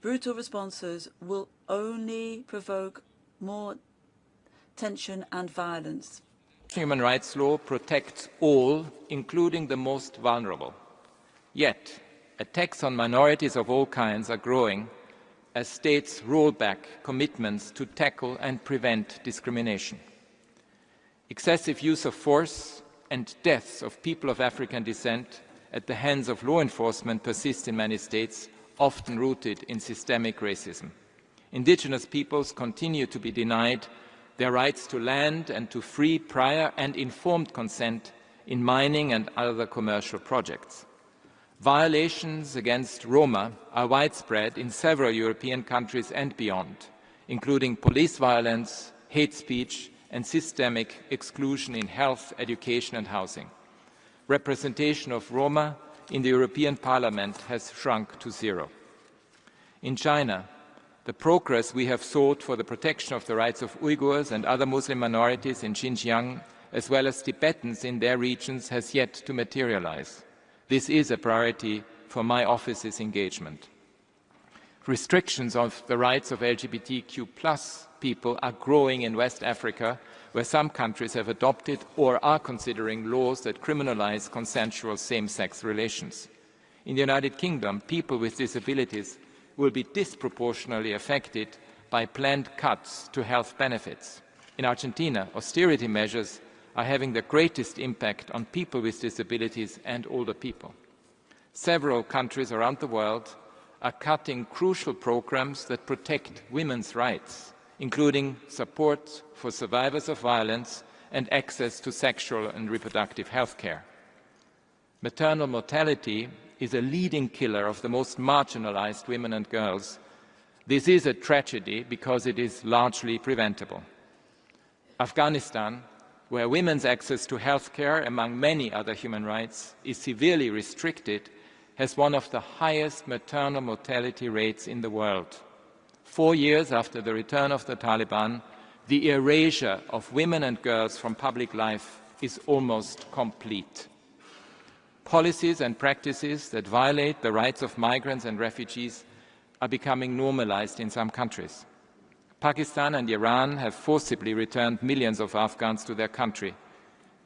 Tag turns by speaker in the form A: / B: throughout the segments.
A: Brutal responses will only provoke more tension and violence.
B: Human rights law protects all, including the most vulnerable. Yet, attacks on minorities of all kinds are growing as states roll back commitments to tackle and prevent discrimination. Excessive use of force and deaths of people of African descent at the hands of law enforcement persist in many states, often rooted in systemic racism. Indigenous peoples continue to be denied their rights to land and to free, prior and informed consent in mining and other commercial projects. Violations against Roma are widespread in several European countries and beyond, including police violence, hate speech, and systemic exclusion in health, education and housing. Representation of Roma in the European Parliament has shrunk to zero. In China, the progress we have sought for the protection of the rights of Uyghurs and other Muslim minorities in Xinjiang, as well as Tibetans in their regions, has yet to materialize. This is a priority for my office's engagement. Restrictions of the rights of LGBTQ+ people are growing in West Africa, where some countries have adopted or are considering laws that criminalize consensual same-sex relations. In the United Kingdom, people with disabilities will be disproportionately affected by planned cuts to health benefits. In Argentina, austerity measures are having the greatest impact on people with disabilities and older people. Several countries around the world are cutting crucial programs that protect women's rights, including support for survivors of violence and access to sexual and reproductive health care. Maternal mortality is a leading killer of the most marginalized women and girls. This is a tragedy because it is largely preventable. Afghanistan, where women's access to health care, among many other human rights, is severely restricted, has one of the highest maternal mortality rates in the world. 4 years after the return of the Taliban, the erasure of women and girls from public life is almost complete. Policies and practices that violate the rights of migrants and refugees are becoming normalized in some countries. Pakistan and Iran have forcibly returned millions of Afghans to their country,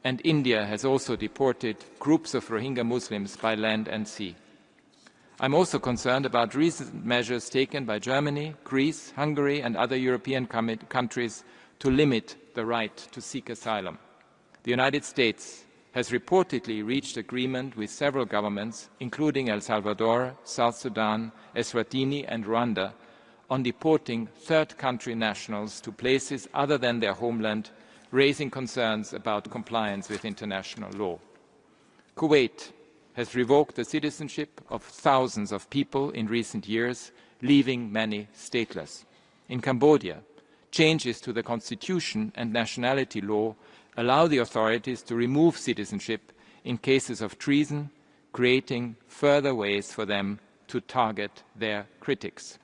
B: and India has also deported groups of Rohingya Muslims by land and sea. I'm also concerned about recent measures taken by Germany, Greece, Hungary and other European countries to limit the right to seek asylum. The United States has reportedly reached agreement with several governments, including El Salvador, South Sudan, Eswatini and Rwanda, on deporting third-country nationals to places other than their homeland, raising concerns about compliance with international law. Kuwait has revoked the citizenship of thousands of people in recent years, leaving many stateless. In Cambodia, changes to the constitution and nationality law allow the authorities to remove citizenship in cases of treason, creating further ways for them to target their critics.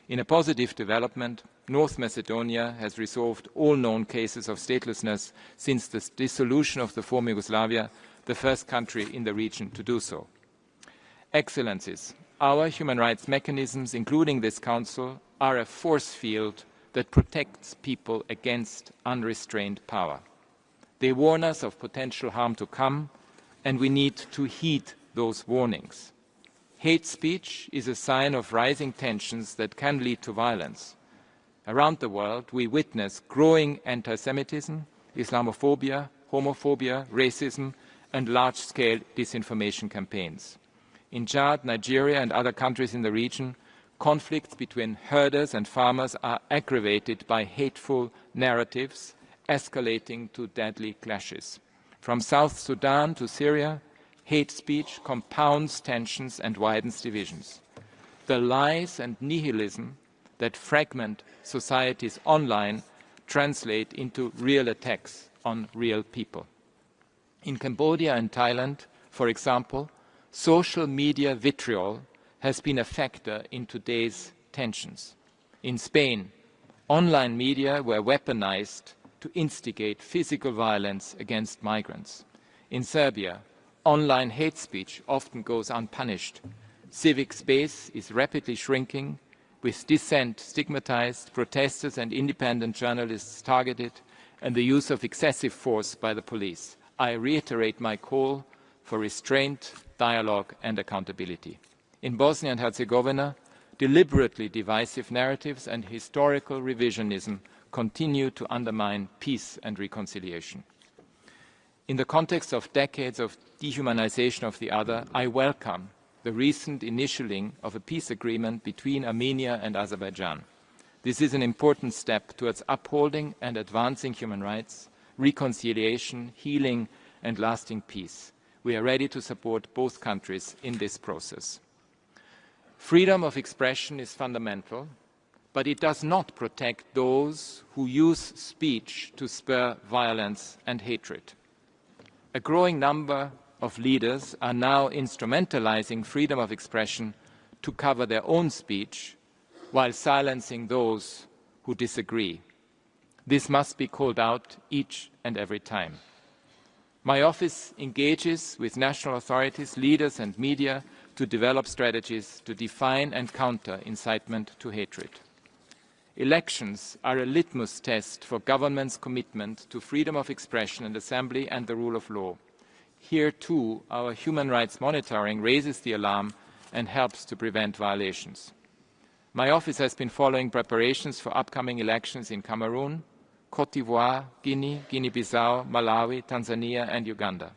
B: In a positive development, North Macedonia has resolved all known cases of statelessness since the dissolution of the former Yugoslavia, the first country in the region to do so. Excellencies, our human rights mechanisms, including this Council, are a force field that protects people against unrestrained power. They warn us of potential harm to come, and we need to heed those warnings. Hate speech is a sign of rising tensions that can lead to violence. Around the world, we witness growing anti-Semitism, Islamophobia, homophobia, racism, and large-scale disinformation campaigns. In Chad, Nigeria, and other countries in the region, conflicts between herders and farmers are aggravated by hateful narratives, escalating to deadly clashes. From South Sudan to Syria, hate speech compounds tensions and widens divisions. The lies and nihilism that fragment societies online translate into real attacks on real people. In Cambodia and Thailand, for example, social media vitriol has been a factor in today's tensions. In Spain, online media were weaponized to instigate physical violence against migrants. In Serbia, online hate speech often goes unpunished. Civic space is rapidly shrinking, with dissent stigmatized, protesters and independent journalists targeted, and the use of excessive force by the police. I reiterate my call for restraint, dialogue and accountability. In Bosnia and Herzegovina, deliberately divisive narratives and historical revisionism continue to undermine peace and reconciliation. In the context of decades of dehumanization of the other, I welcome the recent initialing of a peace agreement between Armenia and Azerbaijan. This is an important step towards upholding and advancing human rights, reconciliation, healing and lasting peace. We are ready to support both countries in this process. Freedom of expression is fundamental, but it does not protect those who use speech to spur violence and hatred. A growing number of leaders are now instrumentalizing freedom of expression to cover their own speech while silencing those who disagree. This must be called out each and every time. My office engages with national authorities, leaders and media to develop strategies to define and counter incitement to hatred. Elections are a litmus test for governments' commitment to freedom of expression and assembly and the rule of law. Here too, our human rights monitoring raises the alarm and helps to prevent violations. My office has been following preparations for upcoming elections in Cameroon, Côte d'Ivoire, Guinea, Guinea-Bissau, Malawi, Tanzania and Uganda.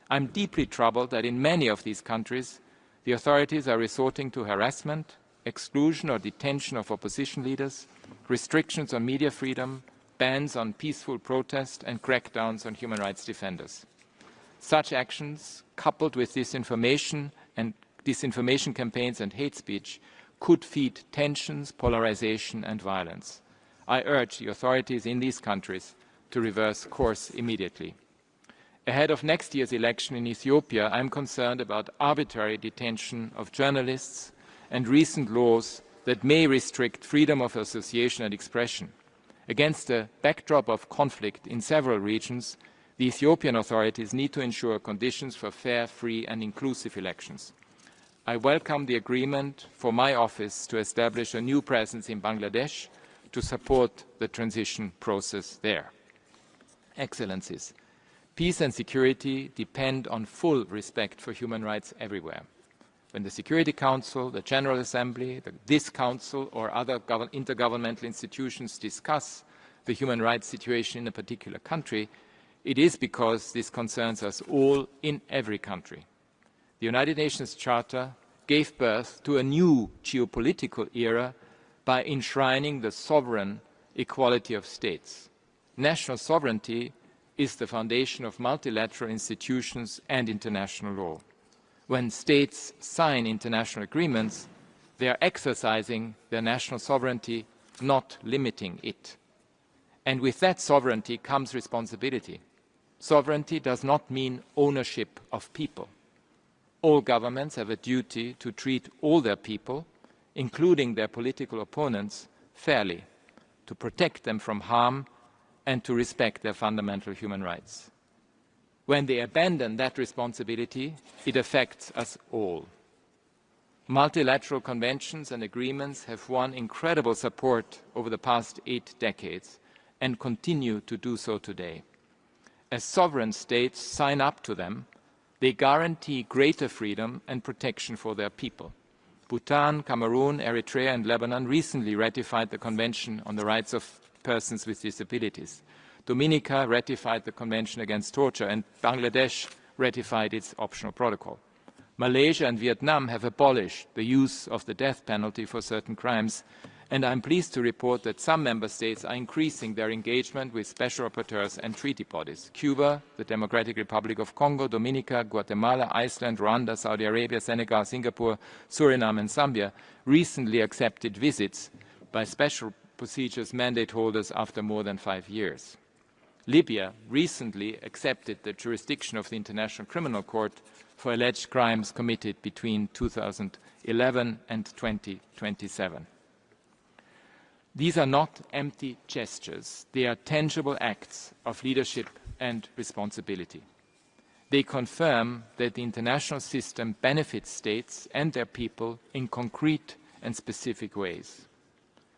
B: I'm deeply troubled that in many of these countries, the authorities are resorting to harassment, exclusion or detention of opposition leaders, restrictions on media freedom, bans on peaceful protest and crackdowns on human rights defenders. Such actions, coupled with disinformation campaigns and hate speech, could feed tensions, polarization and violence. I urge the authorities in these countries to reverse course immediately. Ahead of next year's election in Ethiopia, I am concerned about arbitrary detention of journalists and recent laws that may restrict freedom of association and expression. Against a backdrop of conflict in several regions, the Ethiopian authorities need to ensure conditions for fair, free and inclusive elections. I welcome the agreement for my office to establish a new presence in Bangladesh to support the transition process there. Excellencies, peace and security depend on full respect for human rights everywhere. When the Security Council, the General Assembly, this Council or other intergovernmental institutions discuss the human rights situation in a particular country, it is because this concerns us all in every country. The United Nations Charter gave birth to a new geopolitical era by enshrining the sovereign equality of states. National sovereignty is the foundation of multilateral institutions and international law. When states sign international agreements, they are exercising their national sovereignty, not limiting it. And with that sovereignty comes responsibility. Sovereignty does not mean ownership of people. All governments have a duty to treat all their people, including their political opponents, fairly, to protect them from harm and to respect their fundamental human rights. When they abandon that responsibility, it affects us all. Multilateral conventions and agreements have won incredible support over the past 8 decades and continue to do so today. As sovereign states sign up to them, they guarantee greater freedom and protection for their people. Bhutan, Cameroon, Eritrea and Lebanon recently ratified the Convention on the Rights of Persons with Disabilities. Dominica ratified the Convention Against Torture and Bangladesh ratified its optional protocol. Malaysia and Vietnam have abolished the use of the death penalty for certain crimes, and I am pleased to report that some member states are increasing their engagement with special rapporteurs and treaty bodies. Cuba, the Democratic Republic of Congo, Dominica, Guatemala, Iceland, Rwanda, Saudi Arabia, Senegal, Singapore, Suriname and Zambia recently accepted visits by special procedures mandate holders after more than 5 years. Libya recently accepted the jurisdiction of the International Criminal Court for alleged crimes committed between 2011 and 2027. These are not empty gestures. They are tangible acts of leadership and responsibility. They confirm that the international system benefits states and their people in concrete and specific ways.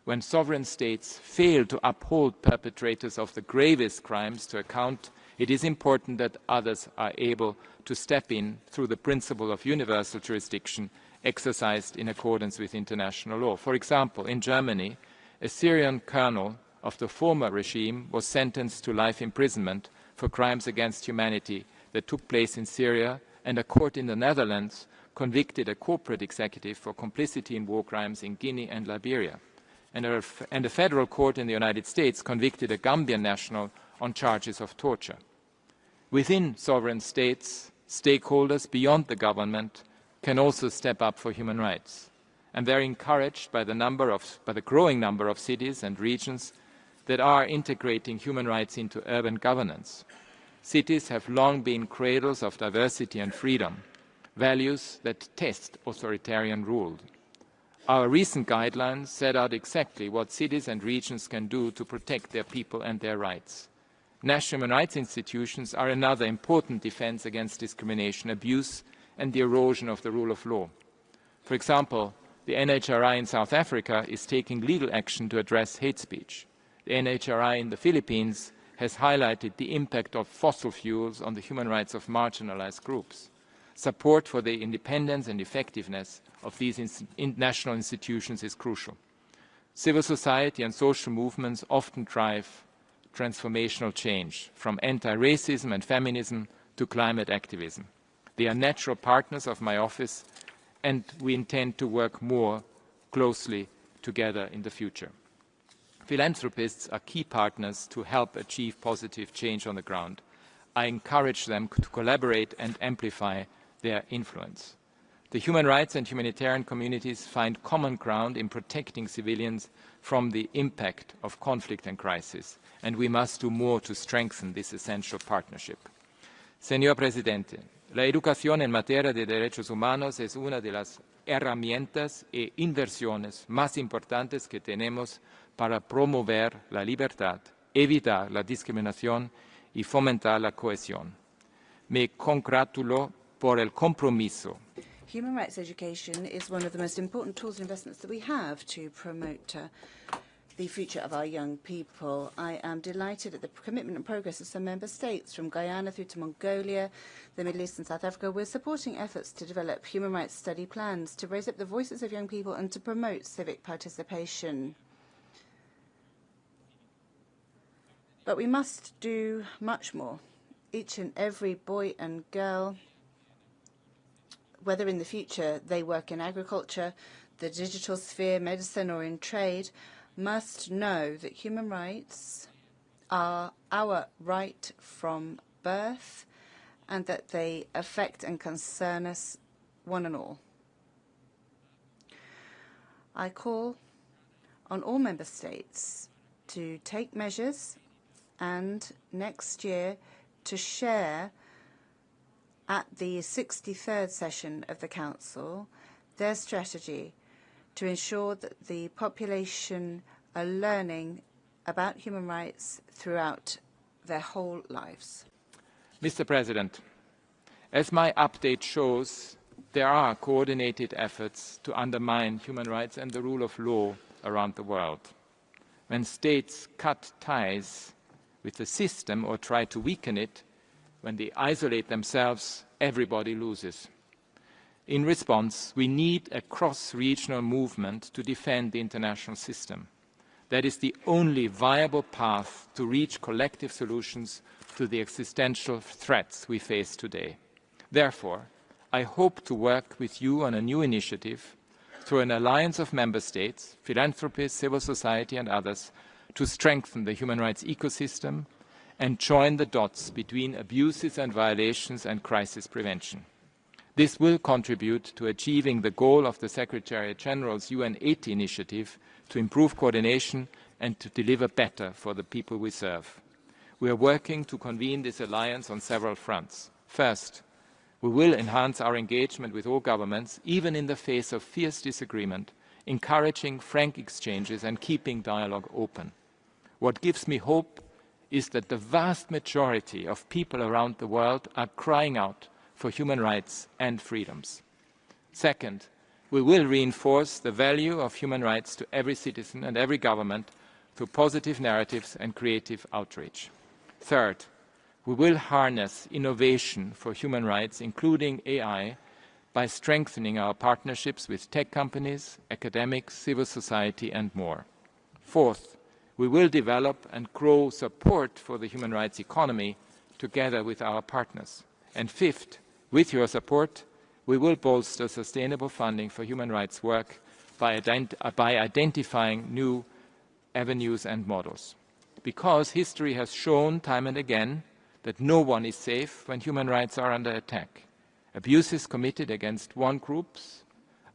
B: When sovereign states fail to uphold perpetrators of the gravest crimes to account, it is important that others are able to step in through the principle of universal jurisdiction exercised in accordance with international law. For example, in Germany, a Syrian colonel of the former regime was sentenced to life imprisonment for crimes against humanity that took place in Syria, and a court in the Netherlands convicted a corporate executive for complicity in war crimes in Guinea and Liberia. And a federal court in the United States convicted a Gambian national on charges of torture. Within sovereign states, stakeholders beyond the government can also step up for human rights. I'm very encouraged by the growing number of cities and regions that are integrating human rights into urban governance. Cities have long been cradles of diversity and freedom, values that test authoritarian rule. Our recent guidelines set out exactly what cities and regions can do to protect their people and their rights. National human rights institutions are another important defense against discrimination, abuse, and the erosion of the rule of law. For example, the UNHRC in South Africa is taking legal action to address hate speech. The UNHRC in the Philippines has highlighted the impact of fossil fuels on the human rights of marginalized groups. Support for the independence and effectiveness of these national institutions is crucial. Civil society and social movements often drive transformational change, from anti-racism and feminism to climate activism. They are natural partners of my office, and we intend to work more closely together in the future. Philanthropists are key partners to help achieve positive change on the ground. I encourage them to collaborate and amplify their influence. The human rights and humanitarian communities find common ground in protecting civilians from the impact of conflict and crisis, and we must do more to strengthen this essential partnership. Señor Presidente, la educación en materia de derechos humanos es una de las herramientas e inversiones más importantes que tenemos para promover la libertad, evitar la discriminación y fomentar la cohesión. Me congratulo por el compromiso.
A: Human rights education is one of the most important tools and investments that we have to promote the future of our young people. I am delighted at the commitment and progress of some member states, from Guyana through to Mongolia, the Middle East and South Africa. We're supporting efforts to develop human rights study plans to raise up the voices of young people and to promote civic participation. But we must do much more. Each and every boy and girl, whether in the future they work in agriculture, the digital sphere, medicine, or in trade, must know that human rights are our right from birth and that they affect and concern us, one and all. I call on all member states to take measures and next year to share at the 63rd session of the Council their strategy to ensure that the population are learning about human rights throughout their whole lives.
B: Mr. President, as my update shows, there are coordinated efforts to undermine human rights and the rule of law around the world. When states cut ties with the system or try to weaken it, when they isolate themselves, everybody loses. In response, we need a cross-regional movement to defend the international system. That is the only viable path to reach collective solutions to the existential threats we face today. Therefore, I hope to work with you on a new initiative through an alliance of member states, philanthropists, civil society and others to strengthen the human rights ecosystem and join the dots between abuses and violations and crisis prevention. This will contribute to achieving the goal of the Secretary-General's UN80 initiative to improve coordination and to deliver better for the people we serve. We are working to convene this alliance on several fronts. First, we will enhance our engagement with all governments, even in the face of fierce disagreement, encouraging frank exchanges and keeping dialogue open. What gives me hope is that the vast majority of people around the world are crying out for human rights and freedoms. Second, We will reinforce the value of human rights to every citizen and every government through positive narratives and creative outreach. Third, we will harness innovation for human rights, including AI, by strengthening our partnerships with tech companies, academics, civil society, and more. Fourth, we will develop and grow support for the human rights economy together with our partners. And fifth, with your support, we will bolster sustainable funding for human rights work by identifying new avenues and models. Because history has shown time and again that no one is safe when human rights are under attack. Abuses committed against one group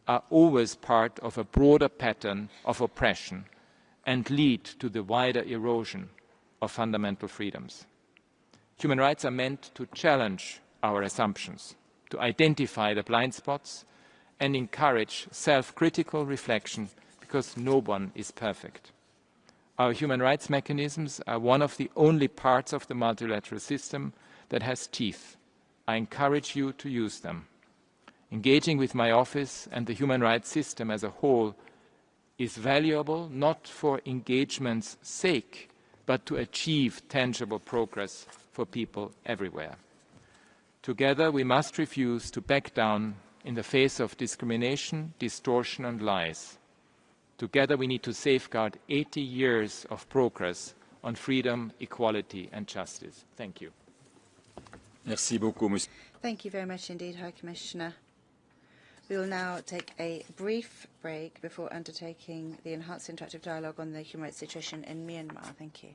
B: are always part of a broader pattern of oppression and lead to the wider erosion of fundamental freedoms. Human rights are meant to challenge our assumptions, to identify the blind spots and encourage self-critical reflection, because no one is perfect. Our human rights mechanisms are one of the only parts of the multilateral system that has teeth. I encourage you to use them. Engaging with my office and the human rights system as a whole is valuable not for engagement's sake, but to achieve tangible progress for people everywhere. Together, we must refuse to back down in the face of discrimination, distortion, and lies. Together, we need to safeguard 80 years of progress on freedom, equality, and justice. Thank you.
C: Merci beaucoup, Monsieur.
A: Thank you very much indeed, High Commissioner. We will now take a brief break before undertaking the enhanced interactive dialogue on the human rights situation in Myanmar. Thank you.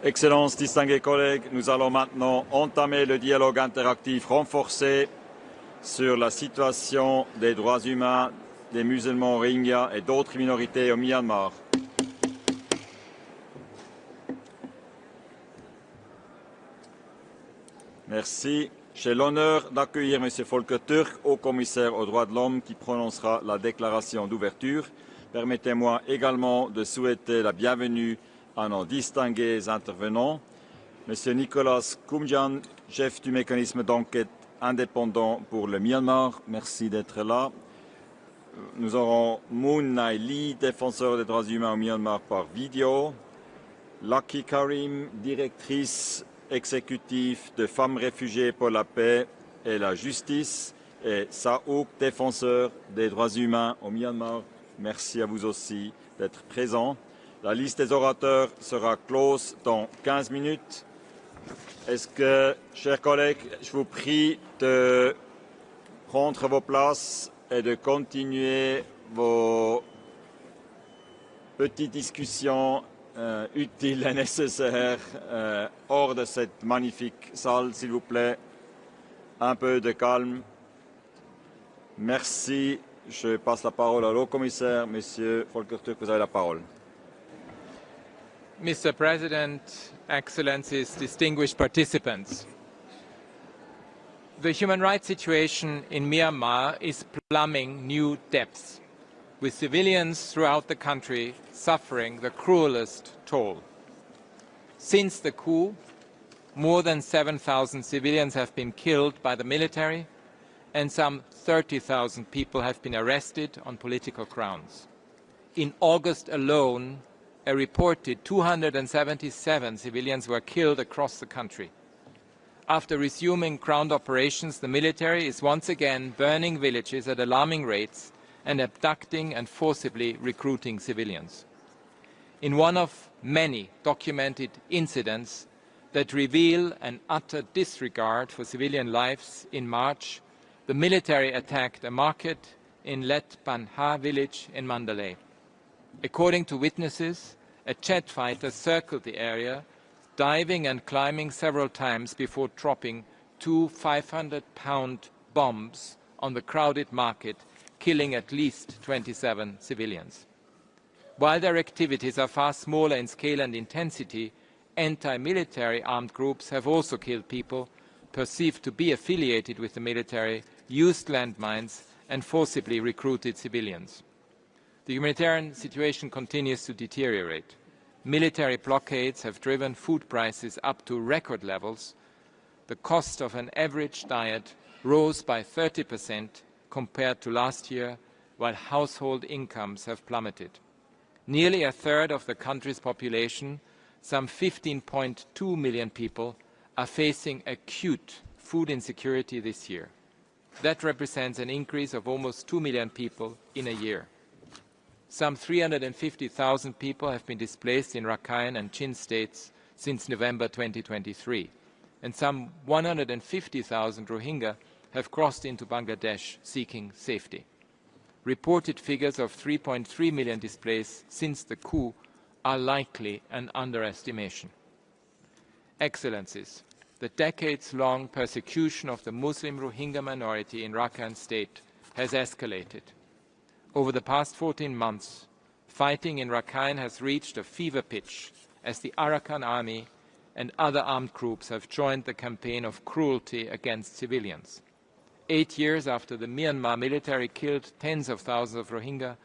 C: Excellences, distingués collègues, nous allons maintenant entamer le dialogue interactif renforcé sur la situation des droits humains des musulmans Rohingya et d'autres minorités au Myanmar. Merci. J'ai l'honneur d'accueillir M. Volker Türk, haut commissaire aux droits de l'homme, qui prononcera la déclaration d'ouverture. Permettez-moi également de souhaiter la bienvenue à nos distingués intervenants. M. Nicolas Koumjian, chef du mécanisme d'enquête indépendant pour le Myanmar, merci d'être là. Nous aurons Moon Nai Lee, défenseur des droits humains au Myanmar par vidéo. Lucky Karim, directrice exécutive de Femmes réfugiées pour la paix et la justice. Et Saouk, défenseur des droits humains au Myanmar. Merci à vous aussi d'être présents. La liste des orateurs sera close dans 15 minutes. Est-ce que, chers collègues, je vous prie de prendre vos places et de continuer vos petites discussions utiles et nécessaires hors de cette magnifique salle, s'il vous plaît. Un peu de calme. Merci. Je passe la parole à l'haut-commissaire. Monsieur Volker Türk, vous avez la parole.
B: Mr. President, Excellencies, distinguished participants, the human rights situation in Myanmar is plumbing new depths, with civilians throughout the country suffering the cruelest toll. Since the coup, more than 7,000 civilians have been killed by the military, and some 30,000 people have been arrested on political grounds. In August alone, a reported 277 civilians were killed across the country. After resuming ground operations, the military is once again burning villages at alarming rates and abducting and forcibly recruiting civilians. In one of many documented incidents that reveal an utter disregard for civilian lives, in March, the military attacked a market in Let Banha village in Mandalay. According to witnesses, a jet fighter circled the area, diving and climbing several times before dropping 2 500-pound bombs on the crowded market, killing at least 27 civilians. While their activities are far smaller in scale and intensity, anti-military armed groups have also killed people perceived to be affiliated with the military, used landmines, and forcibly recruited civilians. The humanitarian situation continues to deteriorate. Military blockades have driven food prices up to record levels. The cost of an average diet rose by 30% compared to last year, while household incomes have plummeted. Nearly a third of the country's population, some 15.2 million people, are facing acute food insecurity this year. That represents an increase of almost 2 million people in a year. Some 350,000 people have been displaced in Rakhine and Chin states since November 2023, and some 150,000 Rohingya have crossed into Bangladesh seeking safety. Reported figures of 3.3 million displaced since the coup are likely an underestimation. Excellencies, the decades-long persecution of the Muslim Rohingya minority in Rakhine State has escalated. Over the past 14 months, fighting in Rakhine has reached a fever pitch as the Arakan army and other armed groups have joined the campaign of cruelty against civilians. 8 years after the Myanmar military killed tens of thousands of Rohingya,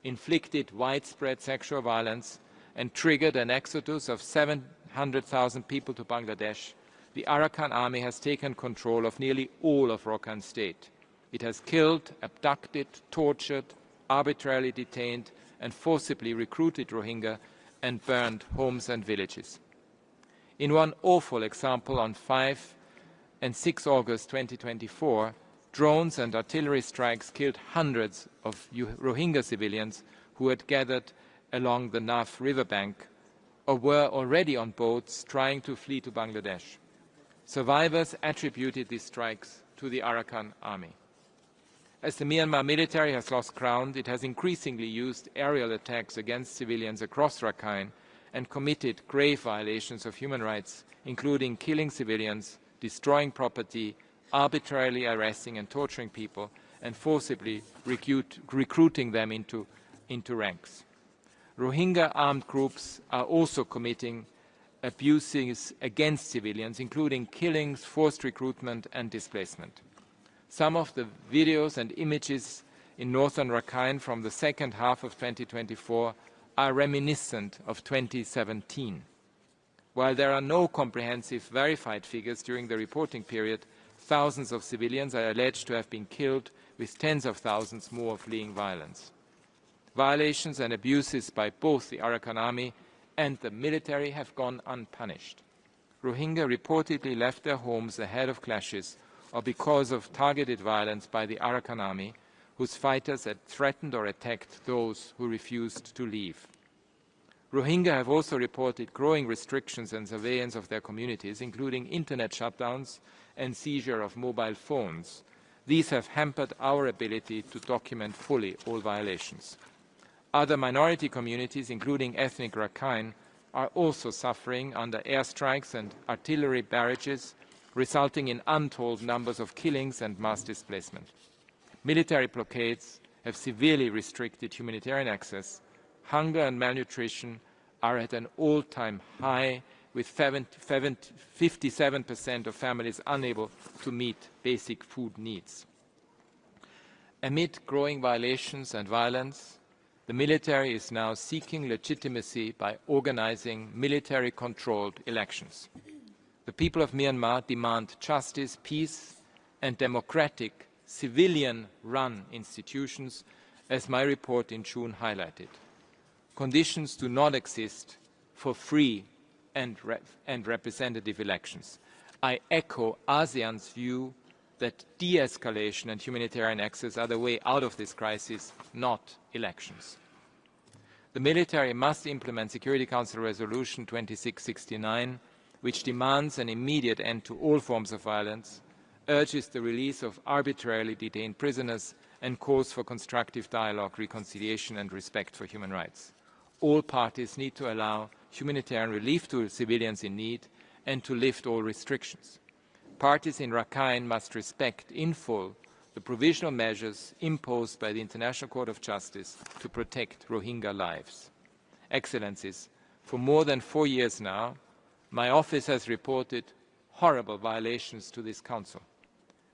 B: inflicted widespread sexual violence, and triggered an exodus of 700,000 people to Bangladesh, the Arakan army has taken control of nearly all of Rakhine State. It has killed, abducted, tortured, arbitrarily detained and forcibly recruited Rohingya and burned homes and villages. In one awful example, on 5 and 6 August 2024, drones and artillery strikes killed hundreds of Rohingya civilians who had gathered along the Naf riverbank or were already on boats trying to flee to Bangladesh. Survivors attributed these strikes to the Arakan army. As the Myanmar military has lost ground, it has increasingly used aerial attacks against civilians across Rakhine and committed grave violations of human rights, including killing civilians, destroying property, arbitrarily arresting and torturing people, and forcibly recruiting them into ranks. Rohingya armed groups are also committing abuses against civilians, including killings, forced recruitment and displacement. Some of the videos and images in northern Rakhine from the second half of 2024 are reminiscent of 2017. While there are no comprehensive verified figures during the reporting period, thousands of civilians are alleged to have been killed, with tens of thousands more fleeing violence. Violations and abuses by both the Arakan army and the military have gone unpunished. Rohingya reportedly left their homes ahead of clashes or because of targeted violence by the Arakan army, whose fighters had threatened or attacked those who refused to leave. Rohingya have also reported growing restrictions and surveillance of their communities, including internet shutdowns and seizure of mobile phones. These have hampered our ability to document fully all violations. Other minority communities, including ethnic Rakhine, are also suffering under airstrikes and artillery barrages, resulting in untold numbers of killings and mass displacement. Military blockades have severely restricted humanitarian access. Hunger and malnutrition are at an all-time high, with 57% of families unable to meet basic food needs. Amid growing violations and violence, the military is now seeking legitimacy by organizing military-controlled elections. The people of Myanmar demand justice, peace, and democratic, civilian-run institutions, as my report in June highlighted. Conditions do not exist for free and representative elections. I echo ASEAN's view that de-escalation and humanitarian access are the way out of this crisis, not elections. The military must implement Security Council Resolution 2669, which demands an immediate end to all forms of violence, urges the release of arbitrarily detained prisoners, and calls for constructive dialogue, reconciliation and respect for human rights. All parties need to allow humanitarian relief to civilians in need and to lift all restrictions. Parties in Rakhine must respect in full the provisional measures imposed by the International Court of Justice to protect Rohingya lives. Excellencies, for more than 4 years now, my office has reported horrible violations to this Council.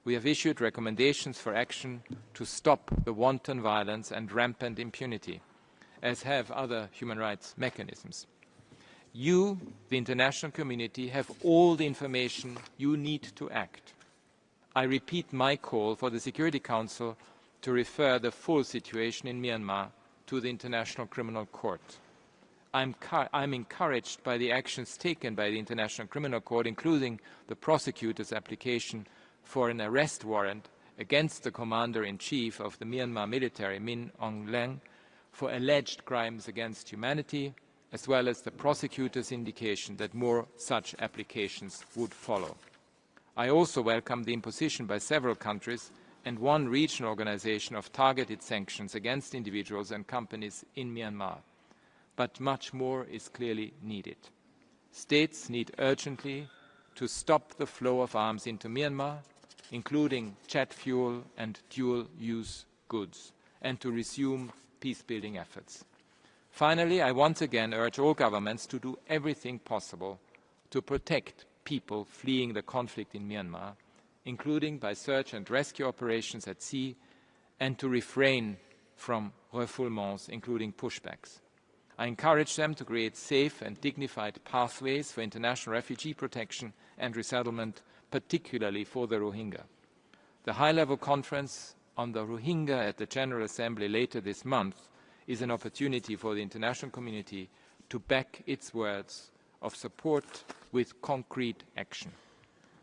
B: We have issued recommendations for action to stop the wanton violence and rampant impunity, as have other human rights mechanisms. You, the international community, have all the information you need to act. I repeat my call for the Security Council to refer the full situation in Myanmar to the International Criminal Court. I'm encouraged by the actions taken by the International Criminal Court, including the prosecutor's application for an arrest warrant against the Commander-in-Chief of the Myanmar military, Min Aung Hlaing, for alleged crimes against humanity, as well as the prosecutor's indication that more such applications would follow. I also welcome the imposition by several countries and one regional organization of targeted sanctions against individuals and companies in Myanmar. But much more is clearly needed. States need urgently to stop the flow of arms into Myanmar, including jet fuel and dual-use goods, and to resume peace-building efforts. Finally, I once again urge all governments to do everything possible to protect people fleeing the conflict in Myanmar, including by search and rescue operations at sea, and to refrain from refoulements, including pushbacks. I encourage them to create safe and dignified pathways for international refugee protection and resettlement, particularly for the Rohingya. The high-level conference on the Rohingya at the General Assembly later this month is an opportunity for the international community to back its words of support with concrete action.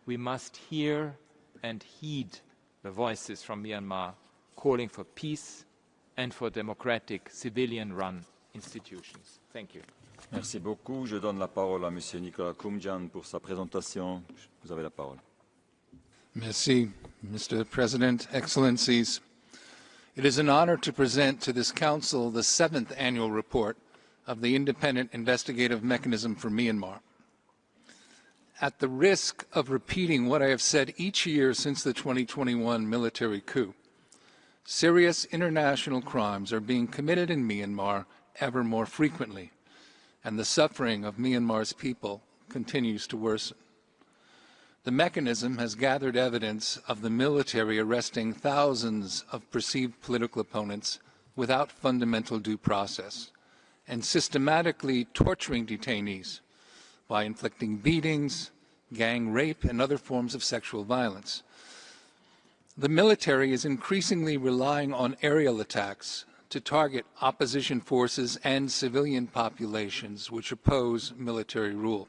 B: We must hear and heed the voices from Myanmar calling for peace and for democratic, civilian-run institutions. Thank you.
C: Merci beaucoup. Je donne la parole à Monsieur Nicolas Koumjian pour sa présentation. Vous avez la parole.
D: Merci, Mr. President, Excellencies. It is an honor to present to this Council the 7th annual report of the Independent Investigative Mechanism for Myanmar. At the risk of repeating what I have said each year since the 2021 military coup, serious international crimes are being committed in Myanmar ever more frequently, and the suffering of Myanmar's people continues to worsen. The mechanism has gathered evidence of the military arresting thousands of perceived political opponents without fundamental due process and systematically torturing detainees by inflicting beatings, gang rape, and other forms of sexual violence. The military is increasingly relying on aerial attacks to target opposition forces and civilian populations which oppose military rule.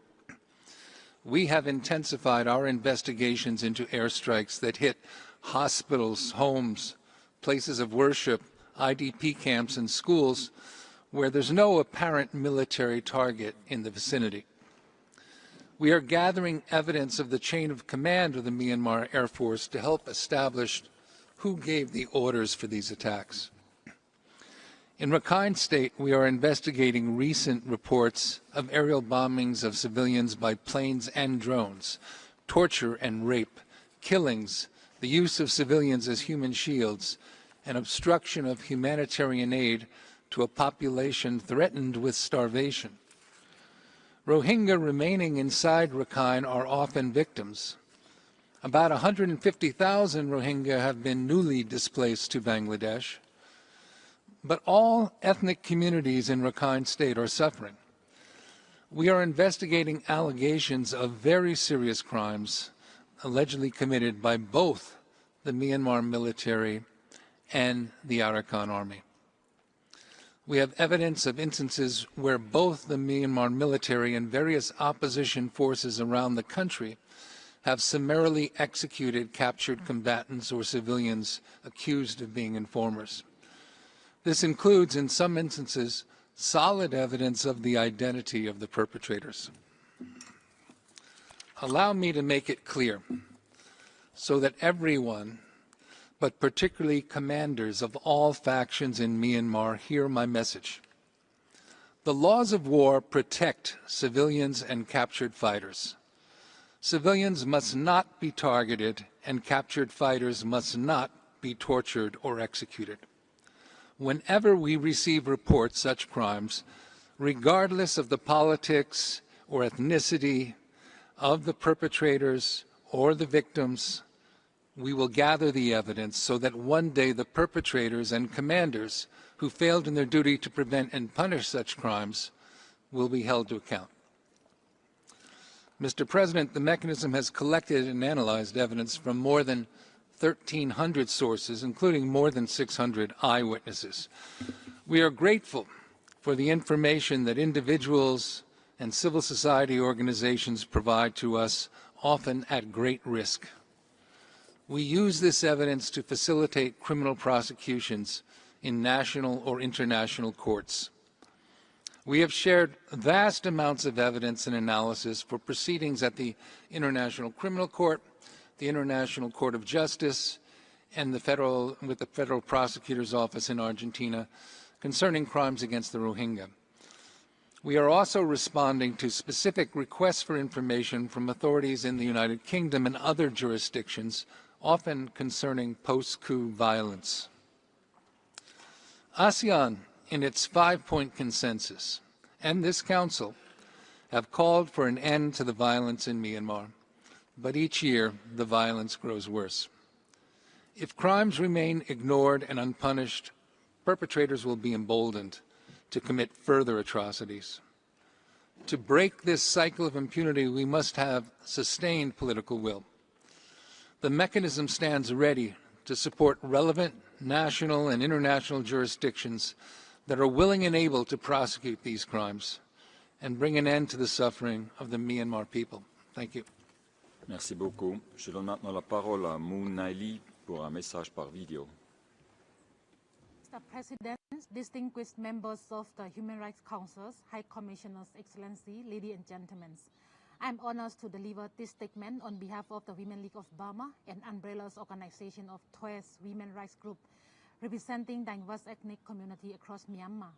D: We have intensified our investigations into airstrikes that hit hospitals, homes, places of worship, IDP camps, and schools where there's no apparent military target in the vicinity. We are gathering evidence of the chain of command of the Myanmar Air Force to help establish who gave the orders for these attacks. In Rakhine State, we are investigating recent reports of aerial bombings of civilians by planes and drones, torture and rape, killings, the use of civilians as human shields, and obstruction of humanitarian aid to a population threatened with starvation. Rohingya remaining inside Rakhine are often victims. About 150,000 Rohingya have been newly displaced to Bangladesh. But all ethnic communities in Rakhine State are suffering. We are investigating allegations of very serious crimes allegedly committed by both the Myanmar military and the Arakan army. We have evidence of instances where both the Myanmar military and various opposition forces around the country have summarily executed captured combatants or civilians accused of being informers. This includes, in some instances, solid evidence of the identity of the perpetrators. Allow me to make it clear so that everyone, but particularly commanders of all factions in Myanmar, hear my message. The laws of war protect civilians and captured fighters. Civilians must not be targeted, and captured fighters must not be tortured or executed. Whenever we receive reports of such crimes, regardless of the politics or ethnicity of the perpetrators or the victims, we will gather the evidence so that one day the perpetrators and commanders who failed in their duty to prevent and punish such crimes will be held to account. Mr. President, the mechanism has collected and analyzed evidence from more than 1,300 sources, including more than 600 eyewitnesses. We are grateful for the information that individuals and civil society organizations provide to us, often at great risk. We use this evidence to facilitate criminal prosecutions in national or international courts. We have shared vast amounts of evidence and analysis for proceedings at the International Criminal Court, the International Court of Justice, and with the Federal Prosecutor's Office in Argentina concerning crimes against the Rohingya. We are also responding to specific requests for information from authorities in the United Kingdom and other jurisdictions, often concerning post-coup violence. ASEAN, in its 5-point consensus, and this Council have called for an end to the violence in Myanmar, but each year the violence grows worse. If crimes remain ignored and unpunished, perpetrators will be emboldened to commit further atrocities. To break this cycle of impunity, we must have sustained political will. The mechanism stands ready to support relevant national and international jurisdictions that are willing and able to prosecute these crimes and bring an end to the suffering of the Myanmar people. Thank you.
C: Merci beaucoup. Je donne maintenant la parole à Moon Naili pour un message par vidéo.
E: Mr. President, distinguished members of the Human Rights Council, High Commissioners, Excellency, ladies and gentlemen, I am honored to deliver this statement on behalf of the Women League of Burma, an umbrella organization of 12 women rights groups representing diverse ethnic communities across Myanmar.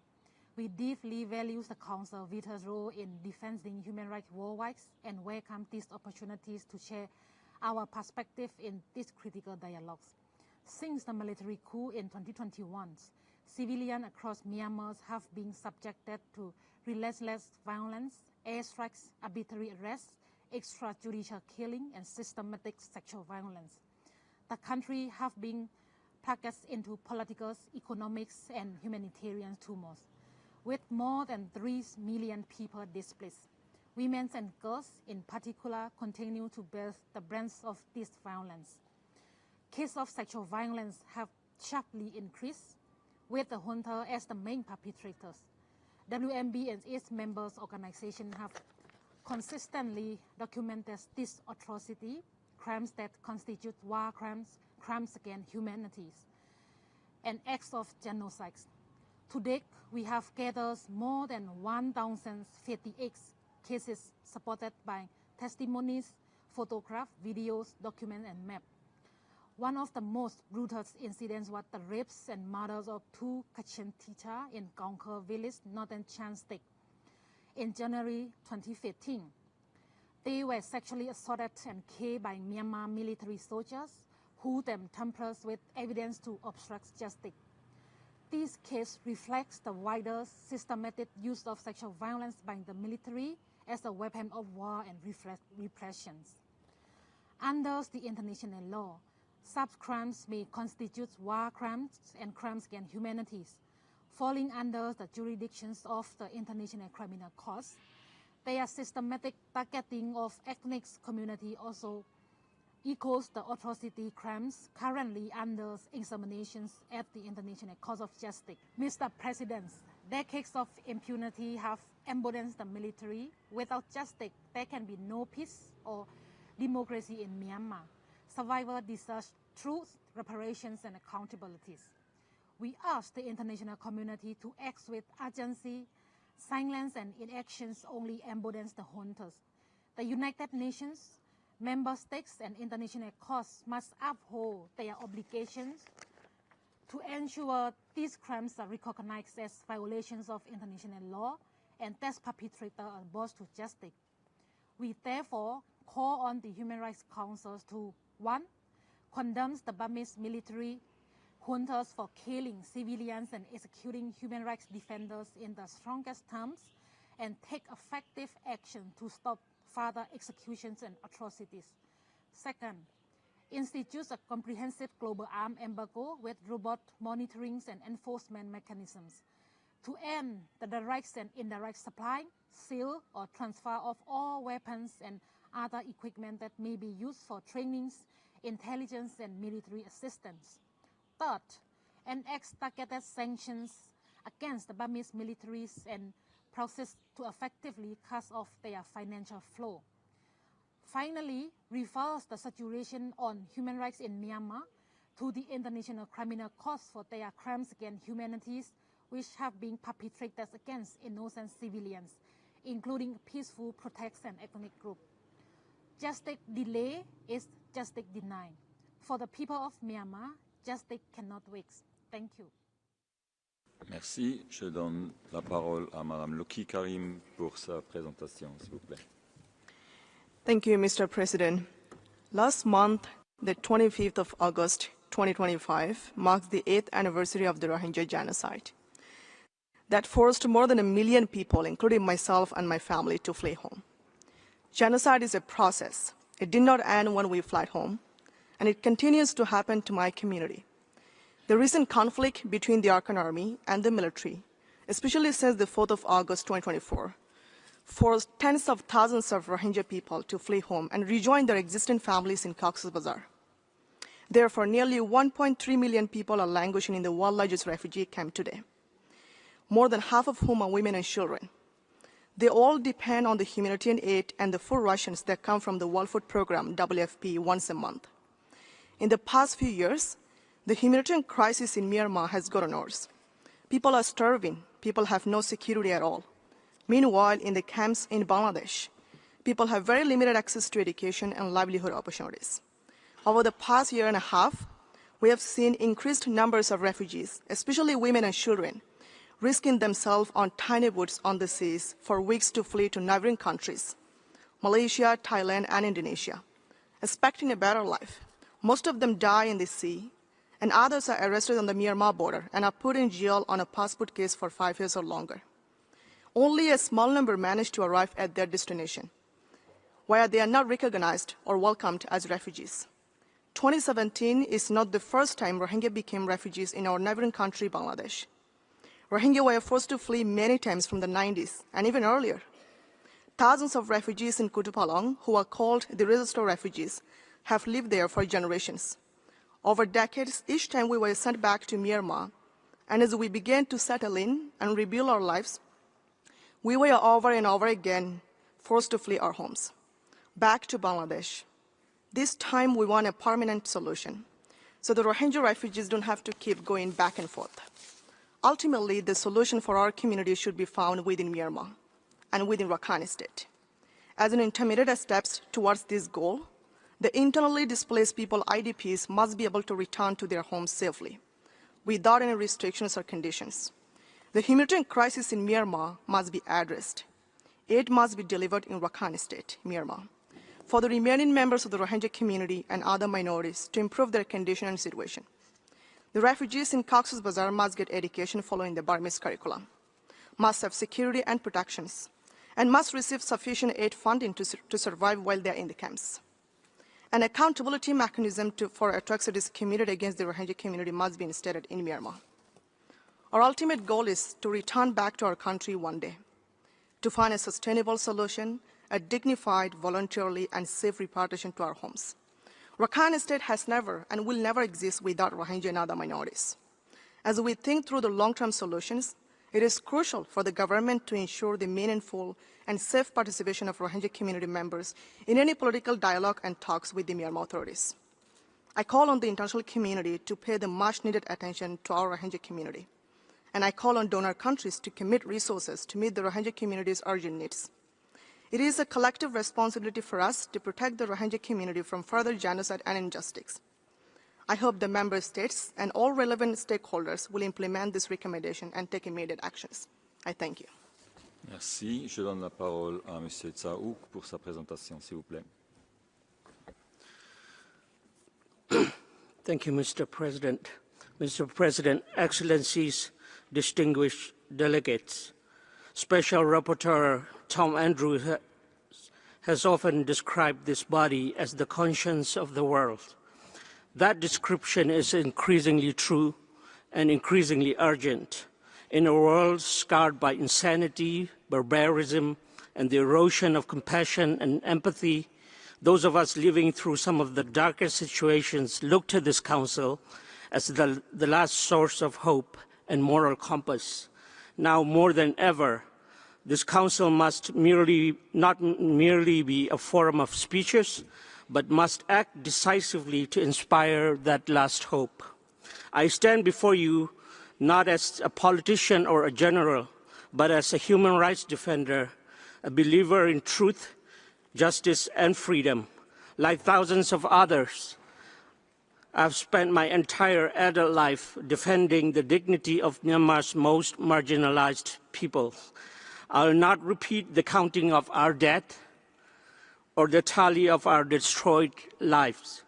E: We deeply value the Council with its role in defending human rights worldwide and welcome these opportunities to share our perspective in these critical dialogues. Since the military coup in 2021, civilians across Myanmar have been subjected to relentless violence airstrikes, arbitrary arrests, extrajudicial killing, and systematic sexual violence. The country have been plunged into political, economic, and humanitarian turmoil, with more than 3 million people displaced. Women and girls, in particular, continue to bear the brunt of this violence. Cases of sexual violence have sharply increased, with the junta as the main perpetrators. WMB and its members organizations have consistently documented this atrocity, crimes that constitute war crimes, crimes against humanity, and acts of genocide. To date, we have gathered more than 1,058 cases supported by testimonies, photographs, videos, documents, and maps. One of the most brutal incidents was the rapes and murders of 2 Kachin teachers in Gongke village, northern Chan State. In January 2015, they were sexually assaulted and killed by Myanmar military soldiers who then tampered with evidence to obstruct justice. This case reflects the wider systematic use of sexual violence by the military as a weapon of war and repression. Under the international law, such crimes may constitute war crimes and crimes against humanity, falling under the jurisdictions of the International Criminal Court. Their systematic targeting of ethnic community also equals the atrocity crimes currently under examinations at the International Court of Justice. Mr. President, decades of impunity have emboldened the military. Without justice, there can be no peace or democracy in Myanmar. Survivors deserve truth, reparations, and accountabilities. We ask the international community to act with urgency. Silence and inactions only emboldens the hunters. The United Nations, member states, and international courts must uphold their obligations to ensure these crimes are recognized as violations of international law and that perpetrators are brought to justice. We therefore call on the Human Rights Council to 1. Condemn the Burmese military juntas for killing civilians and executing human rights defenders in the strongest terms, and take effective action to stop further executions and atrocities. Second, institute a comprehensive global arms embargo with robust monitoring and enforcement mechanisms to end the direct and indirect supply, sale, or transfer of all weapons and other equipment that may be used for trainings, intelligence, and military assistance. Third, enact targeted sanctions against the Burmese militaries and process to effectively cut off their financial flow. Finally, reverse the situation on human rights in Myanmar to the International Criminal Court for their crimes against humanity, which have been perpetrated against innocent civilians, including peaceful protests and ethnic groups. Justice delay is justice denied. For the people of Myanmar, justice cannot wait. Thank you.
C: Merci. Je donne la parole à Madame Loki Karim pour sa présentation, s'il vous plaît.
F: Thank you, Mr. President. Last month, the 25th of August, 2025, marks the 8th anniversary of the Rohingya genocide. That forced more than 1 million people, including myself and my family, to flee home. Genocide is a process. It did not end when we fled home, and it continues to happen to my community. The recent conflict between the Arakan Army and the military, especially since the 4th of August 2024, forced tens of thousands of Rohingya people to flee home and rejoin their existing families in Cox's Bazar. Therefore, nearly 1.3 million people are languishing in the world's largest refugee camp today, more than half of whom are women and children. They all depend on the humanitarian aid and the food rations that come from the World Food Program, WFP, once a month. In the past few years, the humanitarian crisis in Myanmar has gotten worse. People are starving. People have no security at all. Meanwhile, in the camps in Bangladesh, people have very limited access to education and livelihood opportunities. Over the past year and a half, we have seen increased numbers of refugees, especially women and children, risking themselves on tiny boats on the seas for weeks to flee to neighboring countries, Malaysia, Thailand, and Indonesia, expecting a better life. Most of them die in the sea, and others are arrested on the Myanmar border and are put in jail on a passport case for 5 years or longer. Only a small number manage to arrive at their destination, where they are not recognized or welcomed as refugees. 2017 is not the first time Rohingya became refugees in our neighboring country, Bangladesh. Rohingya were forced to flee many times from the 90s and even earlier. Thousands of refugees in Kutupalong, who are called the registered refugees, have lived there for generations. Over decades, each time we were sent back to Myanmar, and as we began to settle in and rebuild our lives, we were over and over again forced to flee our homes, back to Bangladesh. This time we want a permanent solution, so the Rohingya refugees don't have to keep going back and forth. Ultimately, the solution for our community should be found within Myanmar and within Rakhine State. As an intermediate steps towards this goal, the internally displaced people, IDPs, must be able to return to their homes safely, without any restrictions or conditions. The humanitarian crisis in Myanmar must be addressed. Aid must be delivered in Rakhine State, Myanmar, for the remaining members of the Rohingya community and other minorities to improve their condition and situation. The refugees in Cox's Bazar must get education following the Burmese curriculum, must have security and protections, and must receive sufficient aid funding to survive while they are in the camps. An accountability mechanism for atrocities committed against the Rohingya community must be instated in Myanmar. Our ultimate goal is to return back to our country one day, to find a sustainable solution, a dignified, voluntarily, and safe repatriation to our homes. Rakhine State has never and will never exist without Rohingya and other minorities. As we think through the long-term solutions, it is crucial for the government to ensure the meaningful and safe participation of Rohingya community members in any political dialogue and talks with the Myanmar authorities. I call on the international community to pay the much-needed attention to our Rohingya community, and I call on donor countries to commit resources to meet the Rohingya community's urgent needs. It is a collective responsibility for us to protect the Rohingya community from further genocide and injustice. I hope the member states and all relevant stakeholders will implement this recommendation and take immediate actions. I thank you.
C: Merci. Je donne la parole à M. Tsaouk pour sa présentation, s'il vous plaît.
G: Thank you, Mr. President. Mr. President, Excellencies, distinguished delegates, Special Rapporteur Tom Andrews has often described this body as the conscience of the world. That description is increasingly true and increasingly urgent in a world scarred by insanity, barbarism, and the erosion of compassion and empathy. Those of us living through some of the darkest situations look to this Council as the last source of hope and moral compass. Now more than ever, this Council must not merely be a forum of speeches, but must act decisively to inspire that last hope. I stand before you not as a politician or a general, but as a human rights defender, a believer in truth, justice, and freedom. Like thousands of others, I've spent my entire adult life defending the dignity of Myanmar's most marginalized people. I'll not repeat the counting of our dead or the tally of our destroyed lives.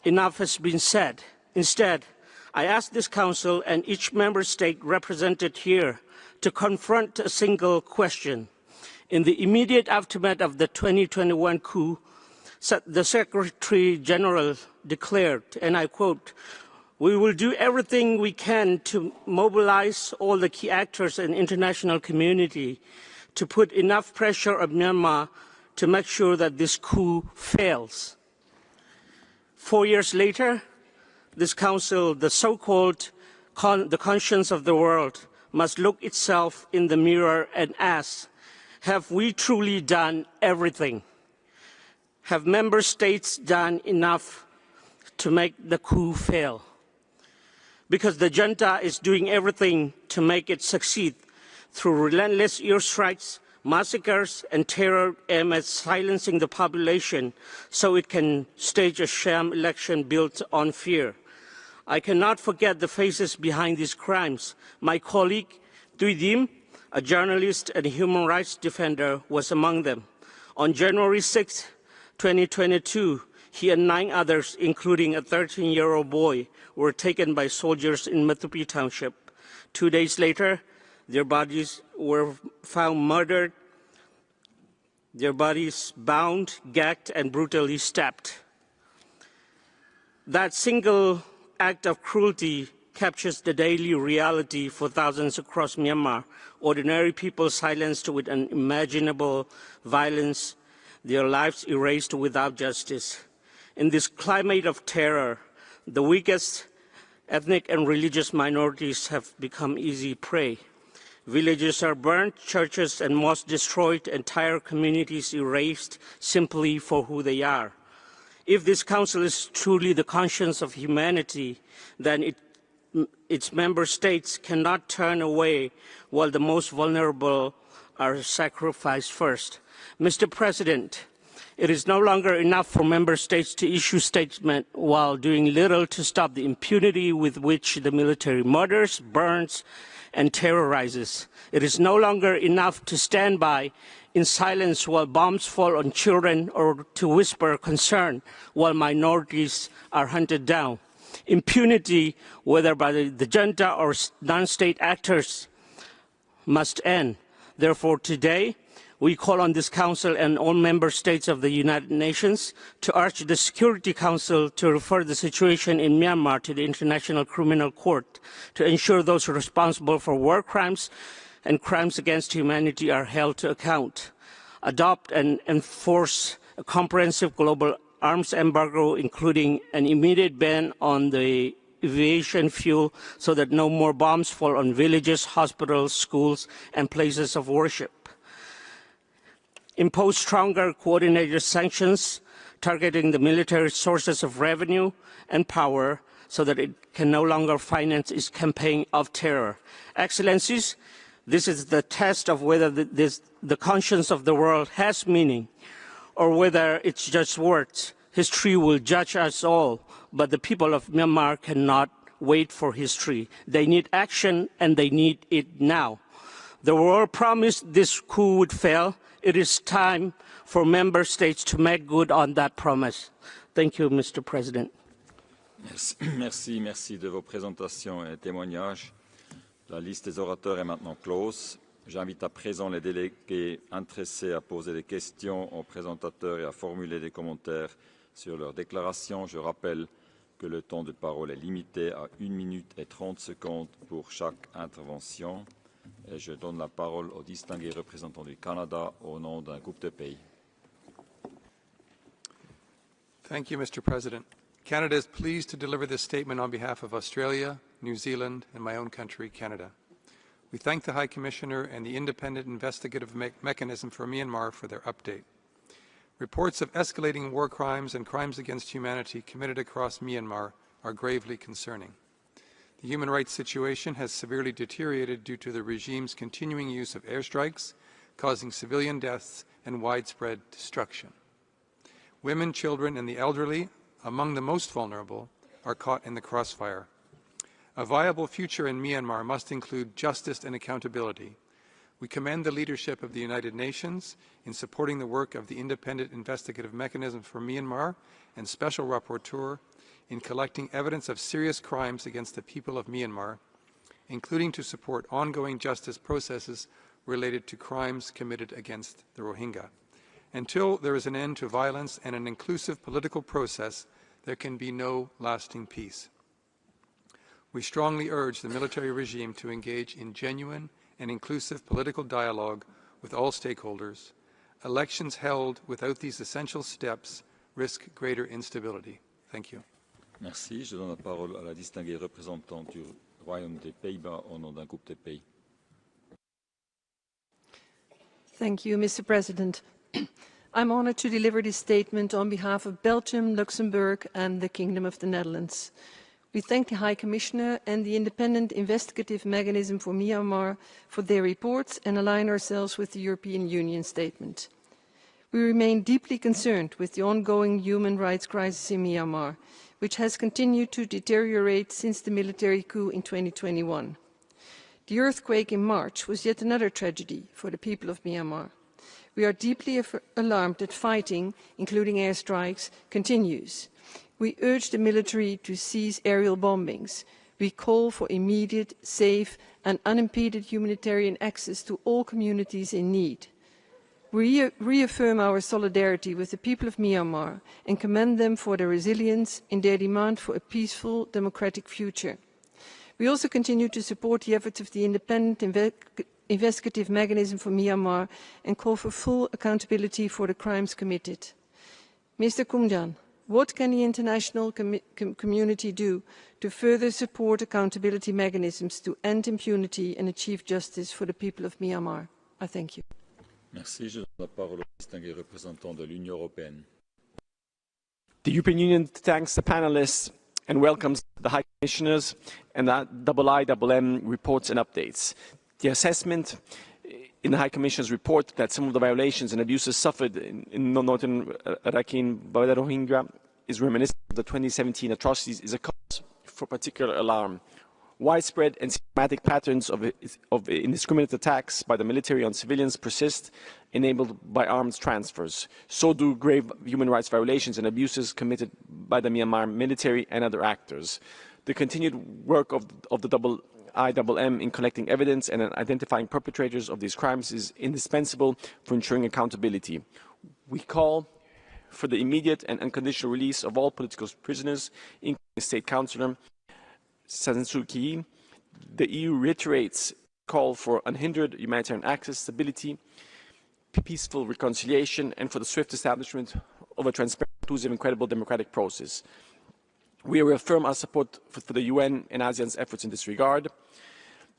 G: Enough has been said. Instead, I ask this Council and each member state represented here to confront a single question. In the immediate aftermath of the 2021 coup, the Secretary General declared, and I quote, "We will do everything we can to mobilize all the key actors and international community to put enough pressure on Myanmar to make sure that this coup fails." 4 years later, this Council, the so-called the conscience of the world, must look itself in the mirror and ask, have we truly done everything? Have member states done enough to make the coup fail? Because the junta is doing everything to make it succeed through relentless airstrikes, massacres, and terror aimed at silencing the population so it can stage a sham election built on fear. I cannot forget the faces behind these crimes. My colleague, Thuy Diem, a journalist and a human rights defender, was among them. On January 6, 2022, he and 9 others, including a 13-year-old boy, were taken by soldiers in Matupi Township. 2 days later, Their bodies were found murdered, their bodies bound, gagged, and brutally stabbed. That single act of cruelty captures the daily reality for thousands across Myanmar. Ordinary people silenced with unimaginable violence, their lives erased without justice. In this climate of terror, the weakest ethnic and religious minorities have become easy prey. Villages are burned, churches and mosques destroyed, entire communities erased simply for who they are. If this council is truly the conscience of humanity, then its member states cannot turn away while the most vulnerable are sacrificed first. Mr. President, it is no longer enough for member states to issue statements while doing little to stop the impunity with which the military murders, burns, and terrorizes. It is no longer enough to stand by in silence while bombs fall on children or to whisper concern while minorities are hunted down. Impunity, whether by the junta or non-state actors, must end. Therefore, today, we call on this Council and all member states of the United Nations to urge the Security Council to refer the situation in Myanmar to the International Criminal Court to ensure those responsible for war crimes and crimes against humanity are held to account. Adopt and enforce a comprehensive global arms embargo, including an immediate ban on the aviation fuel so that no more bombs fall on villages, hospitals, schools, and places of worship. Impose stronger coordinated sanctions targeting the military sources of revenue and power so that it can no longer finance its campaign of terror. Excellencies, this is the test of whether the conscience of the world has meaning or whether it's just words. History will judge us all, but the people of Myanmar cannot wait for history. They need action, and they need it now. The world promised this coup would fail. It is time for member states to make good on that promise. Thank you, Mr. President.
C: Merci de vos présentations et témoignages. La liste des orateurs est maintenant close. J'invite à présent les délégués intéressés à poser des questions aux présentateurs et à formuler des commentaires sur leurs déclarations. Je rappelle que le temps de parole est limité à 1 minute et 30 secondes pour chaque intervention. Et je donne la parole au distingué représentant du Canada au nom d'un groupe de pays.
D: Thank you, Mr. President. Canada is pleased to deliver this statement on behalf of Australia, New Zealand, and my own country, Canada. We thank the High Commissioner and the Independent Investigative Mechanism for Myanmar for their update. Reports of escalating war crimes and crimes against humanity committed across Myanmar are gravely concerning. The human rights situation has severely deteriorated due to the regime's continuing use of airstrikes, causing civilian deaths and widespread destruction. Women, children, and the elderly, among the most vulnerable, are caught in the crossfire. A viable future in Myanmar must include justice and accountability. We commend the leadership of the United Nations in supporting the work of the Independent Investigative Mechanism for Myanmar and Special Rapporteur in collecting evidence of serious crimes against the people of Myanmar, including to support ongoing justice processes related to crimes committed against the Rohingya. Until there is an end to violence and an inclusive political process, there can be no lasting peace. We strongly urge the military regime to engage in genuine and inclusive political dialogue with all stakeholders. Elections held without these essential steps risk greater instability. Thank you.
C: Merci. Je donne la parole à la distinguée représentante du Royaume des Pays-Bas au nom d'un groupe de pays.
H: Thank you, Mr. President. I'm honored to deliver this statement on behalf of Belgium, Luxembourg, and the Kingdom of the Netherlands. We thank the High Commissioner and the Independent Investigative Mechanism for Myanmar for their reports and align ourselves with the European Union statement. We remain deeply concerned with the ongoing human rights crisis in Myanmar, which has continued to deteriorate since the military coup in 2021. The earthquake in March was yet another tragedy for the people of Myanmar. We are deeply alarmed that fighting, including airstrikes, continues. We urge the military to cease aerial bombings, We call for immediate, safe and unimpeded humanitarian access to all communities in need. We reaffirm our solidarity with the people of Myanmar and commend them for their resilience in their demand for a peaceful, democratic future. We also continue to support the efforts of the independent investigative mechanism for Myanmar and call for full accountability for the crimes committed. Mr. Kumjan, what can the international community do to further support accountability mechanisms to end impunity and achieve justice for the people of Myanmar? I thank you.
C: Merci. Je donne la parole au distingué représentant de l'Union européenne.
I: The European Union thanks the panelists and welcomes the High Commissioners and the IIM reports and updates. The assessment in the High Commissioner's report that some of the violations and abuses suffered in northern Rakhine by the Rohingya is reminiscent of the 2017 atrocities is a cause for particular alarm. Widespread and systematic patterns of indiscriminate attacks by the military on civilians persist, enabled by arms transfers. So do grave human rights violations and abuses committed by the Myanmar military and other actors. The continued work of the IIM in collecting evidence and identifying perpetrators of these crimes is indispensable for ensuring accountability. We call for the immediate and unconditional release of all political prisoners, including State Councillor San Suu Kyi. The EU reiterates call for unhindered humanitarian access, stability, peaceful reconciliation, and for the swift establishment of a transparent, inclusive, and credible democratic process. We reaffirm our support for the UN and ASEAN's efforts in this regard,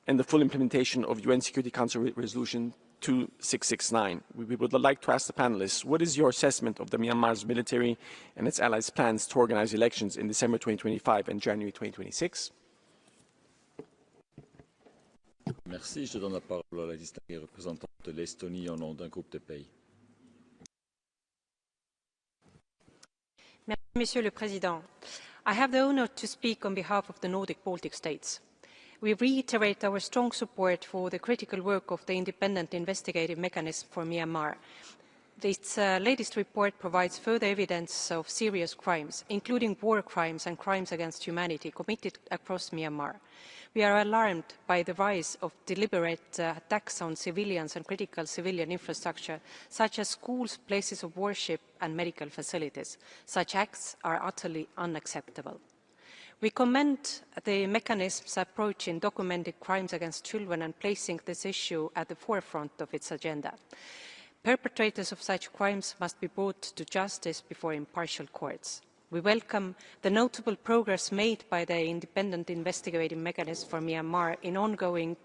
I: and the full implementation of UN Security Council Resolution 2669. We would like to ask the panelists, what is your assessment of the Myanmar's military and its allies' plans to organize elections in December 2025 and January 2026?
C: Merci. Je donne la parole à la distinguée représentante de l'Estonie au nom d'un groupe de pays.
J: Merci, Monsieur le Président. I have the honor to speak on behalf of the Nordic Baltic states. We reiterate our strong support for the critical work of the Independent Investigative Mechanism for Myanmar. Its latest report provides further evidence of serious crimes, including war crimes and crimes against humanity committed across Myanmar. We are alarmed by the rise of deliberate attacks on civilians and critical civilian infrastructure, such as schools, places of worship and medical facilities. Such acts are utterly unacceptable. We commend the mechanism's approach in documenting crimes against children and placing this issue at the forefront of its agenda. Perpetrators of such crimes must be brought to justice before impartial courts. We welcome the notable progress made by the Independent Investigating Mechanism for Myanmar in ongoing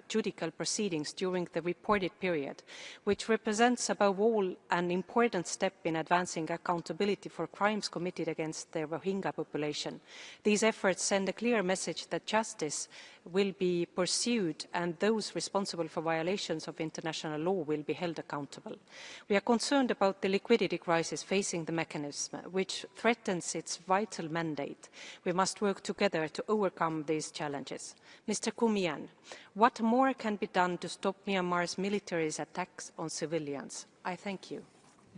J: judicial proceedings during the reported period, which represents above all an important step in advancing accountability for crimes committed against the Rohingya population. These efforts send a clear message that justice will be pursued and those responsible for violations of international law will be held accountable. We are concerned about the liquidity crisis facing the mechanism, which threatens its vital mandate. We must work together to overcome these challenges. Mr. Kumian, what more can be done to stop Myanmar's military's attacks on civilians? I thank you.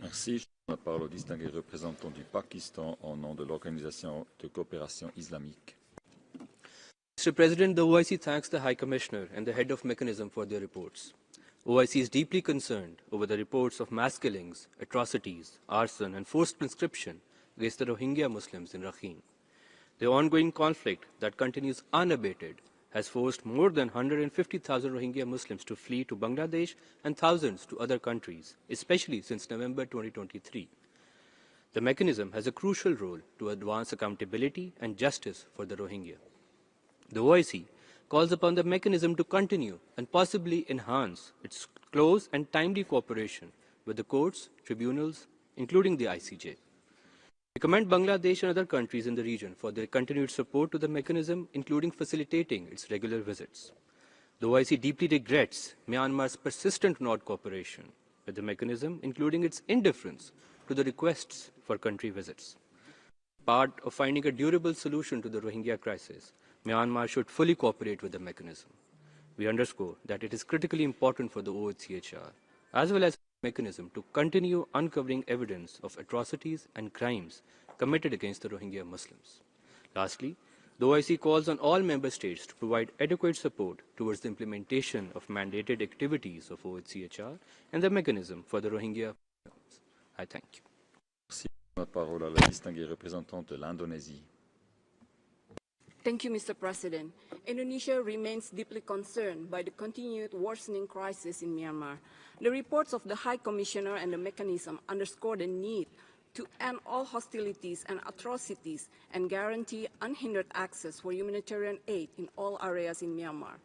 C: Merci. Je donne la parole au distingué représentant du Pakistan au nom de l'Organisation de coopération islamique.
K: Mr. President, the OIC thanks the High Commissioner and the head of mechanism for their reports. OIC is deeply concerned over the reports of mass killings, atrocities, arson and forced conscription against the Rohingya Muslims in Rakhine. The ongoing conflict that continues unabated has forced more than 150,000 Rohingya Muslims to flee to Bangladesh and thousands to other countries, especially since November 2023. The mechanism has a crucial role to advance accountability and justice for the Rohingya. The OIC calls upon the mechanism to continue and possibly enhance its close and timely cooperation with the courts, tribunals, including the ICJ. We commend Bangladesh and other countries in the region for their continued support to the mechanism, including facilitating its regular visits. The OIC deeply regrets Myanmar's persistent non-cooperation with the mechanism, including its indifference to the requests for country visits. Part of finding a durable solution to the Rohingya crisis, Myanmar should fully cooperate with the mechanism. We underscore that it is critically important for the OHCHR, as well as the mechanism, to continue uncovering evidence of atrocities and crimes committed against the Rohingya Muslims. Lastly, The OIC calls on all member states to provide adequate support towards the implementation of mandated activities of OHCHR and the mechanism for the Rohingya. I thank you.
C: Merci. La parole à la distinguée représentante de l'Indonésie.
L: Thank you, Mr. President. Indonesia remains deeply concerned by the continued worsening crisis in Myanmar. The reports of the High Commissioner and the mechanism underscore the need to end all hostilities and atrocities and guarantee unhindered access for humanitarian aid in all areas in Myanmar.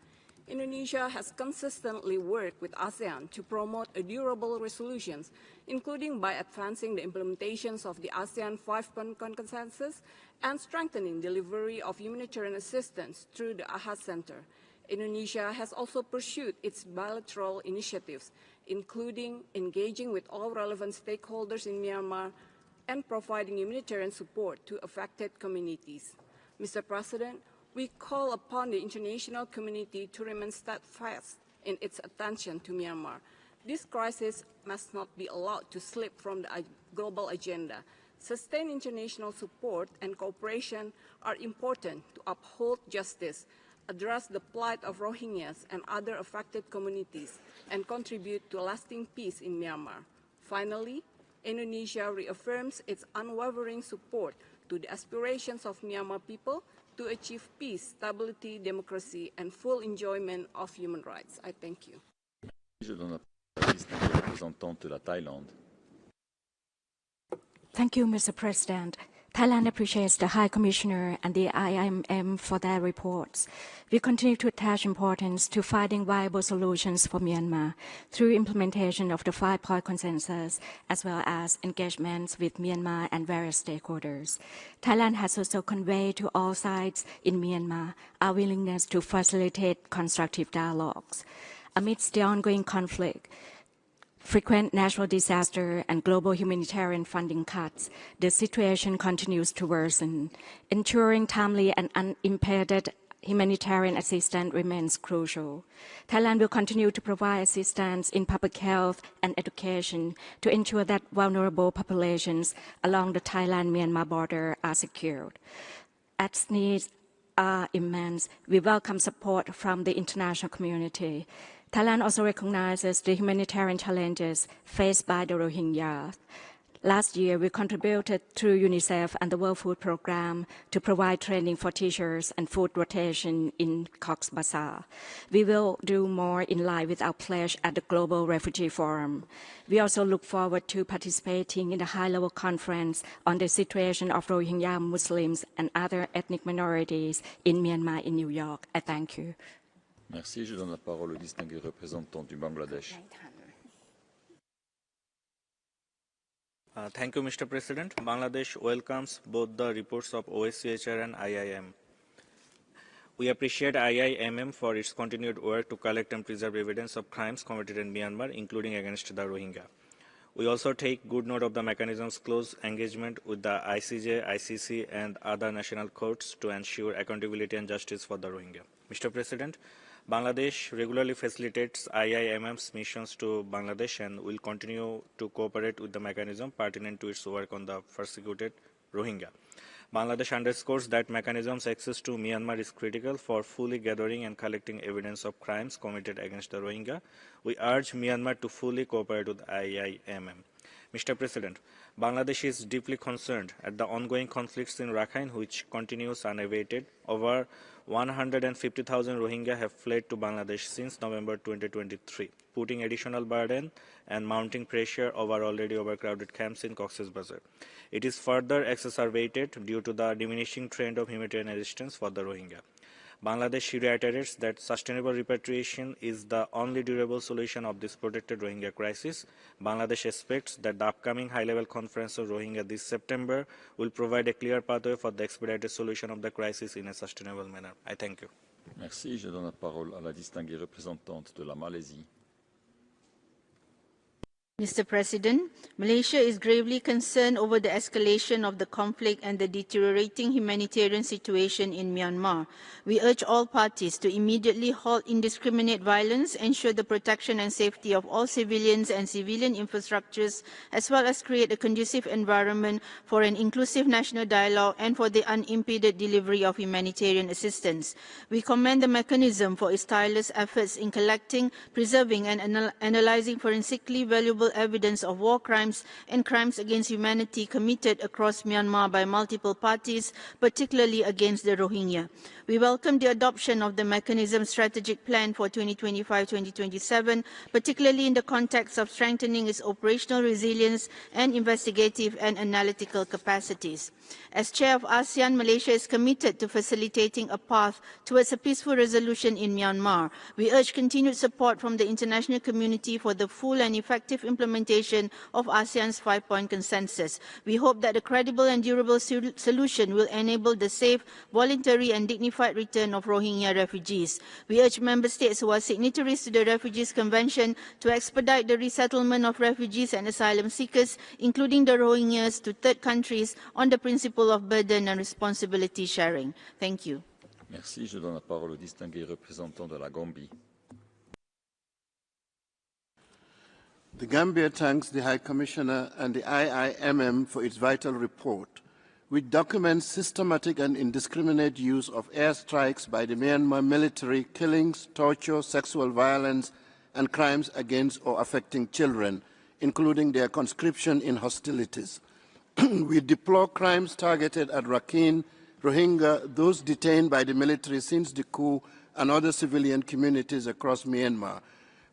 L: Indonesia has consistently worked with ASEAN to promote a durable resolutions, including by advancing the implementations of the ASEAN 5-point consensus and strengthening delivery of humanitarian assistance through the AHAD Center. Indonesia has also pursued its bilateral initiatives, including engaging with all relevant stakeholders in Myanmar and providing humanitarian support to affected communities. Mr. President, we call upon the international community to remain steadfast in its attention to Myanmar. This crisis must not be allowed to slip from the global agenda. Sustained international support and cooperation are important to uphold justice, address the plight of Rohingyas and other affected communities, and contribute to lasting peace in Myanmar. Finally, Indonesia reaffirms its unwavering support to the aspirations of Myanmar people to achieve peace, stability, democracy, and full enjoyment of human rights. I thank you.
C: Je donne la distinguée représentante de la Thaïlande.
M: Thank you, Mr. President. Thailand appreciates the High Commissioner and the IMM for their reports. We continue to attach importance to finding viable solutions for Myanmar through implementation of the 5-point consensus, as well as engagements with Myanmar and various stakeholders. Thailand has also conveyed to all sides in Myanmar our willingness to facilitate constructive dialogues. Amidst the ongoing conflict, frequent natural disaster and global humanitarian funding cuts, the situation continues to worsen. Ensuring timely and unimpeded humanitarian assistance remains crucial. Thailand will continue to provide assistance in public health and education to ensure that vulnerable populations along the Thailand-Myanmar border are secured. As needs are immense, we welcome support from the international community. Thailand also recognizes the humanitarian challenges faced by the Rohingya. Last year, we contributed through UNICEF and the World Food Programme to provide training for teachers and food rotation in Cox's Bazar. We will do more in line with our pledge at the Global Refugee Forum. We also look forward to participating in the high-level conference on the situation of Rohingya Muslims and other ethnic minorities in Myanmar in New York. I thank you.
C: Merci. Je donne la parole au distingué représentant du Bangladesh.
N: Thank you, Mr. President. Bangladesh welcomes both the reports of OHCHR and IIM. We appreciate IIMM for its continued work to collect and preserve evidence of crimes committed in Myanmar, including against the Rohingya. We also take good note of the mechanism's close engagement with the ICJ, ICC, and other national courts to ensure accountability and justice for the Rohingya. Mr. President, Bangladesh regularly facilitates IIMM's missions to Bangladesh and will continue to cooperate with the mechanism pertinent to its work on the persecuted Rohingya. Bangladesh underscores that mechanism's access to Myanmar is critical for fully gathering and collecting evidence of crimes committed against the Rohingya. We urge Myanmar to fully cooperate with IIMM. Mr. President, Bangladesh is deeply concerned at the ongoing conflicts in Rakhine, which continues unabated. Over 150,000 Rohingya have fled to Bangladesh since November 2023, putting additional burden and mounting pressure over already overcrowded camps in Cox's Bazar. It is further exacerbated due to the diminishing trend of humanitarian assistance for the Rohingya. Bangladesh reiterates that sustainable repatriation is the only durable solution of this protected Rohingya crisis. Bangladesh expects that the upcoming high-level conference of Rohingya this September will provide a clear pathway for the expedited solution of the crisis in a sustainable manner. I thank you.
C: Merci. Je donne la parole à la distinguée représentante de la Malaisie.
O: Mr. President, Malaysia is gravely concerned over the escalation of the conflict and the deteriorating humanitarian situation in Myanmar. We urge all parties to immediately halt indiscriminate violence, ensure the protection and safety of all civilians and civilian infrastructures, as well as create a conducive environment for an inclusive national dialogue and for the unimpeded delivery of humanitarian assistance. We commend the mechanism for its tireless efforts in collecting, preserving and analyzing forensically valuable evidence of war crimes and crimes against humanity committed across Myanmar by multiple parties, particularly against the Rohingya. We welcome the adoption of the mechanism strategic plan for 2025-2027, particularly in the context of strengthening its operational resilience and investigative and analytical capacities. As chair of ASEAN, Malaysia is committed to facilitating a path towards a peaceful resolution in Myanmar. We urge continued support from the international community for the full and effective implementation of ASEAN's 5-point consensus. We hope that a credible and durable solution will enable the safe, voluntary and dignified return of Rohingya refugees. We urge member states who are signatories to the Refugees Convention to expedite the resettlement of refugees and asylum seekers, including the Rohingyas, to third countries on the principle of burden and responsibility sharing. Thank you.
C: Merci. Je donne la parole au distingué représentant de la Gambie.
P: The Gambia thanks the High Commissioner and the IIMM for its vital report, which documents systematic and indiscriminate use of airstrikes by the Myanmar military, killings, torture, sexual violence, and crimes against or affecting children, including their conscription in hostilities. We deplore crimes targeted at Rakhine, Rohingya, those detained by the military since the coup, and other civilian communities across Myanmar.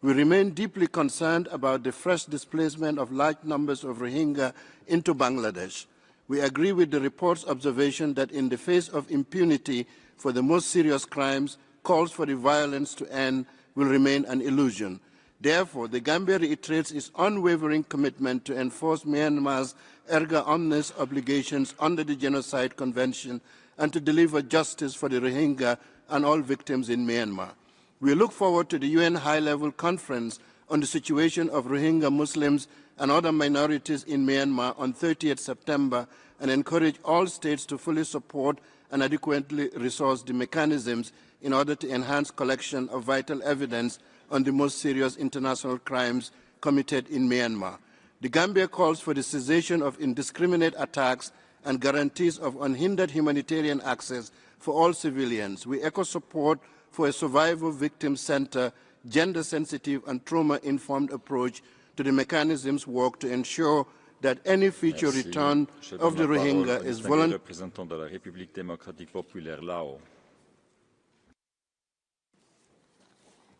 P: We remain deeply concerned about the fresh displacement of large numbers of Rohingya into Bangladesh. We agree with the report's observation that in the face of impunity for the most serious crimes, calls for the violence to end will remain an illusion. Therefore, the Gambia reiterates its unwavering commitment to enforce Myanmar's erga omnes obligations under the Genocide Convention and to deliver justice for the Rohingya and all victims in Myanmar. We look forward to the UN High-Level Conference on the situation of Rohingya Muslims and other minorities in Myanmar on 30th September and encourage all states to fully support and adequately resource the mechanisms in order to enhance collection of vital evidence on the most serious international crimes committed in Myanmar. The Gambia calls for the cessation of indiscriminate attacks and guarantees of unhindered humanitarian access for all civilians. We echo support for a survivor victim center, gender-sensitive and trauma-informed approach to the mechanism's work to ensure that any future return of the Rohingya is voluntary.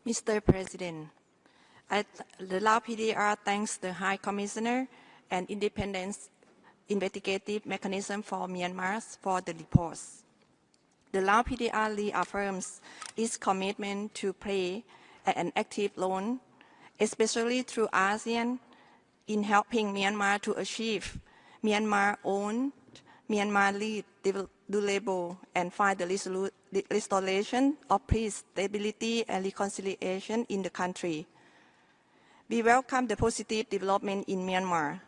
Q: Mr. President, the Lao PDR thanks the High Commissioner and Independent Investigative Mechanism for Myanmar for the reports. The Lao PDR reaffirms its commitment to play an active role, especially through ASEAN, in helping Myanmar to achieve Myanmar-owned, Myanmar-led durable and find the restoration of peace, stability and reconciliation in the country. We welcome the positive development in Myanmar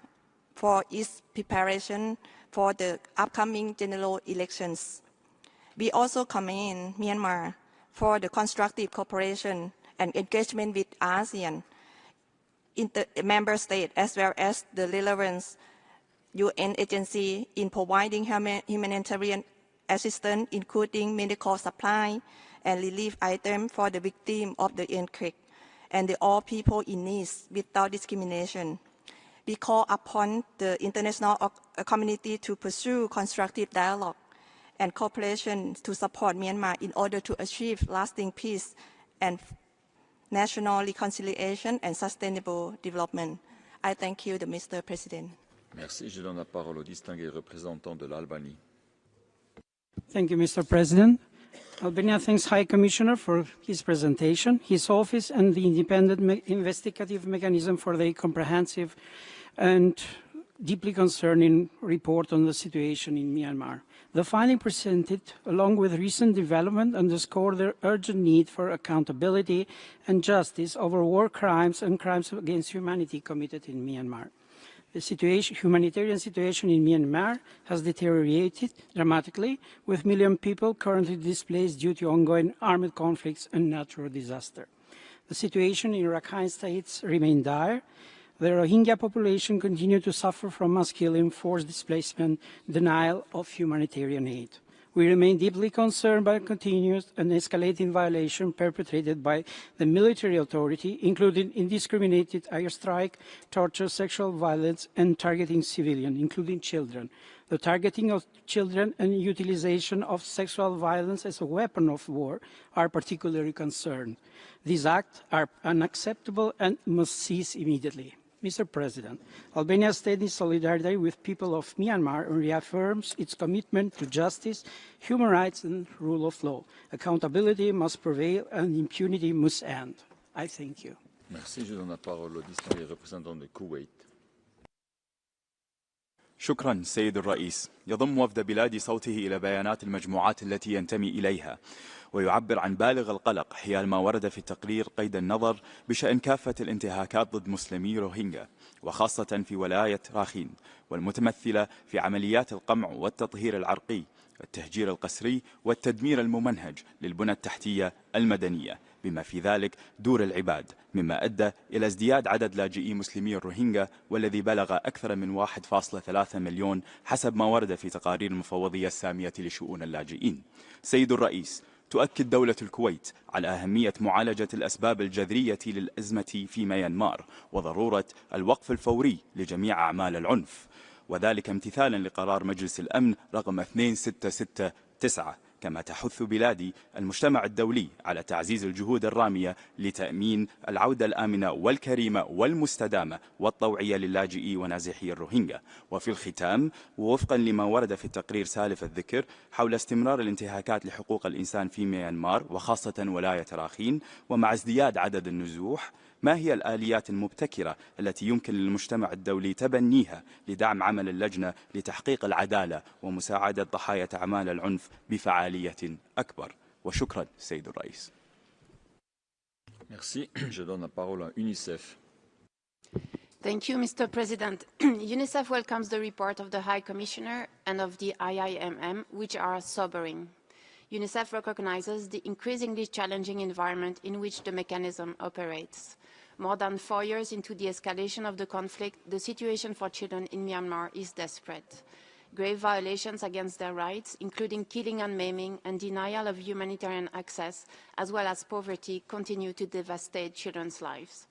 Q: for its preparation for the upcoming general elections. We also commend Myanmar for the constructive cooperation and engagement with ASEAN, member states, as well as the relevant UN agency in providing humanitarian assistance, including medical supply and relief items for the victims of the earthquake and all people in need without discrimination. We call upon the international community to pursue constructive dialogue and cooperation to support Myanmar in order to achieve lasting peace and national reconciliation and sustainable development. I thank you, Mr. President.
C: Merci. Je donne la parole au distingué représentant de l'Albanie.
R: Thank you, Mr. President. Albania thanks High Commissioner for his presentation, his office and the independent investigative mechanism for their comprehensive and deeply concerning report on the situation in Myanmar. The finding presented, along with recent development, underscore the urgent need for accountability and justice over war crimes and crimes against humanity committed in Myanmar. The humanitarian situation in Myanmar has deteriorated dramatically, with millions of people currently displaced due to ongoing armed conflicts and natural disaster. The situation in Rakhine states remains dire. The Rohingya population continue to suffer from mass killing, forced displacement, denial of humanitarian aid. We remain deeply concerned by continuous and escalating violations perpetrated by the military authority, including indiscriminated airstrike, torture, sexual violence, and targeting civilians, including children. The targeting of children and utilization of sexual violence as a weapon of war are particularly concerned. These acts are unacceptable and must cease immediately. Mr. President, Albania stands in solidarity with people of Myanmar and reaffirms its commitment to justice, human rights, and rule of law. Accountability must prevail and impunity must end. I thank you.
C: Merci. Je donne la parole au distingué représentant de Koweït.
S: شكرا سيد الرئيس. يضم وفد بلادي صوته إلى بيانات المجموعات التي ينتمي إليها، ويعبر عن بالغ القلق حيال ما ورد في التقرير قيد النظر بشأن كافة الانتهاكات ضد مسلمي روهينجا، وخاصة في ولاية راخين، والمتمثلة في عمليات القمع والتطهير العرقي، التهجير القسري والتدمير الممنهج للبنى التحتية المدنية، بما في ذلك دور العباد، مما أدى إلى ازدياد عدد لاجئي مسلمي الروهينجا والذي بلغ أكثر من 1.3 مليون حسب ما ورد في تقارير المفوضية السامية لشؤون اللاجئين. سيد الرئيس، تؤكد دولة الكويت على أهمية معالجة الأسباب الجذرية للأزمة في ميانمار وضرورة الوقف الفوري لجميع أعمال العنف، وذلك امتثالا لقرار مجلس الأمن رقم 2669. كما تحث بلادي المجتمع الدولي على تعزيز الجهود الرامية لتأمين العودة الآمنة والكريمة والمستدامة والطوعية للاجئي ونازحي الروهينجا. وفي الختام، ووفقا لما ورد في التقرير سالف الذكر حول استمرار الانتهاكات لحقوق الإنسان في ميانمار وخاصة ولاية راخين، ومع ازدياد عدد النزوح، ما هي الآليات المبتكرة التي يمكن للمجتمع الدولي تبنيها لدعم عمل اللجنة لتحقيق العدالة ومساعدة ضحايا أعمال العنف بفعالية أكبر؟ وشكرا سيد الرئيس.
C: Merci. Je donne la parole à UNICEF.
T: Thank you, Mr. President. UNICEF welcomes the report of the High Commissioner and of the IIMM, which are sobering. UNICEF recognizes the increasingly challenging environment in which the mechanism operates. More than 4 years into the escalation of the conflict, the situation for children in Myanmar is desperate. Grave violations against their rights, including killing and maiming and denial of humanitarian access, as well as poverty, continue to devastate children's lives.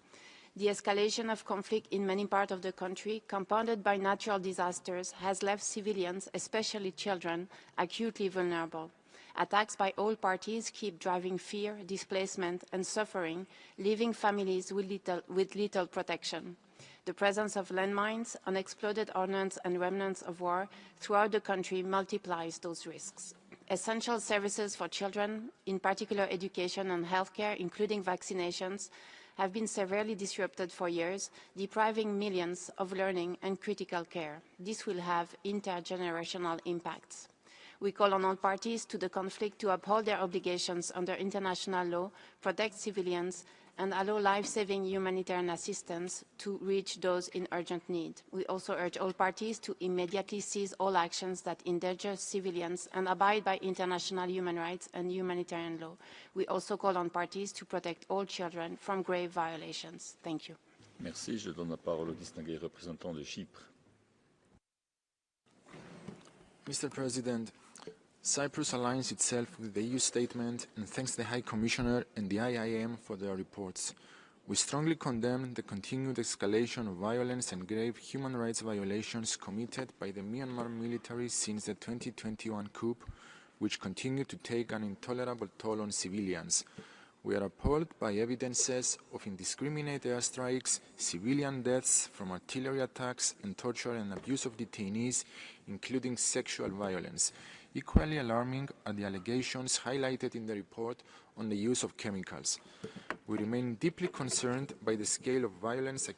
T: The escalation of conflict in many parts of the country, compounded by natural disasters, has left civilians, especially children, acutely vulnerable. Attacks by all parties keep driving fear, displacement, and suffering, leaving families with little protection. The presence of landmines, unexploded ordnance, and remnants of war throughout the country multiplies those risks. Essential services for children, in particular education and healthcare, including vaccinations, have been severely disrupted for years, depriving millions of learning and critical care. This will have intergenerational impacts. We call on all parties to the conflict to uphold their obligations under international law, protect civilians, and allow life-saving humanitarian assistance to reach those in urgent need. We also urge all parties to immediately cease all actions that endanger civilians and abide by international human rights and humanitarian law. We also call on parties to protect all children from grave violations. Thank you.
C: Merci. Je donne la parole au distingué représentant de Chypre.
U: Mr. President, Cyprus aligns itself with the EU statement and thanks the High Commissioner and the IIM for their reports. We strongly condemn the continued escalation of violence and grave human rights violations committed by the Myanmar military since the 2021 coup, which continue to take an intolerable toll on civilians. We are appalled by evidences of indiscriminate airstrikes, civilian deaths from artillery attacks, and torture and abuse of detainees, including sexual violence. Equally alarming are the allegations highlighted in the report on the use of chemicals. We remain deeply concerned by the scale of violence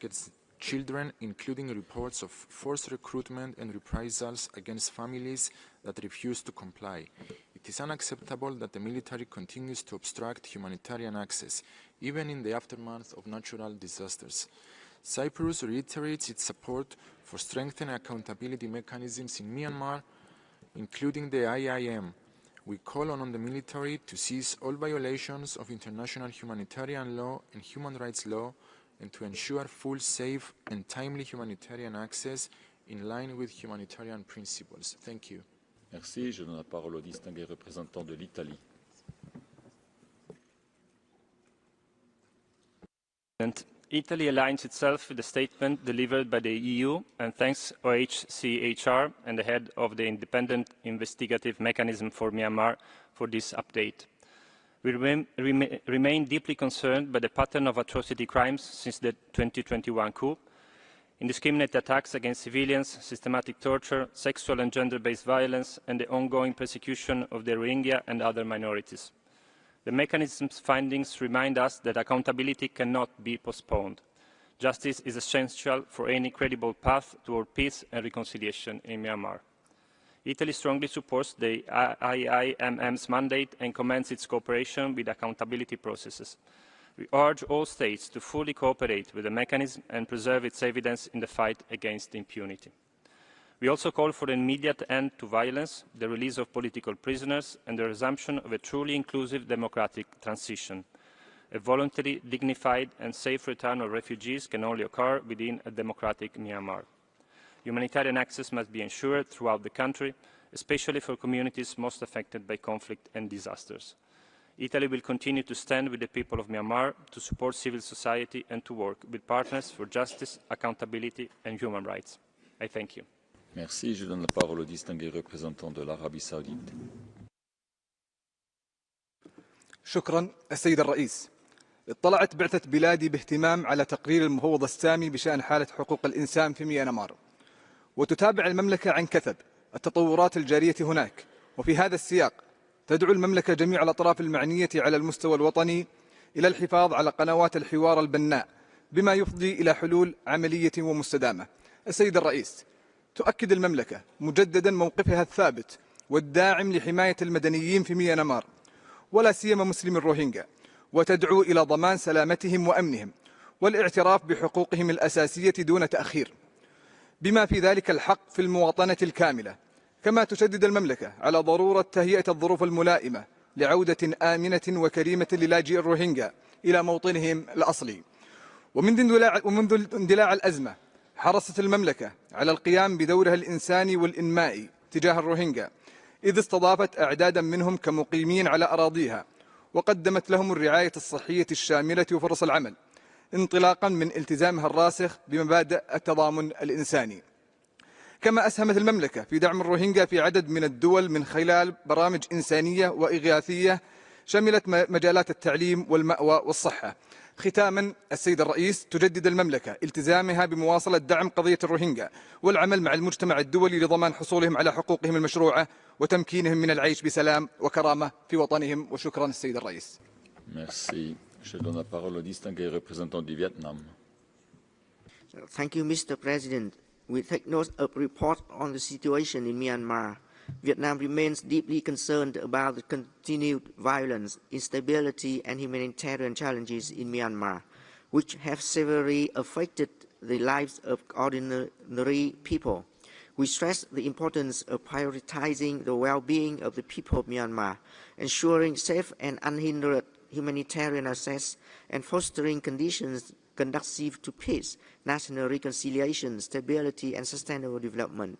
U: children, including reports of forced recruitment and reprisals against families that refuse to comply. It is unacceptable that the military continues to obstruct humanitarian access, even in the aftermath of natural disasters. Cyprus reiterates its support for strengthening accountability mechanisms in Myanmar, including the IIM. We call on the military to cease all violations of international humanitarian law and human rights law and to ensure full, safe and timely humanitarian access in line with humanitarian principles. Thank you.
A: Merci. Je donne la parole au distingué représentant de l'Italie.
V: Italy aligns itself with the statement delivered by the EU and thanks OHCHR and the head of the Independent Investigative Mechanism for Myanmar for this update. We remain deeply concerned by the pattern of atrocity crimes since the 2021 coup, indiscriminate attacks against civilians, systematic torture, sexual and gender-based violence, and the ongoing persecution of the Rohingya and other minorities. The mechanism's findings remind us that accountability cannot be postponed. Justice is essential for any credible path toward peace and reconciliation in Myanmar. Italy strongly supports the IIMM's mandate and commends its cooperation with accountability processes. We urge all states to fully cooperate with the mechanism and preserve its evidence in the fight against impunity. We also call for an immediate end to violence, the release of political prisoners, and the resumption of a truly inclusive democratic transition. A voluntary, dignified, and safe return of refugees can only occur within a democratic Myanmar. Humanitarian access must be ensured throughout the country, especially for communities most affected by conflict and disasters. Italy will continue to stand with the people of Myanmar to support civil society and to work with partners for justice, accountability, and human rights. I thank you.
A: Merci. Je donne la parole au distingué représentant de l'Arabie Saoudite.
W: شكرا السيد الرئيس. اطلعت بعثة بلادي باهتمام على تقرير المفوض السامي بشأن حالة حقوق الإنسان في ميانمار، وتتابع المملكة عن كثب التطورات الجارية هناك. وفي هذا السياق تدعو المملكة جميع الأطراف المعنية على المستوى الوطني إلى الحفاظ على قنوات الحوار البناء بما يفضي إلى حلول عملية ومستدامة. السيد الرئيس، تؤكد المملكة مجددا موقفها الثابت والداعم لحماية المدنيين في ميانمار ولا سيما مسلمي الروهينجا، وتدعو إلى ضمان سلامتهم وأمنهم والاعتراف بحقوقهم الأساسية دون تأخير، بما في ذلك الحق في المواطنة الكاملة. كما تشدد المملكة على ضرورة تهيئة الظروف الملائمة لعودة آمنة وكريمة للاجئي الروهينجا إلى موطنهم الأصلي. ومنذ اندلاع الأزمة حرصت المملكة على القيام بدورها الإنساني والإنمائي تجاه الروهينجا، إذ استضافت أعدادا منهم كمقيمين على أراضيها، وقدمت لهم الرعاية الصحية الشاملة وفرص العمل، انطلاقا من التزامها الراسخ بمبادئ التضامن الإنساني. كما أسهمت المملكة في دعم الروهينجا في عدد من الدول من خلال برامج إنسانية وإغاثية شملت مجالات التعليم والمأوى والصحة. ختاما السيد الرئيس، تجدد المملكة التزامها بمواصلة دعم قضية الروهينجا والعمل مع المجتمع الدولي لضمان حصولهم على حقوقهم المشروعة وتمكينهم من العيش بسلام وكرامة في وطنهم. وشكرا السيد الرئيس.
A: Merci. Je donne la parole au distingué représentant du Vietnam.
X: Thank you, Mr. President. We take note of a report on the situation in Myanmar. Vietnam remains deeply concerned about the continued violence, instability, and humanitarian challenges in Myanmar, which have severely affected the lives of ordinary people. We stress the importance of prioritizing the well-being of the people of Myanmar, ensuring safe and unhindered humanitarian access, and fostering conditions conducive to peace, national reconciliation, stability, and sustainable development.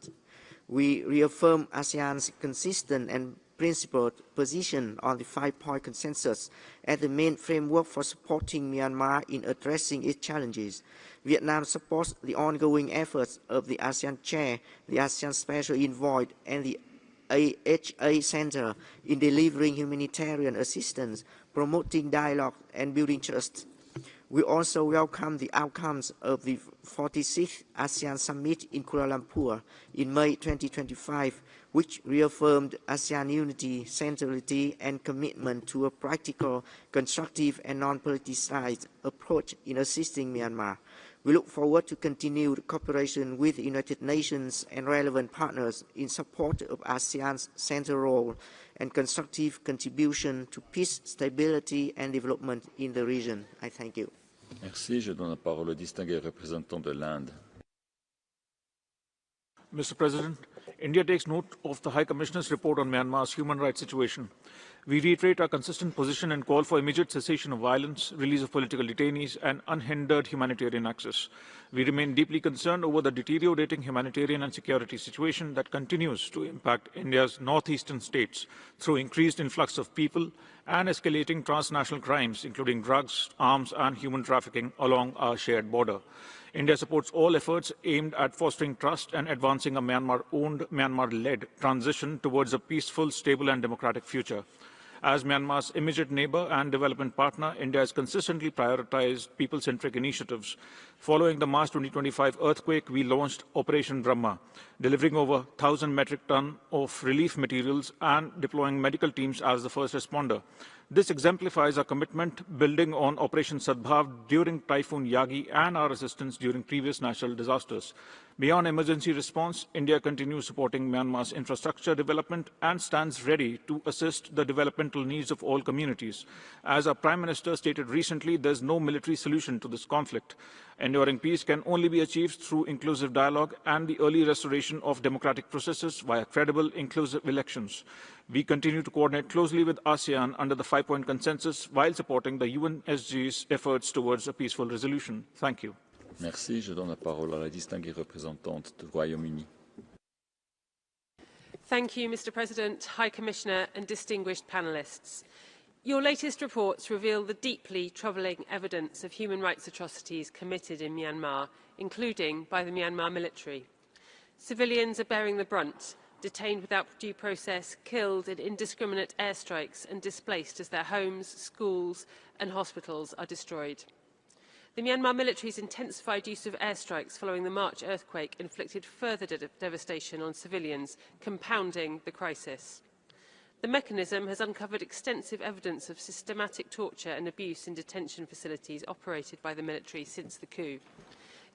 X: We reaffirm ASEAN's consistent and principled position on the 5-point consensus as the main framework for supporting Myanmar in addressing its challenges. Vietnam supports the ongoing efforts of the ASEAN Chair, the ASEAN Special Envoy, and the AHA Center in delivering humanitarian assistance, promoting dialogue, and building trust. We also welcome the outcomes of the 46th ASEAN Summit in Kuala Lumpur in May 2025, which reaffirmed ASEAN unity, centrality, and commitment to a practical, constructive, and non-politicized approach in assisting Myanmar. We look forward to continued cooperation with the United Nations and relevant partners in support of ASEAN's central role and constructive contribution to peace, stability and development in the region. I thank you.
A: Merci. Je donne la parole au distingué représentant de l'Inde.
B: Mr. President, India takes note of the High Commissioner's report on Myanmar's human rights situation. We reiterate our consistent position and call for immediate cessation of violence, release of political detainees, and unhindered humanitarian access. We remain deeply concerned over the deteriorating humanitarian and security situation that continues to impact India's northeastern states through increased influx of people and escalating transnational crimes, including drugs, arms, and human trafficking along our shared border. India supports all efforts aimed at fostering trust and advancing a Myanmar-owned, Myanmar-led transition towards a peaceful, stable, and democratic future. As Myanmar's immediate neighbor and development partner, India has consistently prioritized people-centric initiatives. Following the March 2025 earthquake, we launched Operation Brahma, delivering over 1,000 metric tons of relief materials and deploying medical teams as the first responder. This exemplifies our commitment, building on Operation Sadbhav during Typhoon Yagi and our assistance during previous natural disasters. Beyond emergency response, India continues supporting Myanmar's infrastructure development and stands ready to assist the developmental needs of all communities. As our Prime Minister stated recently, there's no military solution to this conflict. Enduring peace can only be achieved through inclusive dialogue and the early restoration of democratic processes via credible, inclusive elections. We continue to coordinate closely with ASEAN under the 5-point consensus while supporting the UNHRC's efforts towards a peaceful resolution. Thank you.
A: Merci. Je donne la parole à la distinguée représentante du Royaume-Uni.
E: Thank you, Mr. President, High Commissioner and distinguished panellists. Your latest reports reveal the deeply troubling evidence of human rights atrocities committed in Myanmar, including by the Myanmar military. Civilians are bearing the brunt, detained without due process, killed in indiscriminate airstrikes and displaced as their homes, schools and hospitals are destroyed. The Myanmar military's intensified use of airstrikes following the March earthquake inflicted further devastation on civilians, compounding the crisis. The mechanism has uncovered extensive evidence of systematic torture and abuse in detention facilities operated by the military since the coup.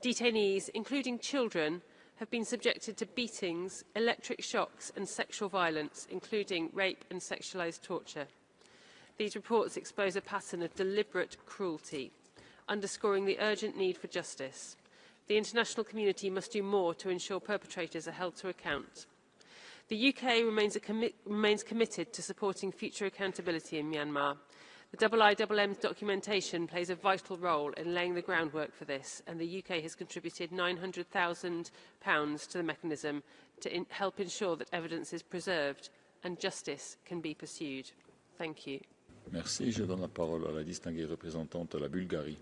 E: Detainees, including children, have been subjected to beatings, electric shocks and sexual violence, including rape and sexualised torture. These reports expose a pattern of deliberate cruelty, underscoring the urgent need for justice. The international community must do more to ensure perpetrators are held to account. The UK remains committed to supporting future accountability in Myanmar. The IIM's documentation plays a vital role in laying the groundwork for this, and the UK has contributed £900,000 to the mechanism to help ensure that evidence is preserved and justice can be pursued. Thank you.
A: Merci. Je donne la parole à la distinguée représentante de la Bulgarie.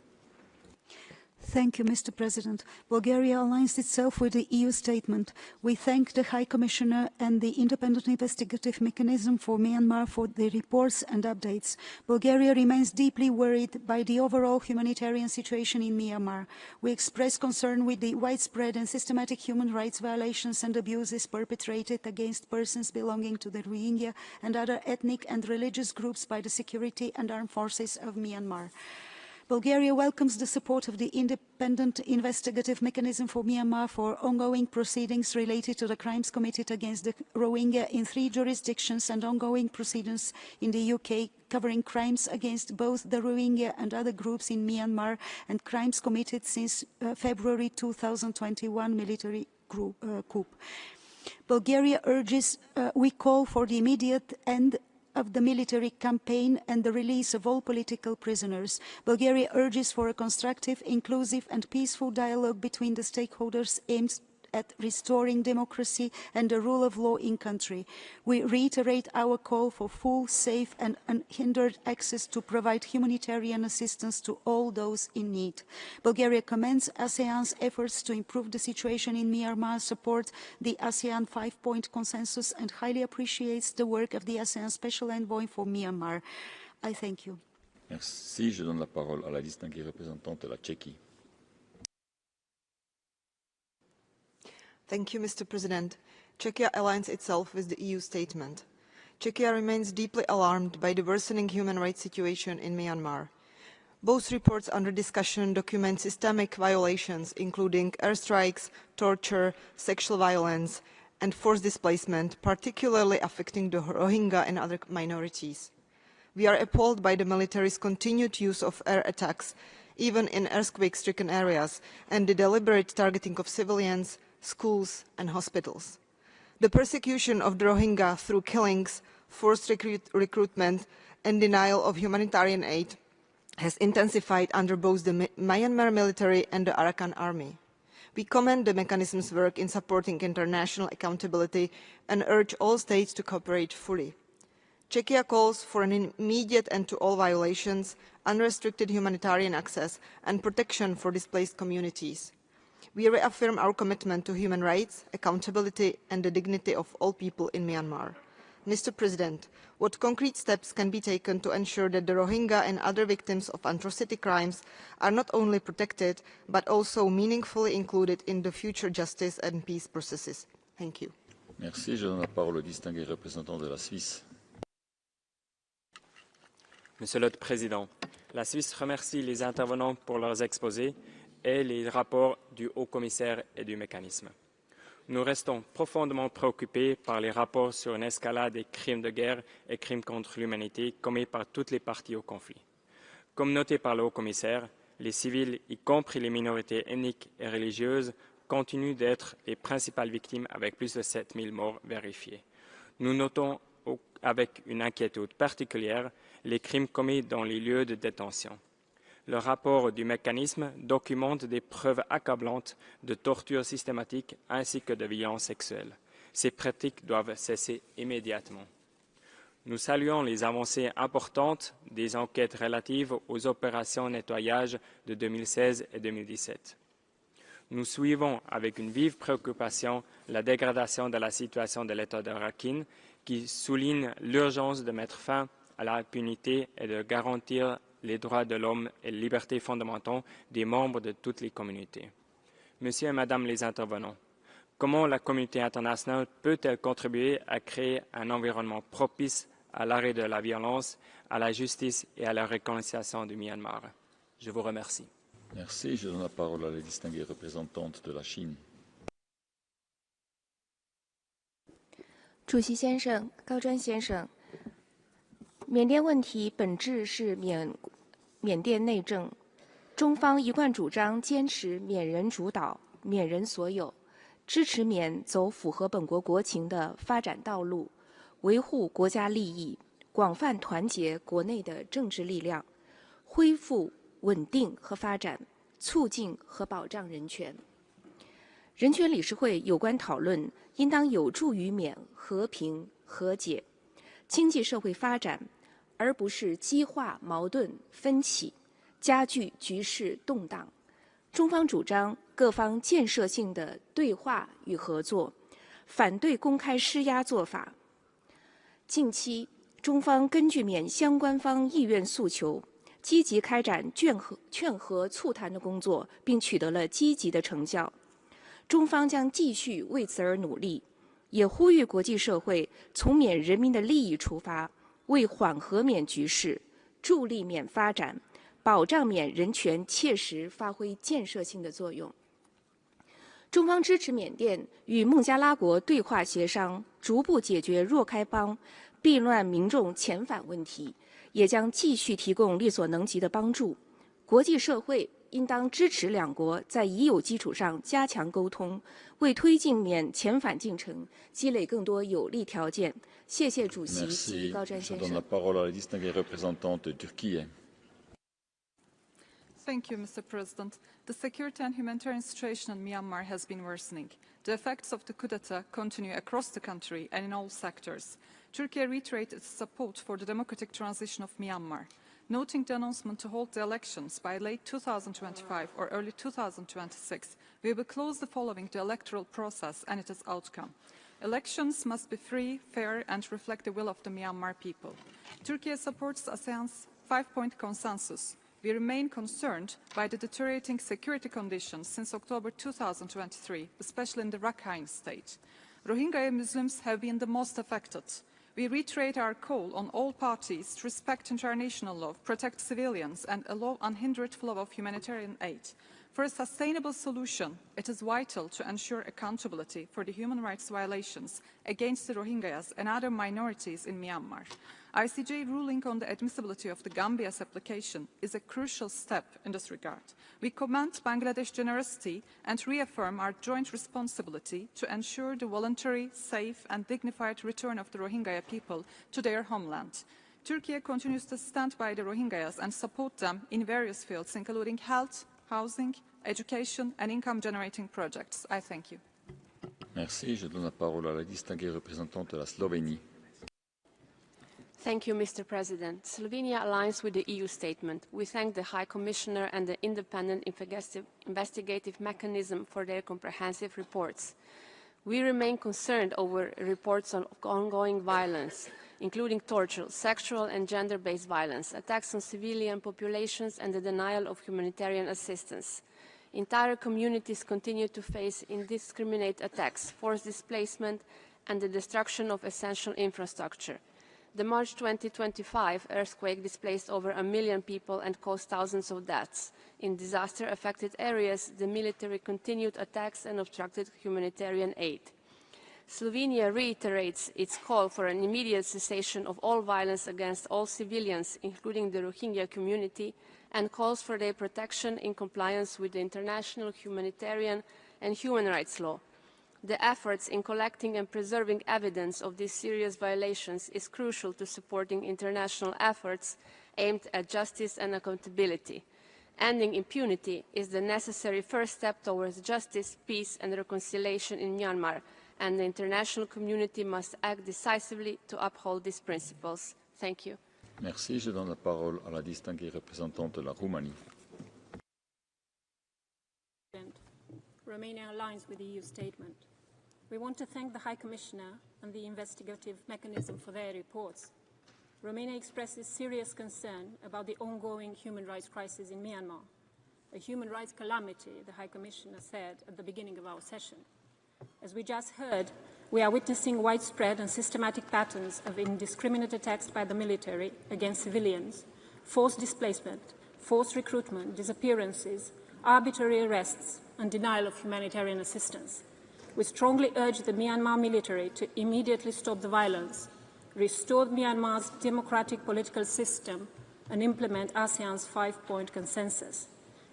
F: Thank you, Mr. President. Bulgaria aligns itself with the EU statement. We thank the High Commissioner and the Independent Investigative Mechanism for Myanmar for the reports and updates. Bulgaria remains deeply worried by the overall humanitarian situation in Myanmar. We express concern with the widespread and systematic human rights violations and abuses perpetrated against persons belonging to the Rohingya and other ethnic and religious groups by the security and armed forces of Myanmar. Bulgaria welcomes the support of the Independent Investigative Mechanism for Myanmar for ongoing proceedings related to the crimes committed against the Rohingya in 3 jurisdictions and ongoing proceedings in the UK covering crimes against both the Rohingya and other groups in Myanmar and crimes committed since February 2021 military coup. Bulgaria urges, we call for the immediate end of the military campaign and the release of all political prisoners. Bulgaria urges for a constructive, inclusive and peaceful dialogue between the stakeholders aimed at restoring democracy and the rule of law in country. We reiterate our call for full, safe and unhindered access to provide humanitarian assistance to all those in need. Bulgaria commends ASEAN's efforts to improve the situation in Myanmar, supports the ASEAN 5-point consensus and highly appreciates the work of the ASEAN Special Envoy for Myanmar. I thank you.
A: Merci. Je donne la parole à la distinguée représentante de la Tchéquie.
G: Thank you, Mr. President. Czechia aligns itself with the EU statement. Czechia remains deeply alarmed by the worsening human rights situation in Myanmar. Both reports under discussion document systemic violations, including airstrikes, torture, sexual violence, and forced displacement, particularly affecting the Rohingya and other minorities. We are appalled by the military's continued use of air attacks, even in earthquake-stricken areas, and the deliberate targeting of civilians, schools, and hospitals. The persecution of the Rohingya through killings, forced recruitment, and denial of humanitarian aid has intensified under both the Myanmar military and the Arakan army. We commend the mechanism's work in supporting international accountability and urge all states to cooperate fully. Czechia calls for an immediate end to all violations, unrestricted humanitarian access, and protection for displaced communities. We reaffirm our commitment to human rights, accountability, and the dignity of all people in Myanmar. Mr. President, what concrete steps can be taken to ensure that the Rohingya and other victims of atrocity crimes are not only protected, but also meaningfully included in the future justice and peace processes? Thank you.
A: Merci. Je donne la parole au distingué représentant de la Suisse.
D: Monsieur le Président, la Suisse remercie les intervenants pour leurs exposés et les rapports du Haut-Commissaire et du mécanisme. Nous restons profondément préoccupés par les rapports sur une escalade des crimes de guerre et crimes contre l'humanité commis par toutes les parties au conflit. Comme noté par le Haut-Commissaire, les civils, y compris les minorités ethniques et religieuses, continuent d'être les principales victimes avec plus de 7000 morts vérifiés. Nous notons avec une inquiétude particulière les crimes commis dans les lieux de détention. Le rapport du mécanisme documente des preuves accablantes de torture systématique ainsi que de violences sexuelles. Ces pratiques doivent cesser immédiatement. Nous saluons les avancées importantes des enquêtes relatives aux opérations nettoyage de 2016 et 2017. Nous suivons avec une vive préoccupation la dégradation de la situation de l'État de Rakhine qui souligne l'urgence de mettre fin à l'impunité et de garantir les droits de l'homme et les libertés fondamentales des membres de toutes les communautés. Monsieur et Madame les intervenants, comment la communauté internationale peut-elle contribuer à créer un environnement propice à l'arrêt de la violence, à la justice et à la réconciliation du Myanmar? Je vous remercie.
A: Merci. Je donne la parole à la distinguée représentante de la Chine.
M: 主席先生、高瞻先生，缅甸问题本质是缅甸内政，中方一贯主张坚持缅人主导、缅人所有，支持缅走符合本国国情的发展道路，维护国家利益，广泛团结国内的政治力量，恢复稳定和发展，促进和保障人权。人权理事会有关讨论应当有助于缅和平和解、经济社会发展，而不是激化矛盾分歧，加剧局势动荡。中方主张各方建设性的对话与合作，反对公开施压做法。近期，中方根据缅相关方意愿诉求，积极开展劝和促谈的工作，并取得了积极的成效。中方将继续为此而努力，也呼吁国际社会从缅人民的利益出发，为缓和缅局势、助力缅发展、保障缅人权切实发挥建设性的作用。中方支持缅甸与孟加拉国对话协商，逐步解决若开邦避难民众遣返问题，也将继续提供力所能及的帮助。国际社会应当支持两国在已有基础上加強溝通，為推進緬遣返進程積累更多有利條件。謝謝主席及高瞻先生。
H: Thank you, Mr. President. The security and humanitarian situation in Myanmar has been worsening. The effects of the coup d'etat continue across the country and in all sectors. Turkey reiterated its support for the democratic transition of Myanmar. Noting the announcement to hold the elections by late 2025 or early 2026, we will closely following the electoral process and its outcome. Elections must be free, fair, and reflect the will of the Myanmar people. Turkey supports ASEAN's 5-point consensus. We remain concerned by the deteriorating security conditions since October 2023, especially in the Rakhine state. Rohingya Muslims have been the most affected. We reiterate our call on all parties to respect international law, protect civilians, and allow unhindered flow of humanitarian aid. For a sustainable solution, it is vital to ensure accountability for the human rights violations against the Rohingyas and other minorities in Myanmar. ICJ ruling on the admissibility of the Gambia's application is a crucial step in this regard. We commend Bangladesh's generosity and reaffirm our joint responsibility to ensure the voluntary, safe and dignified return of the Rohingya people to their homeland. Turkey continues to stand by the Rohingyas and support them in various fields, including health, housing, education and income-generating projects. I thank you.
A: Merci. Je donne la parole à la distinguée représentante de la Slovénie.
E: Thank you, Mr. President. Slovenia aligns with the EU statement. We thank the High Commissioner and the independent investigative mechanism for their comprehensive reports. We remain concerned over reports of ongoing violence, including torture, sexual and gender-based violence, attacks on civilian populations and the denial of humanitarian assistance. Entire communities continue to face indiscriminate attacks, forced displacement and the destruction of essential infrastructure. The March 2025 earthquake displaced over 1 million people and caused thousands of deaths. In disaster-affected areas, the military continued attacks and obstructed humanitarian aid. Slovenia reiterates its call for an immediate cessation of all violence against all civilians, including the Rohingya community, and calls for their protection in compliance with the international humanitarian and human rights law. The efforts in collecting and preserving evidence of these serious violations is crucial to supporting international efforts aimed at justice and accountability. Ending impunity is the necessary first step towards justice, peace and reconciliation in Myanmar, and the international community must act decisively to uphold these principles. Thank you.
A: Merci. Je donne la parole à la distinguée représentante de la Roumanie.
I: Romania aligns with the EU statement. We want to thank the High Commissioner and the investigative mechanism for their reports. Romania expresses serious concern about the ongoing human rights crisis in Myanmar, a human rights calamity, the High Commissioner said at the beginning of our session. As we just heard, we are witnessing widespread and systematic patterns of indiscriminate attacks by the military against civilians, forced displacement, forced recruitment, disappearances, arbitrary arrests, and denial of humanitarian assistance. We strongly urge the Myanmar military to immediately stop the violence, restore Myanmar's democratic political system, and implement ASEAN's 5-point consensus.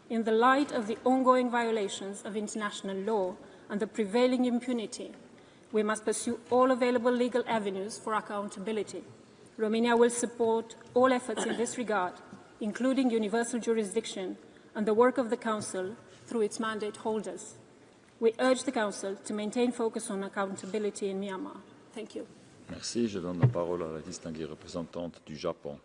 I: In the light of the ongoing violations of international law and the prevailing impunity, we must pursue all available legal avenues for accountability. Romania will support all efforts in this regard, including universal jurisdiction and the work of the Council through its mandate holders. We urge the Council to maintain focus on accountability in Myanmar. Thank you.
A: Merci. Je donne la parole à la distinguée représentante du Japon.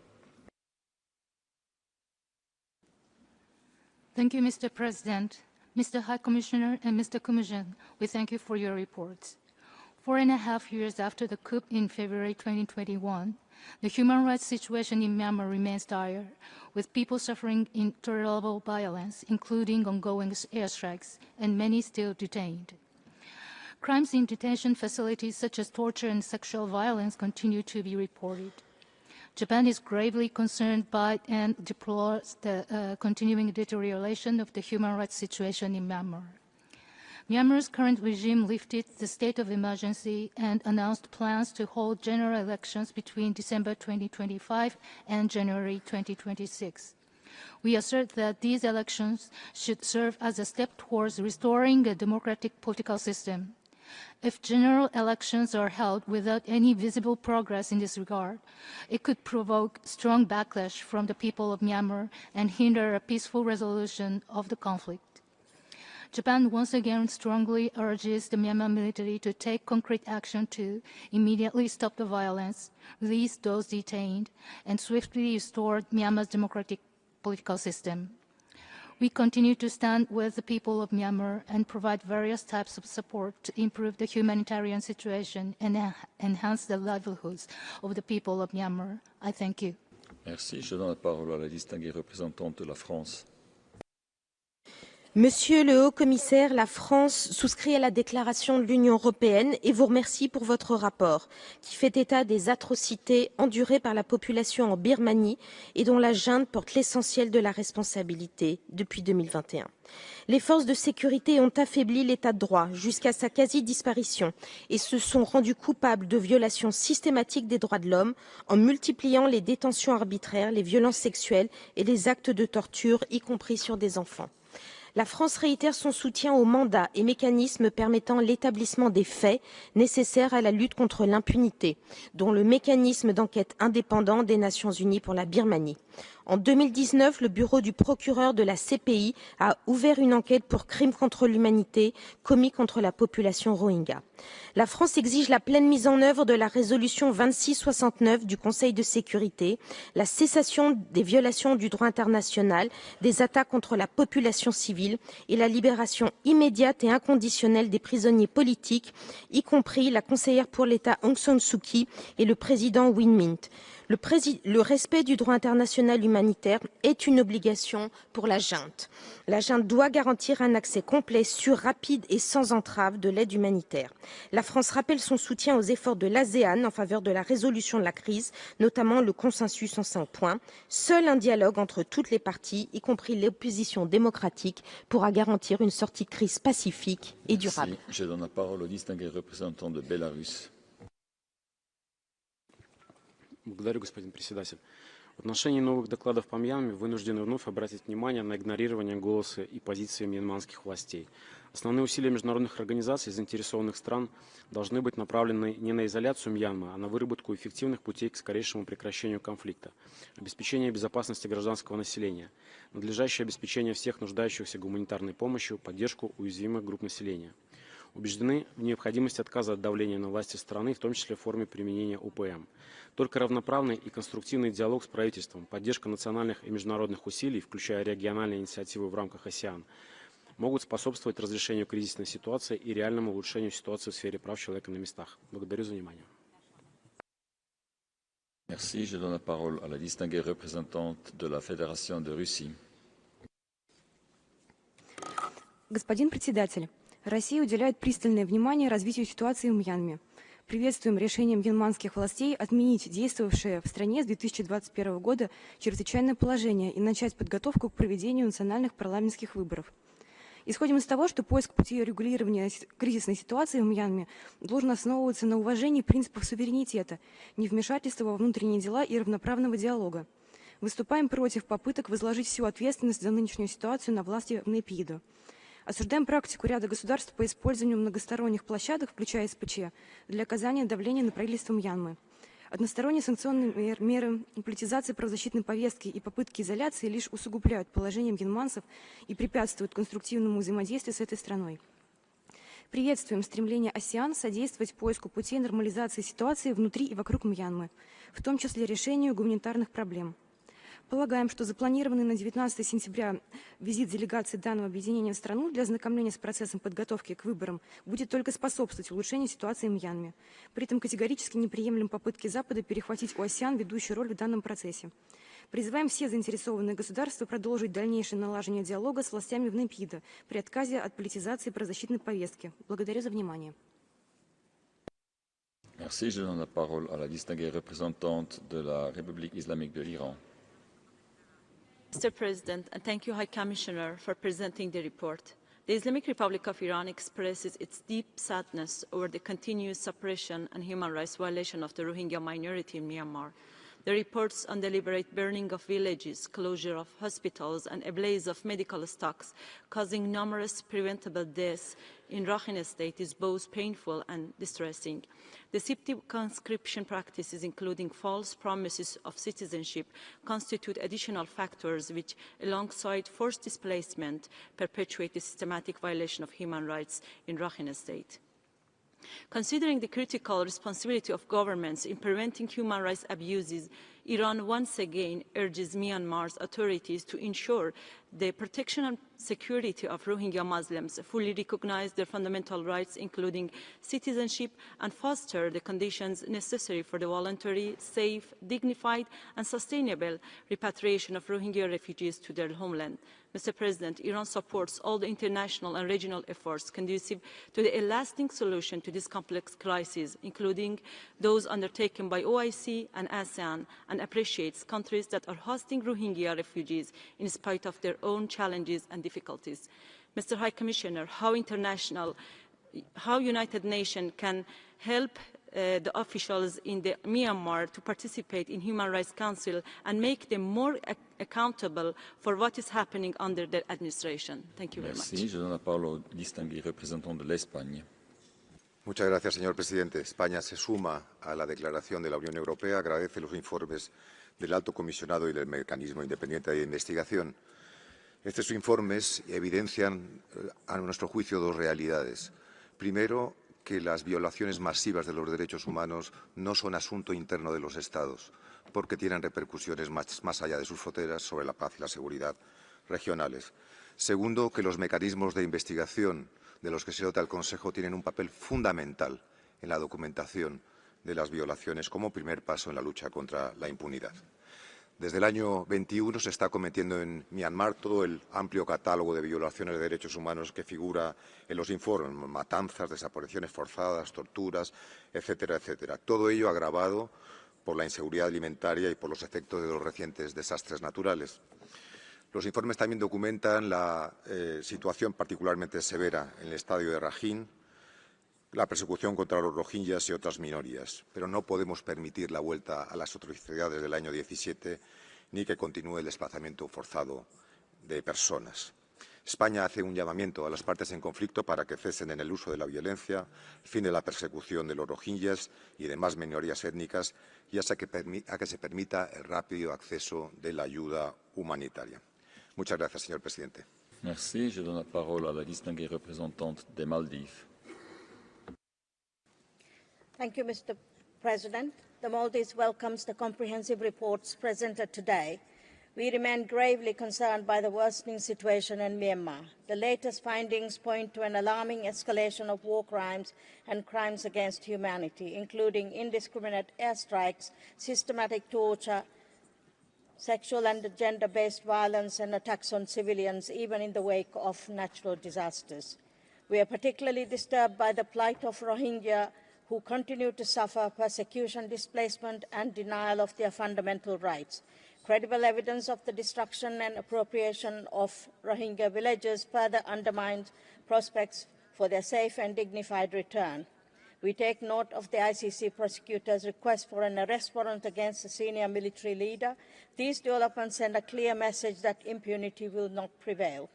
J: Thank you, Mr. President. Mr. High Commissioner and Mr. Commission, we thank you for your reports. 4.5 years after the coup in February 2021, the human rights situation in Myanmar remains dire, with people suffering intolerable violence, including ongoing airstrikes, and many still detained. Crimes in detention facilities such as torture and sexual violence continue to be reported. Japan is gravely concerned by and deplores the continuing deterioration of the human rights situation in Myanmar. Myanmar's current regime lifted the state of emergency and announced plans to hold general elections between December 2025 and January 2026. We assert that these elections should serve as a step towards restoring a democratic political system. If general elections are held without any visible progress in this regard, it could provoke strong backlash from the people of Myanmar and hinder a peaceful resolution of the conflict. Japan once again strongly urges the Myanmar military to take concrete action to immediately stop the violence, release those detained, and swiftly restore Myanmar's democratic political system. We continue to stand with the people of Myanmar and provide various types of support to improve the humanitarian situation and enhance the livelihoods of the people of Myanmar. I thank you.
A: Merci. Je donne la parole à la distinguée représentante de la France.
K: Monsieur le Haut-Commissaire, la France souscrit à la déclaration de l'Union européenne et vous remercie pour votre rapport, qui fait état des atrocités endurées par la population en Birmanie et dont la junte porte l'essentiel de la responsabilité depuis 2021. Les forces de sécurité ont affaibli l'état de droit jusqu'à sa quasi-disparition et se sont rendus coupables de violations systématiques des droits de l'homme en multipliant les détentions arbitraires, les violences sexuelles et les actes de torture, y compris sur des enfants. La France réitère son soutien aux mandats et mécanismes permettant l'établissement des faits nécessaires à la lutte contre l'impunité, dont le mécanisme d'enquête indépendant des Nations Unies pour la Birmanie. En 2019, le bureau du procureur de la CPI a ouvert une enquête pour crimes contre l'humanité commis contre la population Rohingya. La France exige la pleine mise en œuvre de la résolution 2669 du Conseil de sécurité, la cessation des violations du droit international, des attaques contre la population civile et la libération immédiate et inconditionnelle des prisonniers politiques, y compris la conseillère pour l'État Aung San Suu Kyi et le président Win Myint. Le respect du droit international humanitaire est une obligation pour la junte. La junte doit garantir un accès complet, sûr, rapide et sans entrave de l'aide humanitaire. La France rappelle son soutien aux efforts de l'ASEAN en faveur de la résolution de la crise, notamment le consensus en 5 points. Seul un dialogue entre toutes les parties, y compris l'opposition démocratique, pourra garantir une sortie de crise pacifique et durable.
A: Merci. Je donne la parole au distingué représentant de Bélarus.
L: Благодарю, господин председатель. В отношении новых докладов по Мьянме вынуждены вновь обратить внимание на игнорирование голоса и позиции мьянманских властей. Основные усилия международных организаций и заинтересованных стран должны быть направлены не на изоляцию Мьянмы, а на выработку эффективных путей к скорейшему прекращению конфликта, обеспечение безопасности гражданского населения, надлежащее обеспечение всех нуждающихся гуманитарной помощью, поддержку уязвимых групп населения. Убеждены в необходимости отказа от давления на власти страны, в том числе в форме применения УПМ. Только равноправный и конструктивный диалог с правительством, поддержка национальных и международных усилий, включая региональные инициативы в рамках АСЕАН, могут способствовать разрешению кризисной ситуации и реальному улучшению ситуации в сфере прав человека на местах. Благодарю за внимание.
A: Merci. Je donne la parole à la distinguée représentante de la Fédération de Russie.
N: Господин председатель, Россия уделяет пристальное внимание развитию ситуации в Мьянме. Приветствуем решение мьянманских властей отменить действовавшее в стране с 2021 года чрезвычайное положение и начать подготовку к проведению национальных парламентских выборов. Исходим из того, что поиск пути регулирования кризисной ситуации в Мьянме должен основываться на уважении принципов суверенитета, невмешательства во внутренние дела и равноправного диалога. Выступаем против попыток возложить всю ответственность за нынешнюю ситуацию на власти в Нейпидо. Осуждаем практику ряда государств по использованию многосторонних площадок, включая СПЧ, для оказания давления на правительство Мьянмы. Односторонние санкционные меры, политизация правозащитной повестки и попытки изоляции лишь усугубляют положение мьянманцев и препятствуют конструктивному взаимодействию с этой страной. Приветствуем стремление АСЕАН содействовать поиску путей нормализации ситуации внутри и вокруг Мьянмы, в том числе решению гуманитарных проблем. Полагаем, что запланированный на 19 сентября визит делегации данного объединения в страну для ознакомления с процессом подготовки к выборам будет только способствовать улучшению ситуации в Мьянме. При этом категорически не приемлем попытки Запада перехватить у АСЕАН ведущую роль в данном процессе. Призываем все заинтересованные государства продолжить дальнейшее налаживание диалога с властями в Нейпидо при отказе от политизации правозащитной повестки. Благодарю за внимание.
A: Merci. Je donne la parole à la distinguée représentante de la République islamique de l'Iran.
O: Mr. President, and thank you, High Commissioner, for presenting the report. The Islamic Republic of Iran expresses its deep sadness over the continuous suppression and human rights violation of the Rohingya minority in Myanmar. The reports on deliberate burning of villages, closure of hospitals, and a blaze of medical stocks causing numerous preventable deaths in Rakhine State is both painful and distressing. Deceptive conscription practices, including false promises of citizenship, constitute additional factors which, alongside forced displacement, perpetuate the systematic violation of human rights in Rakhine State. Considering the critical responsibility of governments in preventing human rights abuses Iran once again urges Myanmar's authorities to ensure the protection and security of Rohingya Muslims, fully recognize their fundamental rights, including citizenship, and foster the conditions necessary for the voluntary, safe, dignified, and sustainable repatriation of Rohingya refugees to their homeland. Mr. President, Iran supports all the international and regional efforts conducive to a lasting solution to this complex crisis, including those undertaken by OIC and ASEAN, and appreciates countries that are hosting Rohingya refugees in spite of their own challenges and difficulties. Mr. High Commissioner, how United Nations can help the officials in Myanmar to participate in Human Rights Council and make them more accountable for what is happening under their administration. Thank you very much.
A: Je donne la parole au distingué représentant de l'Espagne.
P: Muchas gracias, señor presidente. España se suma a la declaración de la Unión Europea, agradece los informes del Alto Comisionado y del Mecanismo Independiente de Investigación. Estos informes evidencian, a nuestro juicio, dos realidades. Primero, que las violaciones masivas de los derechos humanos no son asunto interno de los Estados, porque tienen repercusiones más allá de sus fronteras sobre la paz y la seguridad regionales. Segundo, que los mecanismos de investigación de los que se dota el Consejo tienen un papel fundamental en la documentación de las violaciones como primer paso en la lucha contra la impunidad. Desde el año 21 se está cometiendo en Myanmar todo el amplio catálogo de violaciones de derechos humanos que figura en los informes, matanzas, desapariciones forzadas, torturas, etcétera, etcétera. Todo ello agravado por la inseguridad alimentaria y por los efectos de los recientes desastres naturales. Los informes también documentan la situación particularmente severa en el estadio de Rakhine, la persecución contra los rohingyas y otras minorías. Pero no podemos permitir la vuelta a las atrocidades del año 17 ni que continúe el desplazamiento forzado de personas. España hace un llamamiento a las partes en conflicto para que cesen en el uso de la violencia, el fin de la persecución de los rohingyas y demás minorías étnicas y a que se permita el rápido acceso de la ayuda humanitaria. Muchas gracias, señor presidente.
A: Merci. Je donne la parole à la distinguée représentante des Maldives.
Q: Thank you, Mr. President. The Maldives welcomes the comprehensive reports presented today. We remain gravely concerned by the worsening situation in Myanmar. The latest findings point to an alarming escalation of war crimes and crimes against humanity, including indiscriminate airstrikes, systematic torture, sexual and gender-based violence and attacks on civilians, even in the wake of natural disasters. We are particularly disturbed by the plight of Rohingya, who continue to suffer persecution, displacement, and denial of their fundamental rights. Credible evidence of the destruction and appropriation of Rohingya villages further undermines prospects for their safe and dignified return. We take note of the ICC prosecutor's request for an arrest warrant against a senior military leader. These developments send a clear message that impunity will not prevail.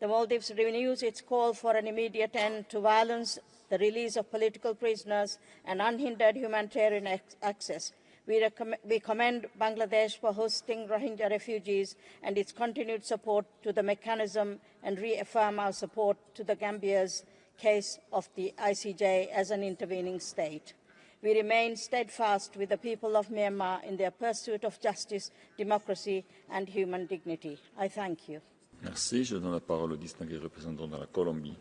Q: The Maldives renews its call for an immediate end to violence, the release of political prisoners, and unhindered humanitarian access. We commend Bangladesh for hosting Rohingya refugees and its continued support to the mechanism and reaffirm our support to the Gambia's case of the ICJ as an intervening state. We remain steadfast with the people of Myanmar in their pursuit of justice, democracy, and human dignity. I thank you.
A: Merci. Je donne la parole au distingué représentant de la Colombie.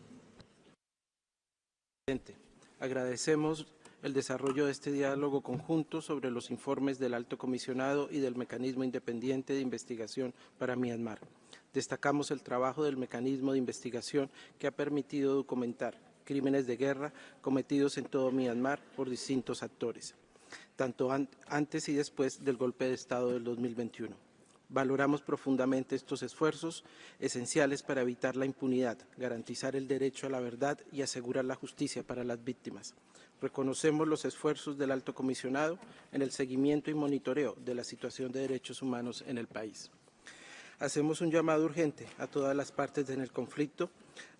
R: Agradecemos el desarrollo de este diálogo conjunto sobre los informes del Alto Comisionado y del Mecanismo Independiente de Investigación para Myanmar. Destacamos el trabajo del mecanismo de investigación que ha permitido documentar crímenes de guerra cometidos en todo Myanmar por distintos actores, tanto antes y después del golpe de Estado del 2021. Valoramos profundamente estos esfuerzos esenciales para evitar la impunidad, garantizar el derecho a la verdad y asegurar la justicia para las víctimas. Reconocemos los esfuerzos del Alto Comisionado en el seguimiento y monitoreo de la situación de derechos humanos en el país. Hacemos un llamado urgente a todas las partes en el conflicto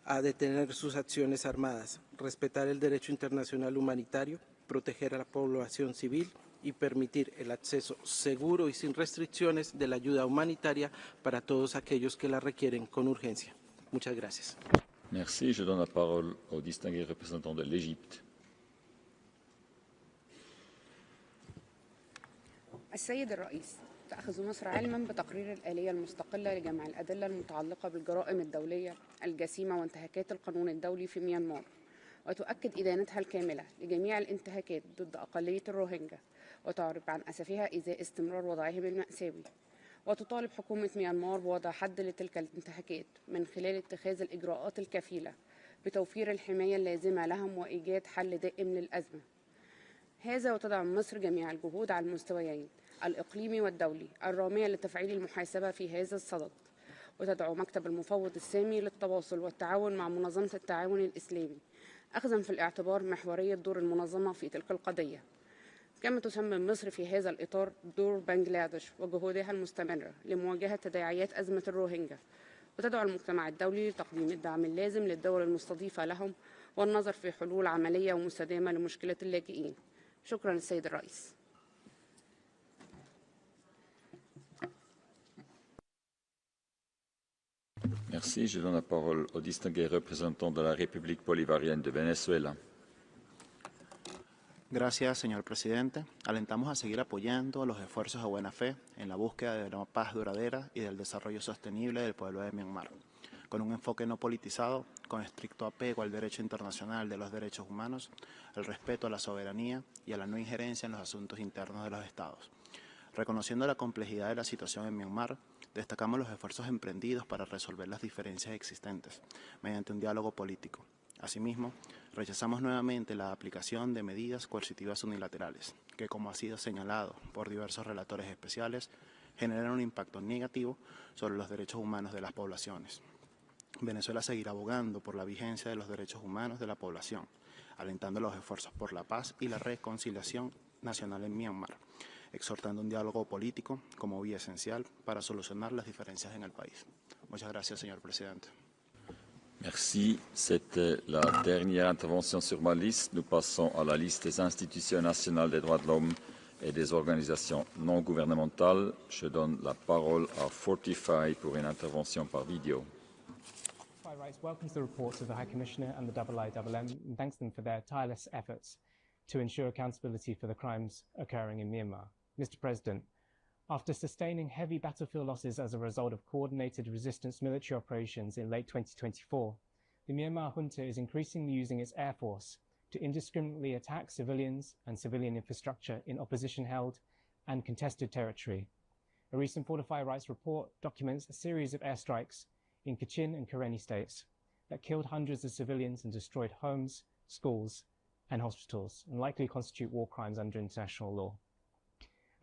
R: a detener sus acciones armadas, respetar el derecho internacional humanitario, proteger a la población civil y permitir el acceso seguro y sin restricciones de la ayuda humanitaria para todos aquellos que la requieren con urgencia. Muchas gracias.
A: Merci. Je donne la parole au distingué représentant de l'Égypte.
C: السيد الرئيس، تأخذ مصر علما بتقرير الآلية المستقلة لجمع الأدلة المتعلقة بالجرائم الدولية الجسيمة وانتهاكات القانون الدولي في ميانمار، وتؤكد إدانتها الكاملة لجميع الانتهاكات ضد أقلية الروهينجا، وتعرب عن أسفها إزاء استمرار وضعهم المأساوي، وتطالب حكومة ميانمار بوضع حد لتلك الانتهاكات من خلال اتخاذ الإجراءات الكفيلة بتوفير الحماية اللازمة لهم وإيجاد حل دائم للأزمة. هذا وتدعم مصر جميع الجهود على المستويين الإقليمي والدولي الرامية لتفعيل المحاسبة في هذا الصدد، وتدعو مكتب المفوض السامي للتواصل والتعاون مع منظمة التعاون الإسلامي أخذا في الاعتبار محورية دور المنظمة في تلك القضية. كما تسمم مصر في هذا الإطار دور بنغلاديش وجهودها المستمرة لمواجهة تداعيات أزمة الروهينجا، وتدعو المجتمع الدولي لتقديم الدعم اللازم للدول المستضيفة لهم والنظر في حلول عملية ومستدامة لمشكلة اللاجئين. شكرا للسيد الرئيس.
A: Merci. Je donne la parole au distingué représentant de la République bolivarienne de Venezuela.
S: Gracias, señor presidente. Alentamos a seguir apoyando los esfuerzos de buena fe en la búsqueda de una paz duradera y del desarrollo sostenible del pueblo de Myanmar, con un enfoque no politizado, con estricto apego al derecho internacional de los derechos humanos, el respeto a la soberanía y a la no injerencia en los asuntos internos de los estados. Reconociendo la complejidad de la situación en Myanmar, destacamos los esfuerzos emprendidos para resolver las diferencias existentes mediante un diálogo político. Asimismo, rechazamos nuevamente la aplicación de medidas coercitivas unilaterales, que, como ha sido señalado por diversos relatores especiales, generan un impacto negativo sobre los derechos humanos de las poblaciones. Venezuela seguirá abogando por la vigencia de los derechos humanos de la población, alentando los esfuerzos por la paz y la reconciliación nacional en Myanmar, exhortando un diálogo político como vía esencial para solucionar las diferencias en el país. Muchas gracias, señor presidente.
A: Merci. C'était la dernière intervention sur ma liste. Nous passons à la liste des institutions nationales des droits de l'homme et des organisations non gouvernementales. Je donne la parole à Fortify pour une intervention par vidéo.
T: Human Rights welcomes the reports of the High Commissioner and the IIMM and thanks them for their tireless efforts to ensure accountability for the crimes occurring in Myanmar. Mr. President, after sustaining heavy battlefield losses as a result of coordinated resistance military operations in late 2024, the Myanmar junta is increasingly using its air force to indiscriminately attack civilians and civilian infrastructure in opposition-held and contested territory. A recent Fortify Rights report documents a series of airstrikes in Kachin and Karenni states that killed hundreds of civilians and destroyed homes, schools, and hospitals, and likely constitute war crimes under international law.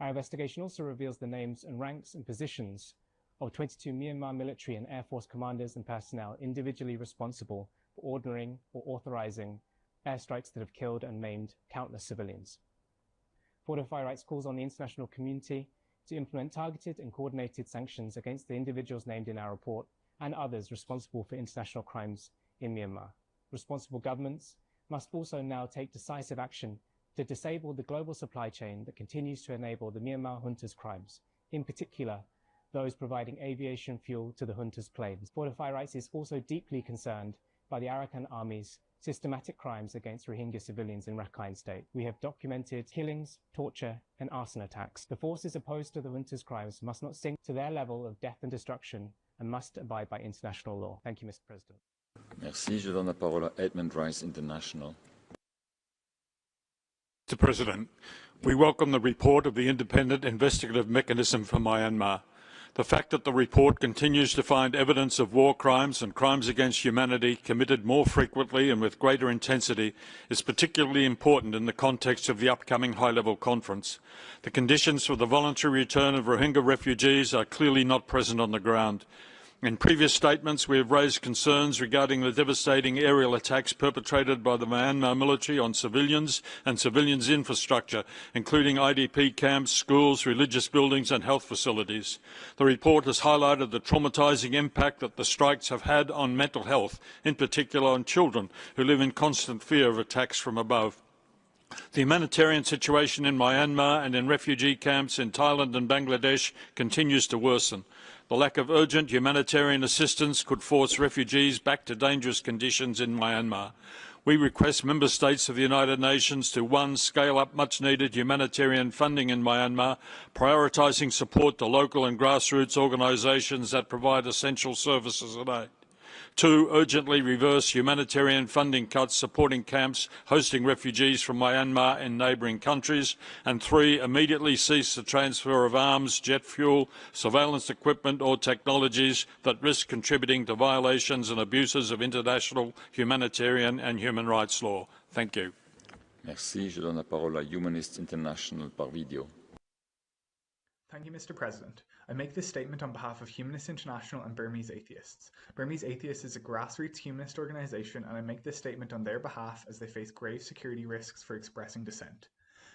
T: Our investigation also reveals the names and ranks and positions of 22 Myanmar military and Air Force commanders and personnel individually responsible for ordering or authorizing airstrikes that have killed and maimed countless civilians. Fortify Rights calls on the international community to implement targeted and coordinated sanctions against the individuals named in our report and others responsible for international crimes in Myanmar. Responsible governments must also now take decisive action to disable the global supply chain that continues to enable the Myanmar junta's crimes, in particular, those providing aviation fuel to the junta's planes. Fortify Rights is also deeply concerned by the Arakan Army's systematic crimes against Rohingya civilians in Rakhine State. We have documented killings, torture, and arson attacks. The forces opposed to the junta's crimes must not sink to their level of death and destruction and must abide by international law. Thank you, Mr. President.
A: Merci. Je donne la parole à Human Rights International.
U: Mr. President, we welcome the report of the Independent Investigative Mechanism for Myanmar. The fact that the report continues to find evidence of war crimes and crimes against humanity committed more frequently and with greater intensity is particularly important in the context of the upcoming high-level conference. The conditions for the voluntary return of Rohingya refugees are clearly not present on the ground. In previous statements, we have raised concerns regarding the devastating aerial attacks perpetrated by the Myanmar military on civilians and civilians' infrastructure, including IDP camps, schools, religious buildings and health facilities. The report has highlighted the traumatising impact that the strikes have had on mental health, in particular on children who live in constant fear of attacks from above. The humanitarian situation in Myanmar and in refugee camps in Thailand and Bangladesh continues to worsen. The lack of urgent humanitarian assistance could force refugees back to dangerous conditions in Myanmar. we request Member States of the United Nations to, 1, scale up much-needed humanitarian funding in Myanmar, prioritising support to local and grassroots organisations that provide essential services and aid. 2, urgently reverse humanitarian funding cuts supporting camps hosting refugees from Myanmar in neighbouring countries. And 3, immediately cease the transfer of arms, jet fuel, surveillance equipment or technologies that risk contributing to violations and abuses of international humanitarian and human rights law. Thank you.
A: Merci. Je donne la parole à Humanists International par video.
B: Thank you, Mr. President. I make this statement on behalf of Humanists International and Burmese Atheists. Burmese Atheists is a grassroots humanist organisation, and I make this statement on their behalf as they face grave security risks for expressing dissent.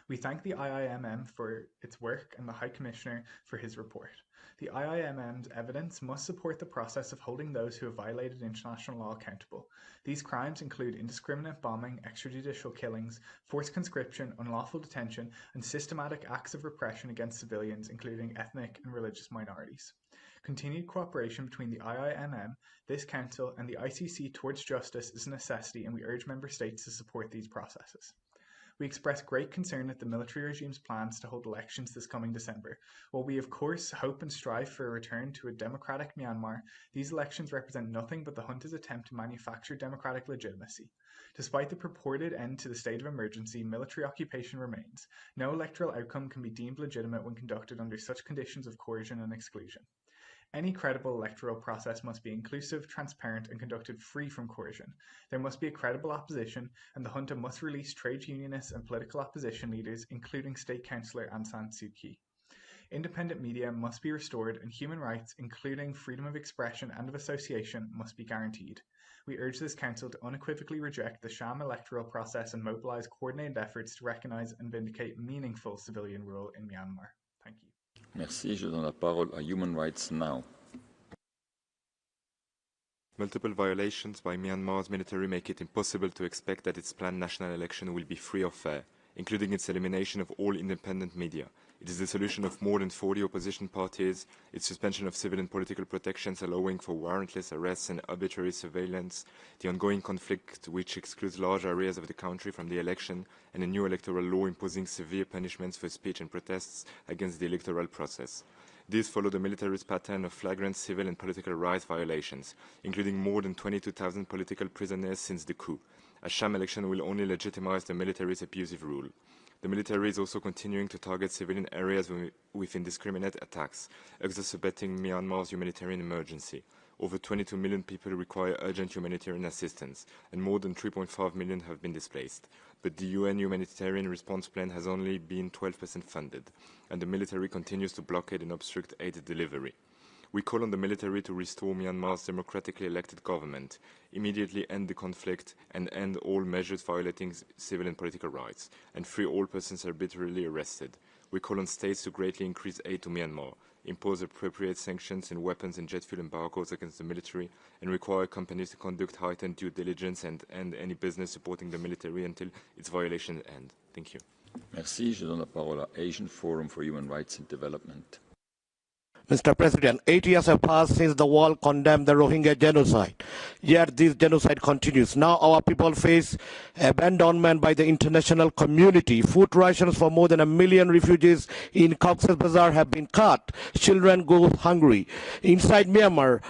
B: We thank the IIMM for its work and the High Commissioner for his report. The IIMM's evidence must support the process of holding those who have violated international law accountable. These crimes include indiscriminate bombing, extrajudicial killings, forced conscription, unlawful detention, and systematic acts of repression against civilians, including ethnic and religious minorities. Continued cooperation between the IIMM, this Council, and the ICC towards justice is a necessity, and we urge Member States to support these processes. We express great concern at the military regime's plans to hold elections this coming December. While we of course hope and strive for a return to a democratic Myanmar, these elections represent nothing but the junta's attempt to manufacture democratic legitimacy. Despite the purported end to the state of emergency, military occupation remains. No electoral outcome can be deemed legitimate when conducted under such conditions of coercion and exclusion. Any credible electoral process must be inclusive, transparent, and conducted free from coercion. There must be a credible opposition, and the junta must release trade unionists and political opposition leaders, including State Councillor Aung San Suu Kyi. Independent media must be restored, and human rights, including freedom of expression and of association, must be guaranteed. We urge this Council to unequivocally reject the sham electoral process and mobilise coordinated efforts to recognise and vindicate meaningful civilian rule in Myanmar. Thank you.
A: Merci. Je donne la parole à Human Rights Now.
V: Multiple violations by Myanmar's military make it impossible to expect that its planned national election will be free or fair, including its elimination of all independent media. It is the dissolution of more than 40 opposition parties, its suspension of civil and political protections allowing for warrantless arrests and arbitrary surveillance, the ongoing conflict which excludes large areas of the country from the election, and a new electoral law imposing severe punishments for speech and protests against the electoral process. These follow the military's pattern of flagrant civil and political rights violations, including more than 22,000 political prisoners since the coup. A sham election will only legitimize the military's abusive rule. The military is also continuing to target civilian areas with indiscriminate attacks, exacerbating Myanmar's humanitarian emergency. Over 22 million people require urgent humanitarian assistance, and more than 3.5 million have been displaced. But the UN humanitarian response plan has only been 12% funded, and the military continues to blockade and obstruct aid delivery. We call on the military to restore Myanmar's democratically elected government, immediately end the conflict and end all measures violating civil and political rights, and free all persons arbitrarily arrested. We call on states to greatly increase aid to Myanmar, impose appropriate sanctions and weapons and jet fuel embargoes against the military, and require companies to conduct heightened due diligence and end any business supporting the military until its violations end. Thank you.
A: Merci. Je donne la parole à Asian Forum for Human Rights and Development.
W: Mr. President, 8 years have passed since the world condemned the Rohingya genocide. Yet this genocide continues. Now our people face abandonment by the international community. Food rations for more than 1 million refugees in Cox's Bazar have been cut. Children go hungry. Inside Myanmar,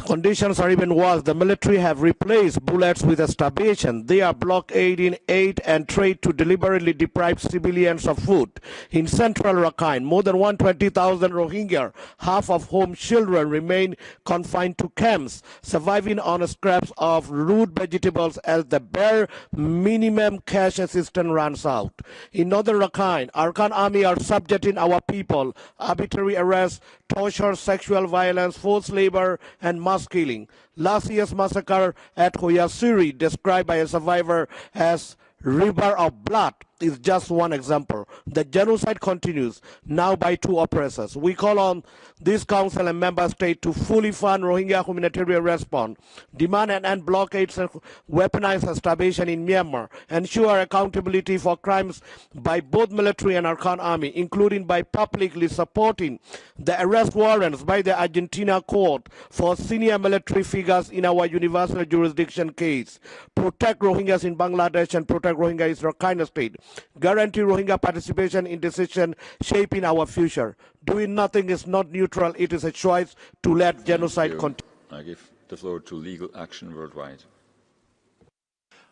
W: conditions are even worse. The military have replaced bullets with starvation. They are blockading aid and trade to deliberately deprive civilians of food. In central Rakhine, more than 120,000 Rohingya, half of whom children, remain confined to camps, surviving on scraps of root vegetables as the bare minimum cash assistance runs out. In northern Rakhine, Arkan army are subjecting our people, arbitrary arrests, torture, sexual violence, forced labor, and mass killing. Last year's massacre at Hoyasuri, described by a survivor as river of blood, is just one example. The genocide continues, now by two oppressors. We call on this Council and Member States to fully fund Rohingya humanitarian response, demand and end blockades and weaponized starvation in Myanmar, ensure accountability for crimes by both military and Arkan army, including by publicly supporting the arrest warrants by the Argentina court for senior military figures in our universal jurisdiction case, protect Rohingyas in Bangladesh and protect Rohingya in Rakhine State, guarantee Rohingya participation in decision shaping our future. Doing nothing is not neutral, it is a choice to let genocide continue.
A: I give the floor to Legal Action Worldwide.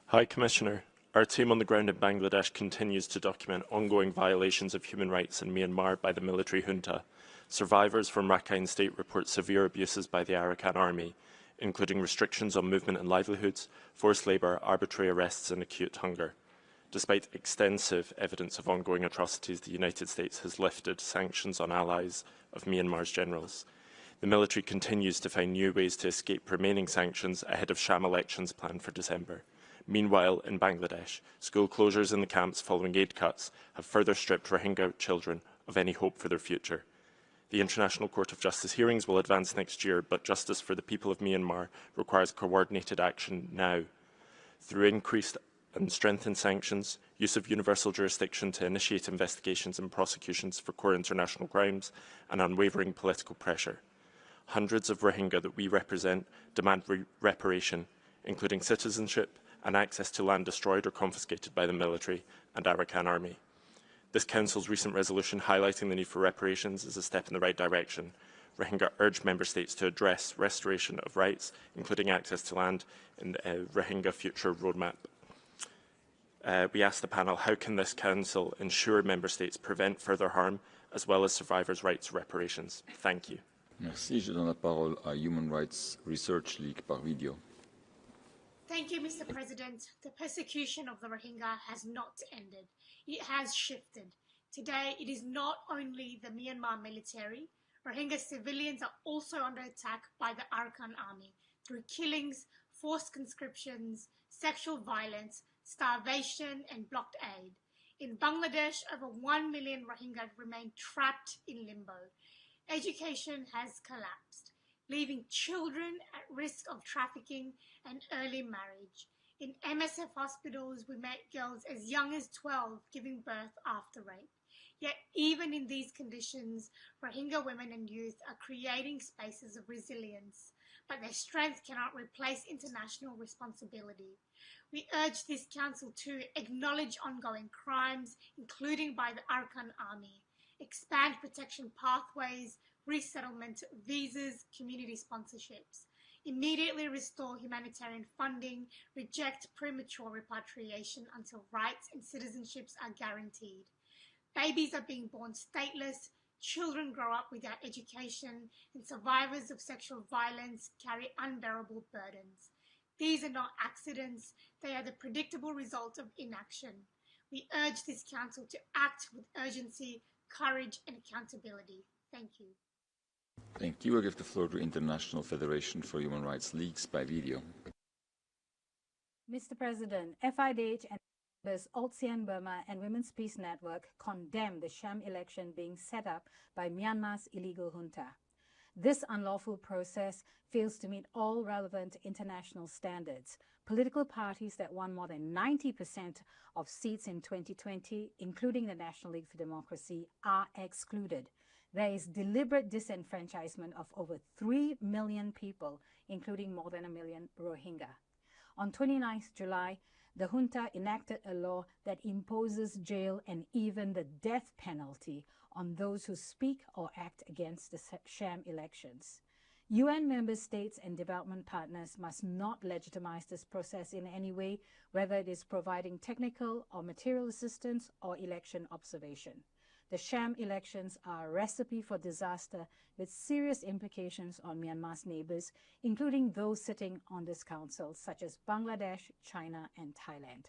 D: High Commissioner, our team on the ground in Bangladesh continues to document ongoing violations of human rights in Myanmar by the military junta. Survivors from Rakhine State report severe abuses by the Arakan army, including restrictions on movement and livelihoods, forced labour, arbitrary arrests and acute hunger. Despite extensive evidence of ongoing atrocities, the United States has lifted sanctions on allies of Myanmar's generals. The military continues to find new ways to escape remaining sanctions ahead of sham elections planned for December. Meanwhile, in Bangladesh, school closures in the camps following aid cuts have further stripped Rohingya children of any hope for their future. The International Court of Justice hearings will advance next year, but justice for the people of Myanmar requires coordinated action now. Through increased and strengthened sanctions, use of universal jurisdiction to initiate investigations and prosecutions for core international crimes, and unwavering political pressure. Hundreds of Rohingya that we represent demand reparation, including citizenship and access to land destroyed or confiscated by the military and Arakan army. This Council's recent resolution highlighting the need for reparations is a step in the right direction. Rohingya urged Member States to address restoration of rights, including access to land, in the Rohingya Future Roadmap. We asked the panel, how can this Council ensure Member States prevent further harm, as well as survivors' rights reparations? Thank you.
A: Merci. Je donne la parole à Human Rights Research League par video.
F: Thank you, Mr. President. The persecution of the Rohingya has not ended. It has shifted. Today, it is not only the Myanmar military. Rohingya civilians are also under attack by the Arakan army through killings, forced conscriptions, sexual violence, starvation, and blocked aid. In Bangladesh, over 1 million Rohingya remain trapped in limbo. Education has collapsed, leaving children at risk of trafficking and early marriage. In MSF hospitals, we met girls as young as 12 giving birth after rape. Yet even in these conditions, Rohingya women and youth are creating spaces of resilience, but their strength cannot replace international responsibility. We urge this Council to acknowledge ongoing crimes, including by the Arakan army, expand protection pathways, resettlement visas, community sponsorships, immediately restore humanitarian funding, reject premature repatriation until rights and citizenships are guaranteed. Babies are being born stateless, children grow up without education, and survivors of sexual violence carry unbearable burdens. These are not accidents, they are the predictable result of inaction. We urge this Council to act with urgency, courage, and accountability. Thank you.
A: Thank you. I give the floor to International Federation for Human Rights Leagues by video.
G: Mr. President, FIDH and members ALTSEAN Burma and Women's Peace Network condemn the sham election being set up by Myanmar's illegal junta. This unlawful process fails to meet all relevant international standards. Political parties that won more than 90% of seats in 2020, including the National League for Democracy, are excluded. There is deliberate disenfranchisement of over 3 million people, including more than 1 million Rohingya. On 29th July, the junta enacted a law that imposes jail and even the death penalty on those who speak or act against the sham elections. UN member states and development partners must not legitimize this process in any way, whether it is providing technical or material assistance or election observation. The sham elections are a recipe for disaster with serious implications on Myanmar's neighbors, including those sitting on this council, such as Bangladesh, China, and Thailand.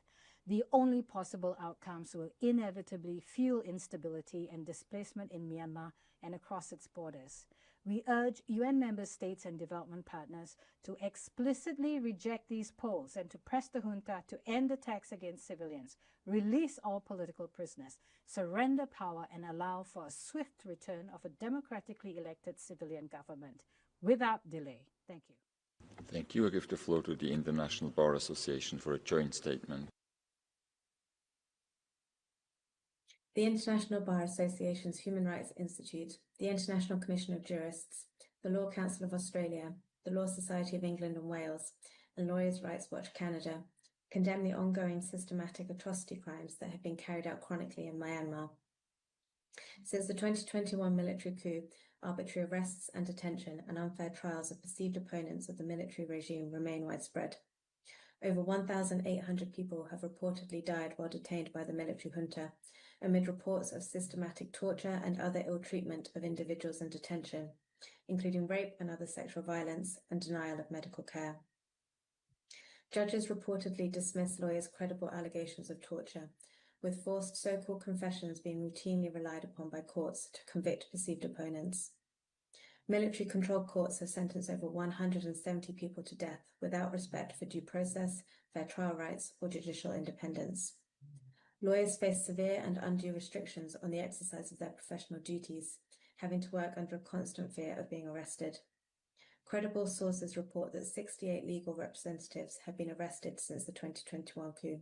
G: The only possible outcomes will inevitably fuel instability and displacement in Myanmar and across its borders. We urge UN member states and development partners to explicitly reject these polls and to press the junta to end attacks against civilians, release all political prisoners, surrender power, and allow for a swift return of a democratically elected civilian government without delay. Thank you.
A: Thank you. I give the floor to the International Bar Association for a joint statement.
E: The International Bar Association's Human Rights Institute, the International Commission of Jurists, the Law Council of Australia, the Law Society of England and Wales, and Lawyers' Rights Watch Canada condemn the ongoing systematic atrocity crimes that have been carried out chronically in Myanmar. Since the 2021 military coup, arbitrary arrests and detention and unfair trials of perceived opponents of the military regime remain widespread. Over 1,800 people have reportedly died while detained by the military junta, amid reports of systematic torture and other ill treatment of individuals in detention, including rape and other sexual violence and denial of medical care. Judges reportedly dismiss lawyers' credible allegations of torture, with forced so-called confessions being routinely relied upon by courts to convict perceived opponents. Military-controlled courts have sentenced over 170 people to death without respect for due process, fair trial rights, or judicial independence. Lawyers face severe and undue restrictions on the exercise of their professional duties, having to work under a constant fear of being arrested. Credible sources report that 68 legal representatives have been arrested since the 2021 coup.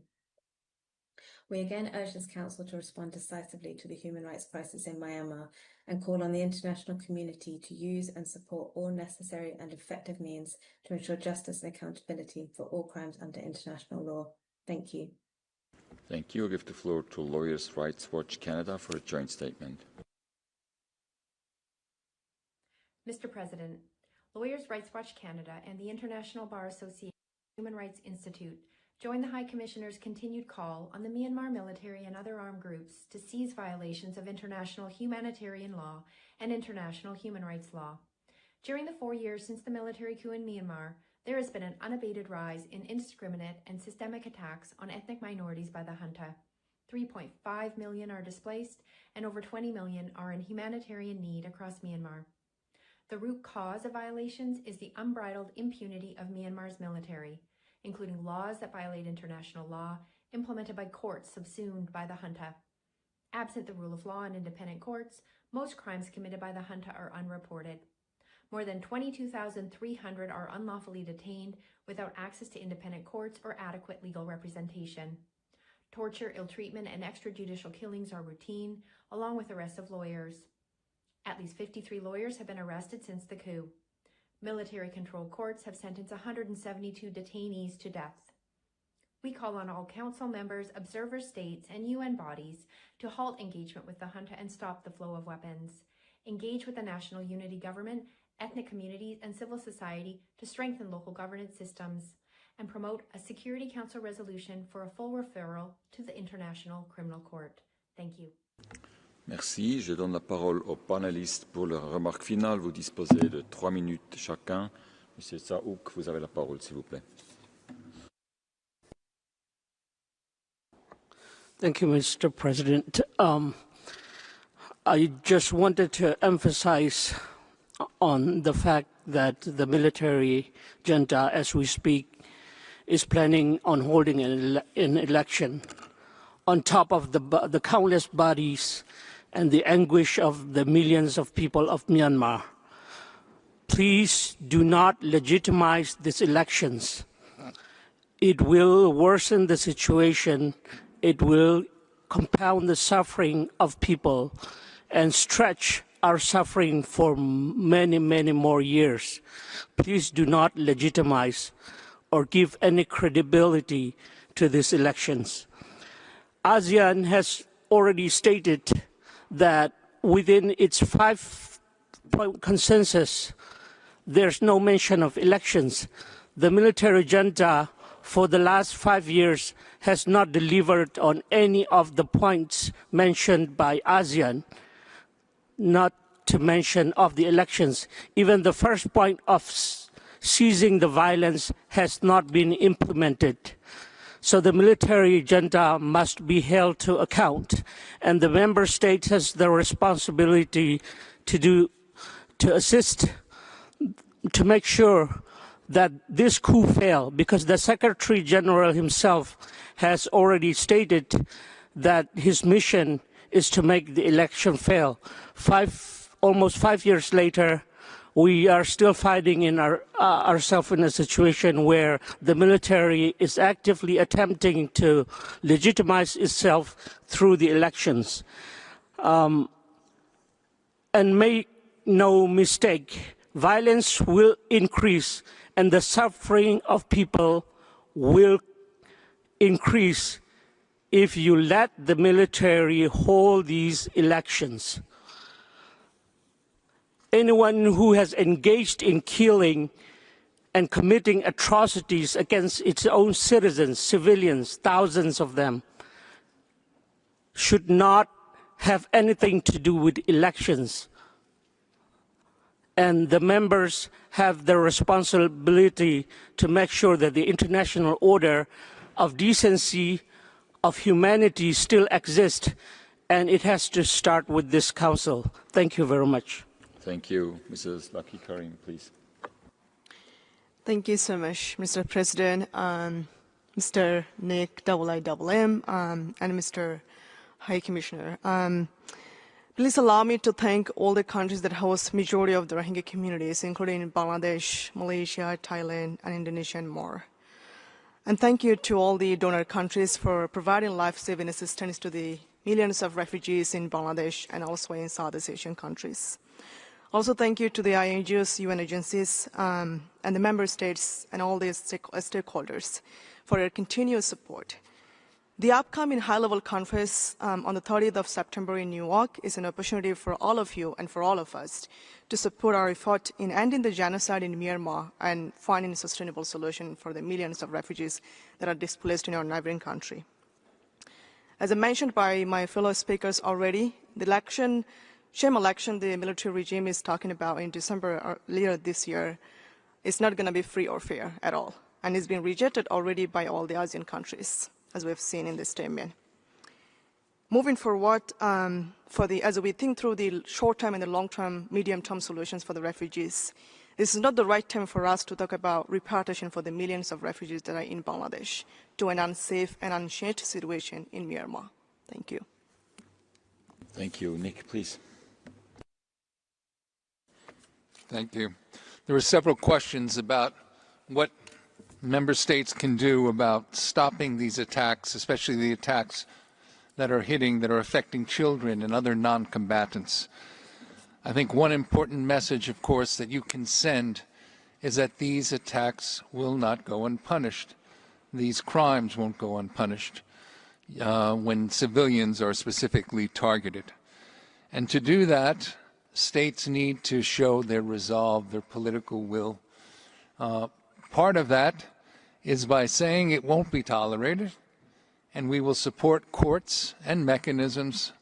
E: We again urge this Council to respond decisively to the human rights crisis in Myanmar and call on the international community to use and support all necessary and effective means to ensure justice and accountability for all crimes under international law. Thank you.
A: Thank you. I give the floor to Lawyers' Rights Watch Canada for a joint statement.
H: Mr. President, Lawyers' Rights Watch Canada and the International Bar Association Human Rights Institute join the High Commissioner's continued call on the Myanmar military and other armed groups to seize violations of international humanitarian law and international human rights law. During the 4 years since the military coup in Myanmar, there has been an unabated rise in indiscriminate and systemic attacks on ethnic minorities by the junta. 3.5 million are displaced and over 20 million are in humanitarian need across Myanmar. The root cause of violations is the unbridled impunity of Myanmar's military, including laws that violate international law implemented by courts subsumed by the junta. Absent the rule of law and independent courts, most crimes committed by the junta are unreported. More than 22,300 are unlawfully detained without access to independent courts or adequate legal representation. Torture, ill-treatment, and extrajudicial killings are routine, along with arrests of lawyers. At least 53 lawyers have been arrested since the coup. Military-controlled courts have sentenced 172 detainees to death. We call on all council members, observer states, and UN bodies to halt engagement with the junta and stop the flow of weapons. Engage with the National Unity Government, ethnic communities, and civil society to strengthen local governance systems, and promote a Security Council resolution for a full referral to the International Criminal Court. Thank you.
A: Merci. Je donne la parole aux panélistes pour leurs remarques finales. Vous disposez de 3 minutes chacun. Monsieur Saouk, vous avez la parole, s'il vous plaît.
M: Thank you, Mr. President. I just wanted to emphasize on the fact that the military junta, as we speak, is planning on holding an election on top of the countless bodies and the anguish of the millions of people of Myanmar. Please do not legitimize these elections. It will worsen the situation. It will compound the suffering of people and stretch our suffering for many, many more years. Please do not legitimize or give any credibility to these elections. ASEAN has already stated that within its 5-point consensus, there's no mention of elections. The military junta for the last 5 years has not delivered on any of the points mentioned by ASEAN, not to mention of the elections. Even the first point of ceasing the violence has not been implemented. So the military junta must be held to account, and the member states has the responsibility to assist to make sure that this coup fail, because the Secretary General himself has already stated that his mission is to make the election fail. Almost 5 years later, we are still fighting in ourselves in a situation where the military is actively attempting to legitimize itself through the elections. And make no mistake, violence will increase and the suffering of people will increase if you let the military hold these elections. Anyone who has engaged in killing and committing atrocities against its own citizens, civilians, thousands of them, should not have anything to do with elections. And the members have the responsibility to make sure that the international order of decency, of humanity still exists, and it has to start with this council. Thank you very much.
A: Thank you. Mrs. Lucky Karim, please.
I: Thank you so much, Mr. President, Mr. Nick IIM, and Mr. High Commissioner. Please allow me to thank all the countries that host majority of the Rohingya communities, including Bangladesh, Malaysia, Thailand, and Indonesia, and more. And thank you to all the donor countries for providing life-saving assistance to the millions of refugees in Bangladesh and also in Southeast Asian countries. Also, thank you to the INGOs, UN agencies, and the member states and all the stakeholders for your continuous support. The upcoming high-level conference on the 30th of September in New York is an opportunity for all of you and for all of us to support our effort in ending the genocide in Myanmar and finding a sustainable solution for the millions of refugees that are displaced in our neighboring country. As I mentioned by my fellow speakers already, the sham election the military regime is talking about in December earlier this year is not going to be free or fair at all, and is being rejected already by all the ASEAN countries, as we've seen in this statement. Moving forward, as we think through the short-term and the long-term, medium-term solutions for the refugees, this is not the right time for us to talk about repatriation for the millions of refugees that are in Bangladesh to an unsafe and unchanged situation in Myanmar. Thank you.
A: Thank you. Nick, please.
J: Thank you. There were several questions about what member states can do about stopping these attacks, especially the attacks that are affecting children and other non-combatants. I think one important message, of course, that you can send is that these attacks will not go unpunished. These crimes won't go unpunished when civilians are specifically targeted. And to do that, states need to show their resolve, their political will. Part of that is by saying it won't be tolerated, and we will support courts and mechanisms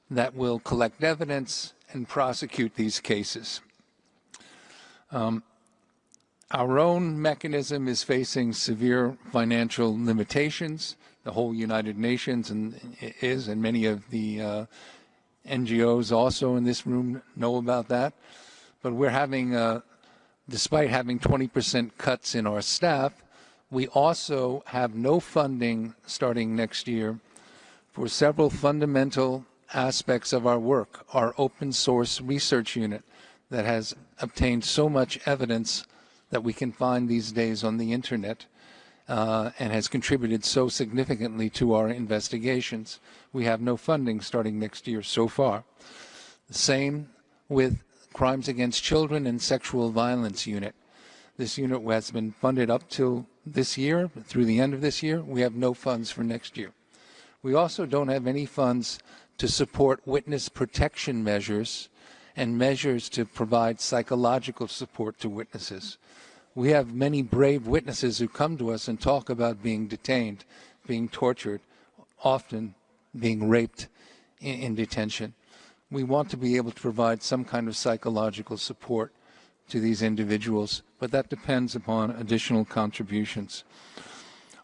J: that will collect evidence and prosecute these cases. Our own mechanism is facing severe financial limitations. The whole United Nations and many of the NGOs also in this room know about that. But we're having, despite having 20% cuts in our staff, we also have no funding starting next year for several fundamental aspects of our work. Our open source research unit that has obtained so much evidence that we can find these days on the internet and has contributed so significantly to our investigations. We have no funding starting next year so far. The same with Crimes Against Children and Sexual Violence Unit. This unit has been funded up till this year, through the end of this year. We have no funds for next year. We also don't have any funds to support witness protection measures and measures to provide psychological support to witnesses. We have many brave witnesses who come to us and talk about being detained, being tortured, often being raped in detention. We want to be able to provide some kind of psychological support to these individuals, but that depends upon additional contributions.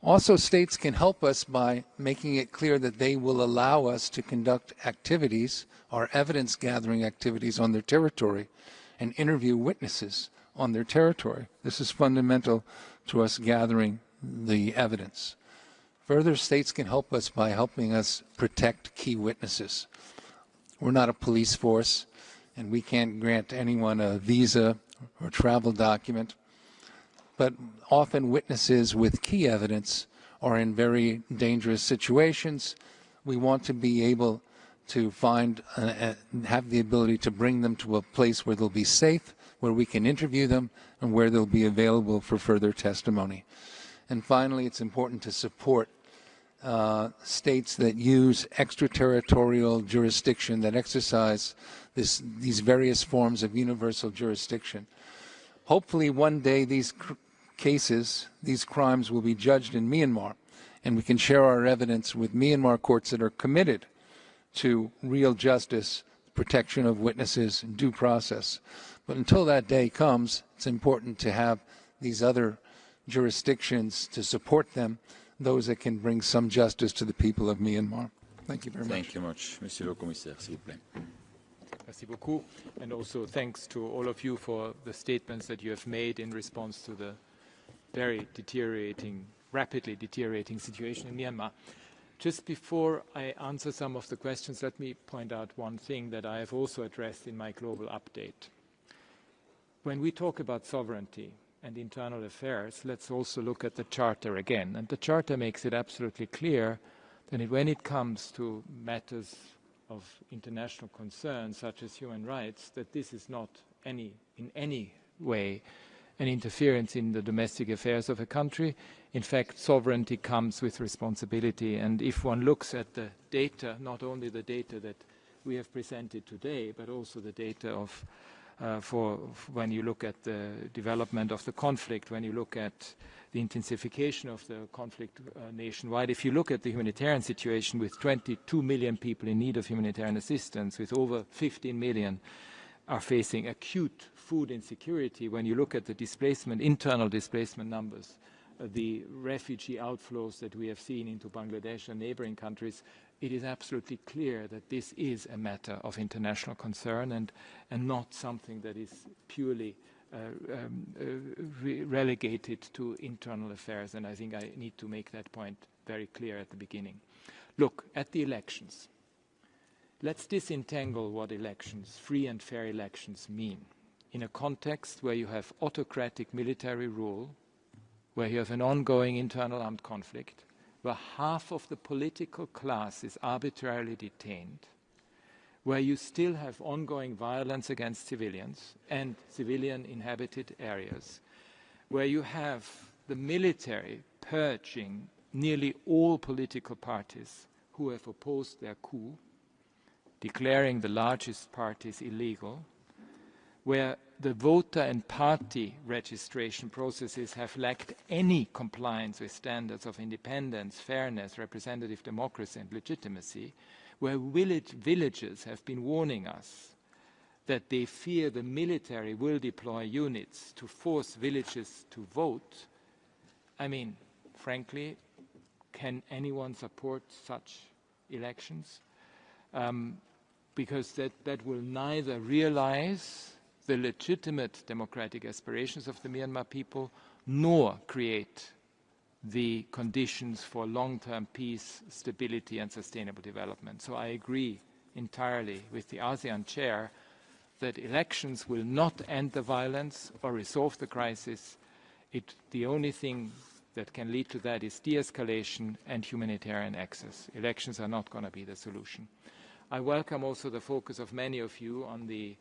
J: Also, states can help us by making it clear that they will allow us to conduct activities, our evidence-gathering activities on their territory, and interview witnesses on their territory. This is fundamental to us gathering the evidence. Further, states can help us by helping us protect key witnesses. We're not a police force, and we can't grant anyone a visa or travel document. But often witnesses with key evidence are in very dangerous situations. We want to be able to find, have the ability to bring them to a place where they'll be safe, where we can interview them, and where they'll be available for further testimony. And finally, it's important to support states that use extraterritorial jurisdiction, that exercise these various forms of universal jurisdiction. Hopefully one day these cases, these crimes will be judged in Myanmar, and we can share our evidence with Myanmar courts that are committed to real justice, protection of witnesses, and due process. But until that day comes, it's important to have these other jurisdictions to support them, those that can bring some justice to the people of Myanmar. Thank you very much.
A: Thank you much. Monsieur le Commissaire, s'il vous plaît.
K: Merci beaucoup. And also thanks to all of you for the statements that you have made in response to the very rapidly deteriorating situation in Myanmar. Just before I answer some of the questions, let me point out one thing that I have also addressed in my global update. When we talk about sovereignty and internal affairs, let's also look at the Charter again. And the Charter makes it absolutely clear that when it comes to matters of international concern, such as human rights, that this is not in any way an interference in the domestic affairs of a country. In fact, sovereignty comes with responsibility. And if one looks at the data, not only the data that we have presented today, but also the data of when you look at the development of the conflict, when you look at the intensification of the conflict nationwide, if you look at the humanitarian situation with 22 million people in need of humanitarian assistance, with over 15 million are facing acute food insecurity, when you look at the displacement, internal displacement numbers, the refugee outflows that we have seen into Bangladesh and neighboring countries, it is absolutely clear that this is a matter of international concern and not something that is purely relegated to internal affairs. And I think I need to make that point very clear at the beginning. Look, at the elections, let's disentangle what elections, free and fair elections, mean. In a context where you have autocratic military rule, where you have an ongoing internal armed conflict, where half of the political class is arbitrarily detained, where you still have ongoing violence against civilians and civilian inhabited areas, where you have the military purging nearly all political parties who have opposed their coup, declaring the largest parties illegal, where the voter and party registration processes have lacked any compliance with standards of independence, fairness, representative democracy and legitimacy, where villagers have been warning us that they fear the military will deploy units to force villagers to vote. I mean, frankly, can anyone support such elections? Because that will neither realize the legitimate democratic aspirations of the Myanmar people, nor create the conditions for long-term peace, stability and sustainable development. So I agree entirely with the ASEAN chair that elections will not end the violence or resolve the crisis. The only thing that can lead to that is de-escalation and humanitarian access. Elections are not going to be the solution. I welcome also the focus of many of you on the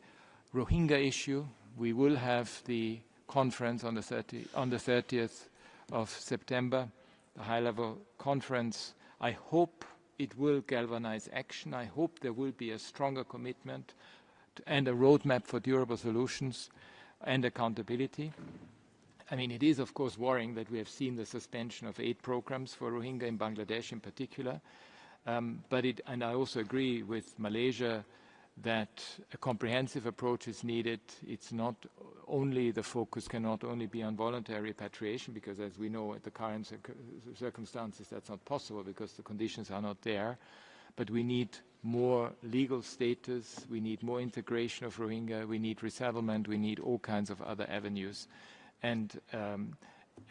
K: Rohingya issue. We will have the conference on the 30th of September, the high-level conference. I hope it will galvanize action. I hope there will be a stronger commitment and a roadmap for durable solutions and accountability. I mean, it is, of course, worrying that we have seen the suspension of aid programs for Rohingya in Bangladesh in particular. And I also agree with Malaysia that a comprehensive approach is needed. It's not the focus cannot only be on voluntary repatriation, because as we know at the current circumstances that's not possible because the conditions are not there, but we need more legal status, we need more integration of Rohingya, we need resettlement, we need all kinds of other avenues. And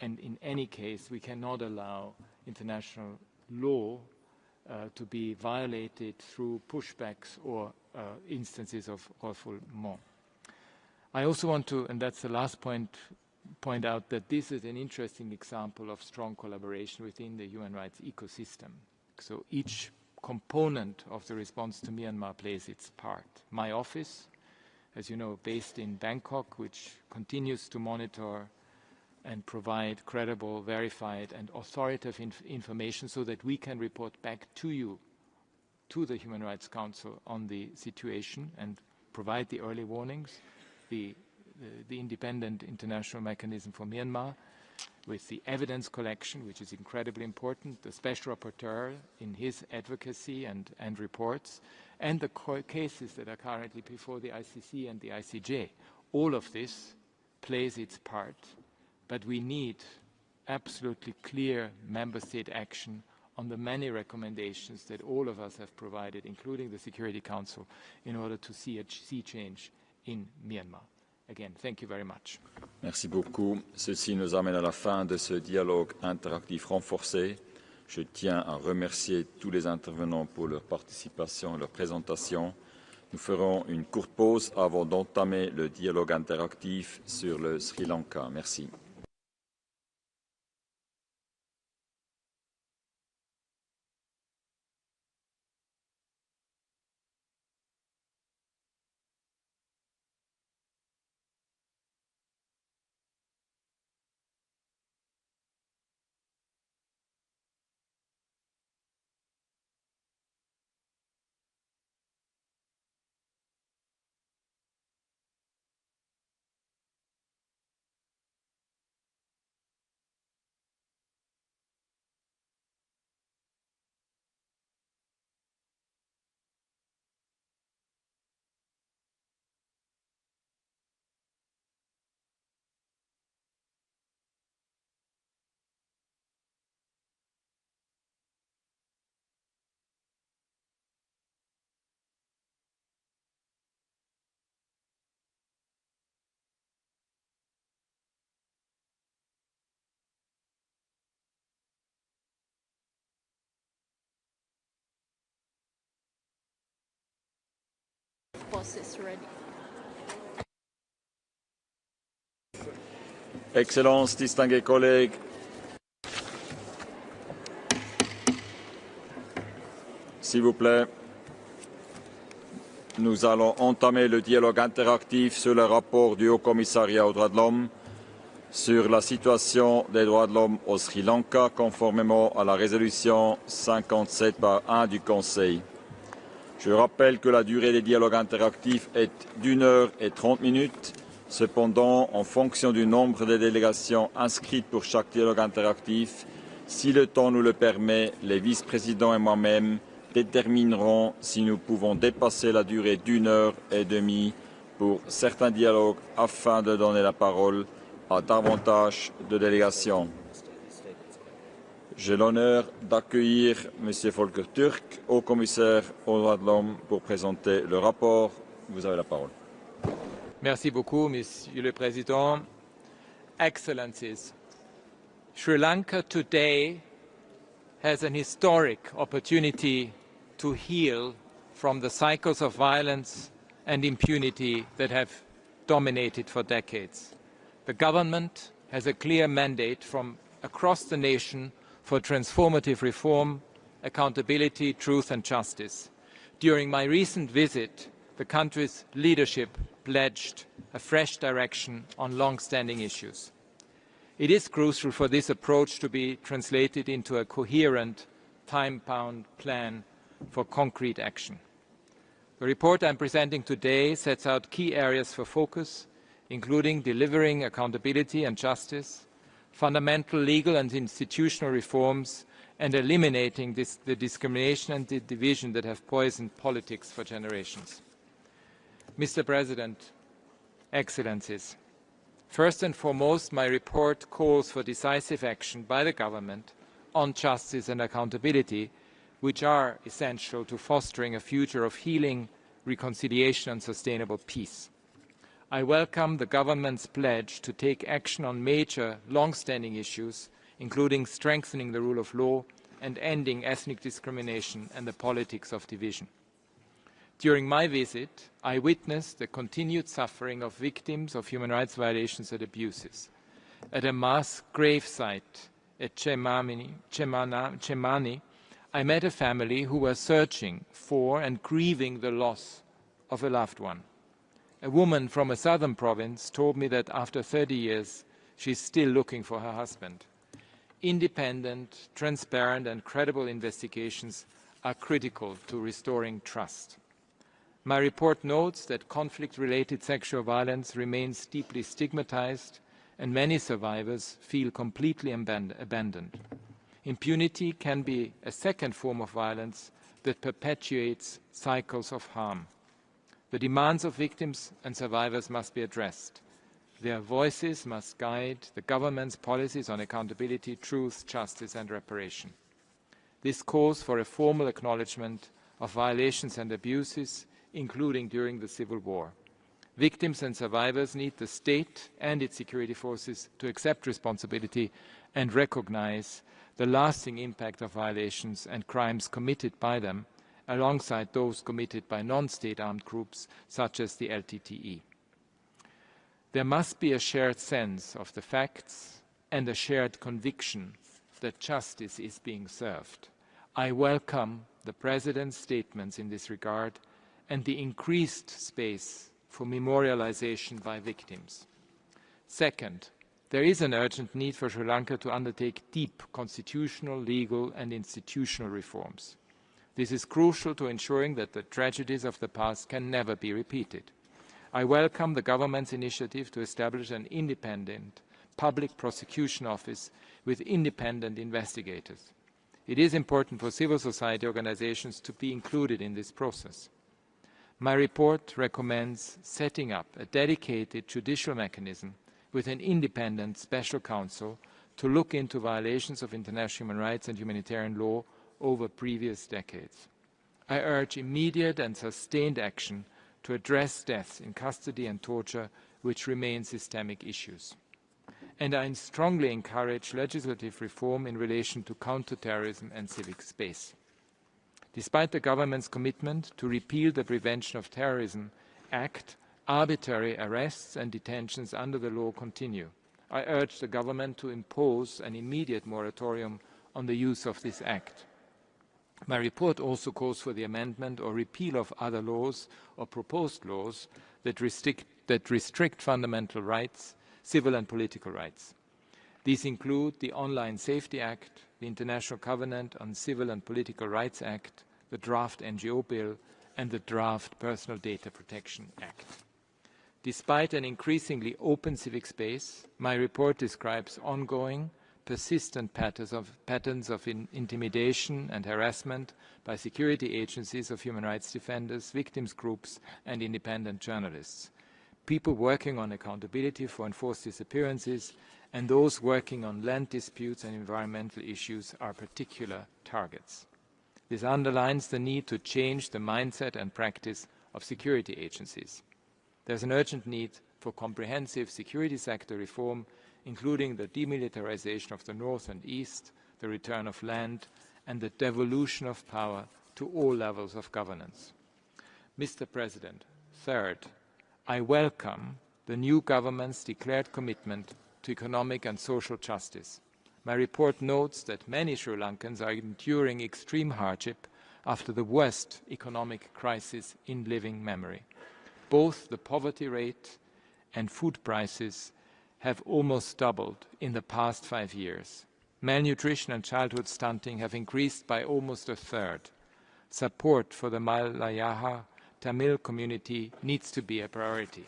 K: in any case, we cannot allow international law to be violated through pushbacks or instances of refoulement. I also want to, and that's the last point out that this is an interesting example of strong collaboration within the human rights ecosystem. So each component of the response to Myanmar plays its part. My office, as you know, based in Bangkok, which continues to monitor and provide credible, verified and authoritative information so that we can report back to you, to the Human Rights Council on the situation and provide the early warnings, the independent international mechanism for Myanmar, with the evidence collection, which is incredibly important, the special rapporteur in his advocacy and reports, and the cases that are currently before the ICC and the ICJ. All of this plays its part, but we need absolutely clear member state action on the many recommendations that all of us have provided, including the Security Council, in order to see a sea change in Myanmar. Again, thank you very much.
A: Merci beaucoup. Ceci nous amène à la fin de ce dialogue interactif renforcé. Je tiens à remercier tous les intervenants pour leur participation et leur présentation. Nous ferons une courte pause avant d'entamer le dialogue interactif sur le Sri Lanka. Merci.
L: Is ready.
A: Excellences, distingués collègues, s'il vous plaît, nous allons entamer le dialogue interactif sur le rapport du Haut Commissariat aux droits de l'homme sur la situation des droits de l'homme au Sri Lanka, conformément à la résolution 57/1 du Conseil. Je rappelle que la durée des dialogues interactifs est d'1 heure et 30 minutes. Cependant, en fonction du nombre de délégations inscrites pour chaque dialogue interactif, si le temps nous le permet, les vice-présidents et moi-même détermineront si nous pouvons dépasser la durée d'1 heure et demie pour certains dialogues afin de donner la parole à davantage de délégations. J'ai l'honneur d'accueillir M. Volker Türk, Haut Commissaire aux droits de l'homme, pour présenter le rapport. Vous avez la parole.
K: Merci beaucoup, Monsieur le Président. Excellencies, Sri Lanka today has an historic opportunity to heal from the cycles of violence and impunity that have dominated for decades. The government has a clear mandate from across the nation for transformative reform, accountability, truth and justice. During my recent visit, the country's leadership pledged a fresh direction on long-standing issues. It is crucial for this approach to be translated into a coherent, time-bound plan for concrete action. The report I'm presenting today sets out key areas for focus, including delivering accountability and justice, fundamental legal and institutional reforms, and eliminating the discrimination and the division that have poisoned politics for generations. Mr. President, Excellencies, First and foremost, my report calls for decisive action by the government on justice and accountability, which are essential to fostering a future of healing, reconciliation and sustainable peace. I welcome the government's pledge to take action on major, long-standing issues, including strengthening the rule of law and ending ethnic discrimination and the politics of division. During my visit, I witnessed the continued suffering of victims of human rights violations and abuses. At a mass gravesite at Chemani, I met a family who were searching for and grieving the loss of a loved one. A woman from a southern province told me that after 30 years, she is still looking for her husband. Independent, transparent and credible investigations are critical to restoring trust. My report notes that conflict-related sexual violence remains deeply stigmatized and many survivors feel completely abandoned. Impunity can be a second form of violence that perpetuates cycles of harm. The demands of victims and survivors must be addressed. Their voices must guide the government's policies on accountability, truth, justice and reparation. This calls for a formal acknowledgement of violations and abuses, including during the civil war. Victims and survivors need the state and its security forces to accept responsibility and recognize the lasting impact of violations and crimes committed by them, alongside those committed by non-state armed groups such as the LTTE. There must be a shared sense of the facts and a shared conviction that justice is being served. I welcome the President's statements in this regard and the increased space for memorialization by victims. Second, there is an urgent need for Sri Lanka to undertake deep constitutional, legal and institutional reforms. This is crucial to ensuring that the tragedies of the past can never be repeated. I welcome the government's initiative to establish an independent public prosecution office with independent investigators. It is important for civil society organizations to be included in this process. My report recommends setting up a dedicated judicial mechanism with an independent special counsel to look into violations of international human rights and humanitarian law over previous decades. I urge immediate and sustained action to address deaths in custody and torture, which remain systemic issues. And I strongly encourage legislative reform in relation to counter-terrorism and civic space. Despite the government's commitment to repeal the Prevention of Terrorism Act, arbitrary arrests and detentions under the law continue. I urge the government to impose an immediate moratorium on the use of this act. My report also calls for the amendment or repeal of other laws or proposed laws that restrict fundamental rights, civil and political rights. These include the Online Safety Act, the International Covenant on Civil and Political Rights Act, the draft NGO Bill, and the draft Personal Data Protection Act. Despite an increasingly open civic space, my report describes ongoing, persistent patterns of intimidation and harassment by security agencies of human rights defenders, victims groups, and independent journalists. People working on accountability for enforced disappearances and those working on land disputes and environmental issues are particular targets. This underlines the need to change the mindset and practice of security agencies. There is an urgent need for comprehensive security sector reform, including the demilitarization of the North and East, the return of land, and the devolution of power to all levels of governance. Mr. President, third, I welcome the new government's declared commitment to economic and social justice. My report notes that many Sri Lankans are enduring extreme hardship after the worst economic crisis in living memory. Both the poverty rate and food prices have almost doubled in the past 5 years. Malnutrition and childhood stunting have increased by almost a third. Support for the Malayaha Tamil community needs to be a priority.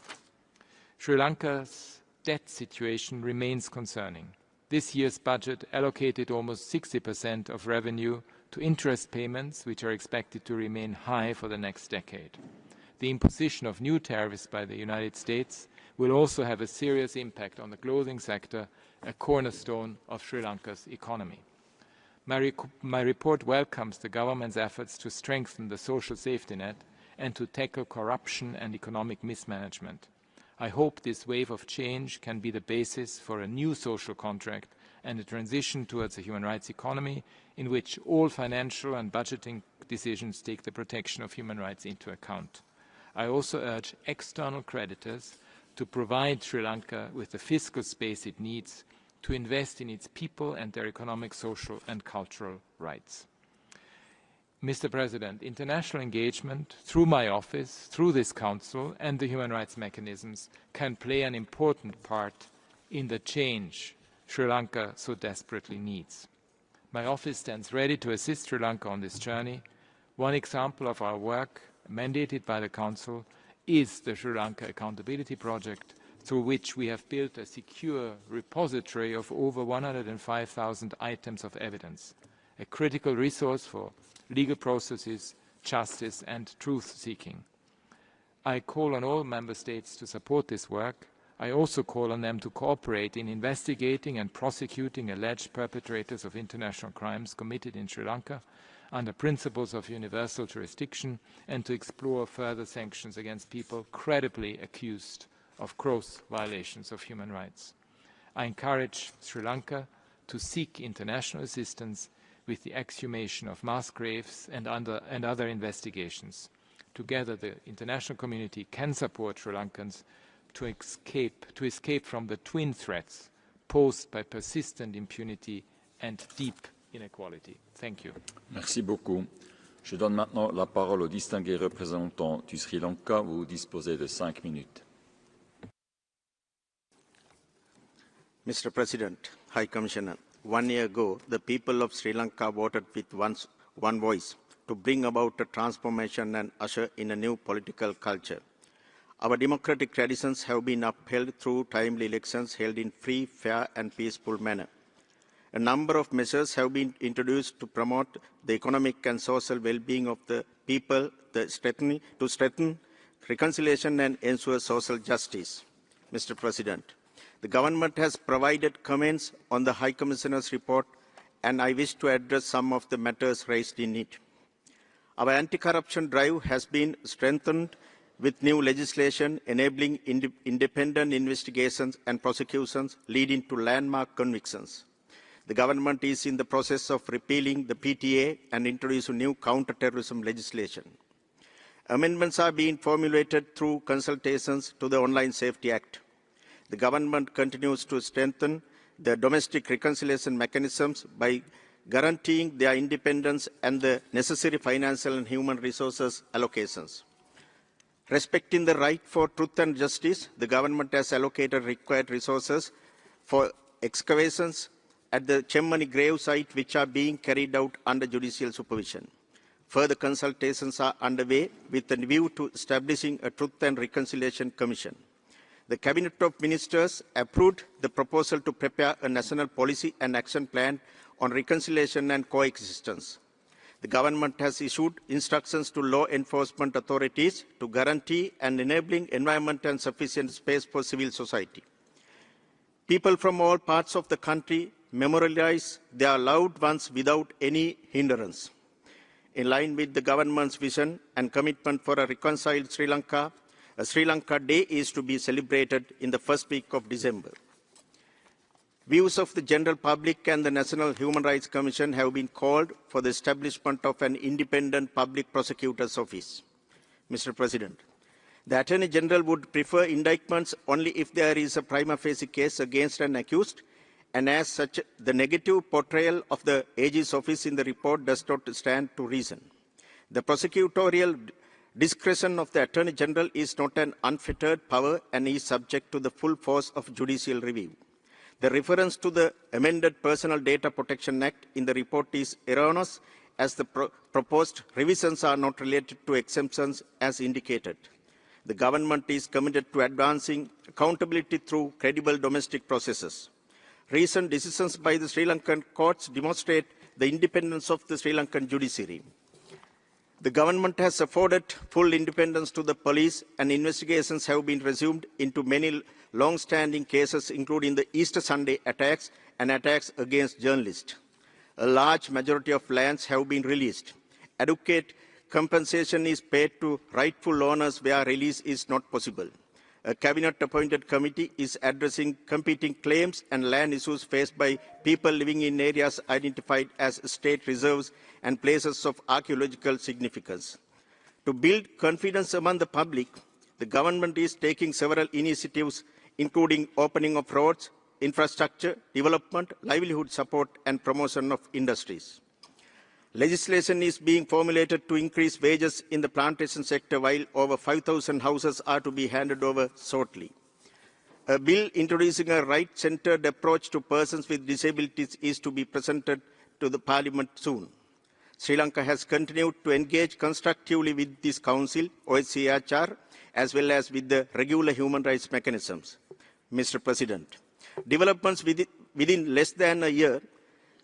K: Sri Lanka's debt situation remains concerning. This year's budget allocated almost 60% of revenue to interest payments, which are expected to remain high for the next decade. The imposition of new tariffs by the United States will also have a serious impact on the clothing sector, a cornerstone of Sri Lanka's economy. My report welcomes the government's efforts to strengthen the social safety net and to tackle corruption and economic mismanagement. I hope this wave of change can be the basis for a new social contract and a transition towards a human rights economy in which all financial and budgeting decisions take the protection of human rights into account. I also urge external creditors to provide Sri Lanka with the fiscal space it needs to invest in its people and their economic, social and cultural rights. Mr. President, international engagement through my office, through this Council and the human rights mechanisms can play an important part in the change Sri Lanka so desperately needs. My office stands ready to assist Sri Lanka on this journey. One example of our work, mandated by the Council, is the Sri Lanka Accountability Project, through which we have built a secure repository of over 105,000 items of evidence, a critical resource for legal processes, justice and truth-seeking. I call on all Member States to support this work. I also call on them to cooperate in investigating and prosecuting alleged perpetrators of international crimes committed in Sri Lanka under principles of universal jurisdiction and to explore further sanctions against people credibly accused of gross violations of human rights. I encourage Sri Lanka to seek international assistance with the exhumation of mass graves and other investigations. Together, the international community can support Sri Lankans to escape from the twin threats posed by persistent impunity and deep inequality. Thank you.
A: Merci beaucoup. Je donne maintenant la parole au distingué représentant du Sri Lanka. Vous disposez de 5 minutes.
L: Mr. President, High Commissioner, 1 year ago, the people of Sri Lanka voted with one voice to bring about a transformation and usher in a new political culture. Our democratic traditions have been upheld through timely elections held in free, fair and peaceful manner. A number of measures have been introduced to promote the economic and social well-being of the people, to strengthen reconciliation and ensure social justice. Mr. President, the government has provided comments on the High Commissioner's report, and I wish to address some of the matters raised in it. Our anti-corruption drive has been strengthened with new legislation enabling independent investigations and prosecutions leading to landmark convictions. The government is in the process of repealing the PTA and introducing new counter-terrorism legislation. Amendments are being formulated through consultations to the Online Safety Act. The government continues to strengthen the domestic reconciliation mechanisms by guaranteeing their independence and the necessary financial and human resources allocations. Respecting the right for truth and justice, the government has allocated required resources for excavations at the Chemmani grave site, which are being carried out under judicial supervision. Further consultations are underway with a view to establishing a Truth and Reconciliation Commission. The Cabinet of Ministers approved the proposal to prepare a national policy and action plan on reconciliation and coexistence. The government has issued instructions to law enforcement authorities to guarantee and enabling environment and sufficient space for civil society. People from all parts of the country memorialize their loved ones without any hindrance. In line with the government's vision and commitment for a reconciled Sri Lanka, a Sri Lanka Day is to be celebrated in the first week of December. Views of the general public and the National Human Rights Commission have been called for the establishment of an independent public prosecutor's office. Mr. President, the Attorney General would prefer indictments only if there is a prima facie case against an accused, and as such, the negative portrayal of the AG's office in the report does not stand to reason. The prosecutorial discretion of the Attorney General is not an unfettered power and is subject to the full force of judicial review. The reference to the amended Personal Data Protection Act in the report is erroneous, as the proposed revisions are not related to exemptions as indicated. The government is committed to advancing accountability through credible domestic processes. Recent decisions by the Sri Lankan courts demonstrate the independence of the Sri Lankan judiciary. The government has afforded full independence to the police, and investigations have been resumed into many long-standing cases, including the Easter Sunday attacks and attacks against journalists. A large majority of lands have been released. Adequate compensation is paid to rightful owners where release is not possible. A cabinet-appointed committee is addressing competing claims and land issues faced by people living in areas identified as state reserves and places of archaeological significance. To build confidence among the public, the government is taking several initiatives, including opening of roads, infrastructure, development, livelihood support, and promotion of industries. Legislation is being formulated to increase wages in the plantation sector, while over 5,000 houses are to be handed over shortly. A bill introducing a right-centered approach to persons with disabilities is to be presented to the Parliament soon. Sri Lanka has continued to engage constructively with this Council, OHCHR, as well as with the regular human rights mechanisms. Mr. President, developments within less than a year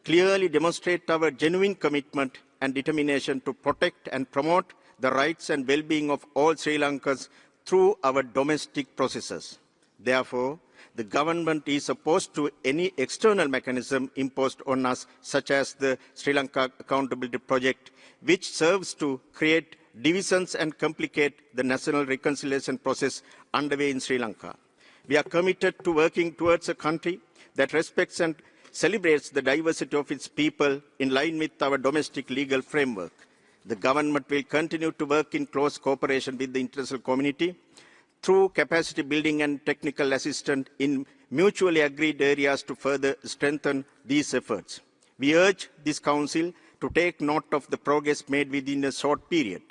L: clearly demonstrate our genuine commitment and determination to protect and promote the rights and well-being of all Sri Lankans through our domestic processes. Therefore, the government is opposed to any external mechanism imposed on us, such as the Sri Lanka Accountability Project, which serves to create divisions and complicate the national reconciliation process underway in Sri Lanka. We are committed to working towards a country that respects and celebrates the diversity of its people in line with our domestic legal framework. The government will continue to work in close cooperation with the international community through capacity building and technical assistance in mutually agreed areas to further strengthen these efforts. We urge this Council to take note of the progress made within a short period.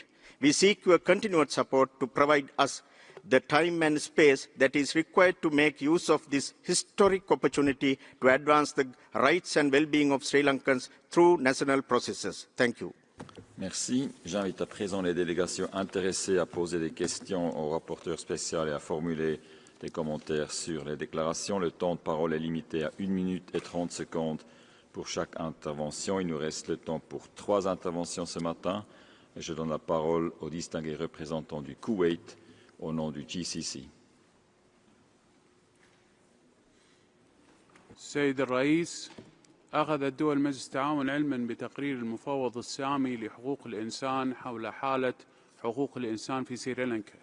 L: We seek your continued support to provide us the time and space that is required to make use of this historic opportunity to advance the rights and well-being of Sri Lankans through national processes. Thank you.
A: Merci. J'invite à présent les délégations intéressées à poser des questions au rapporteur spécial et à formuler des commentaires sur les déclarations. Le temps de parole est limité à 1 minute et 30 secondes pour chaque intervention. Il nous reste le temps pour 3 interventions ce matin. Et je donne la parole au distingué représentant du Koweït au nom du GCC.
N: السيد الرئيس، أخذت دول مجلس التعاون علما بتقرير المفوض السامي لحقوق الإنسان حول حالة حقوق الإنسان في سريلانكا.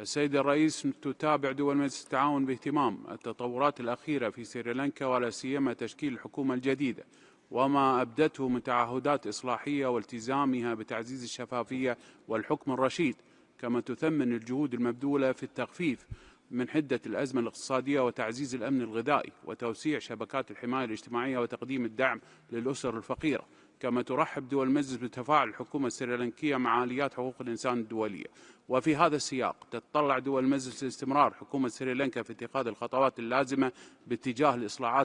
N: السيد الرئيس، تتابع دول مجلس التعاون باهتمام التطورات الأخيرة في سريلانكا ولا سيما تشكيل الحكومة الجديدة وما أبدته من تعهدات إصلاحية والتزامها بتعزيز الشفافية والحكم الرشيد، كما تثمن الجهود المبذولة في التخفيف من حدة الأزمة الاقتصادية وتعزيز الأمن الغذائي وتوسيع شبكات الحماية الاجتماعية وتقديم الدعم للأسر الفقيرة. كما ترحب دول المجلس بتفاعل الحكومة السريلانكية مع آليات حقوق الإنسان الدولية. وفي هذا السياق تتطلع دول المجلس لاستمرار حكومة سريلانكا في اتخاذ الخطوات اللازمة باتجاه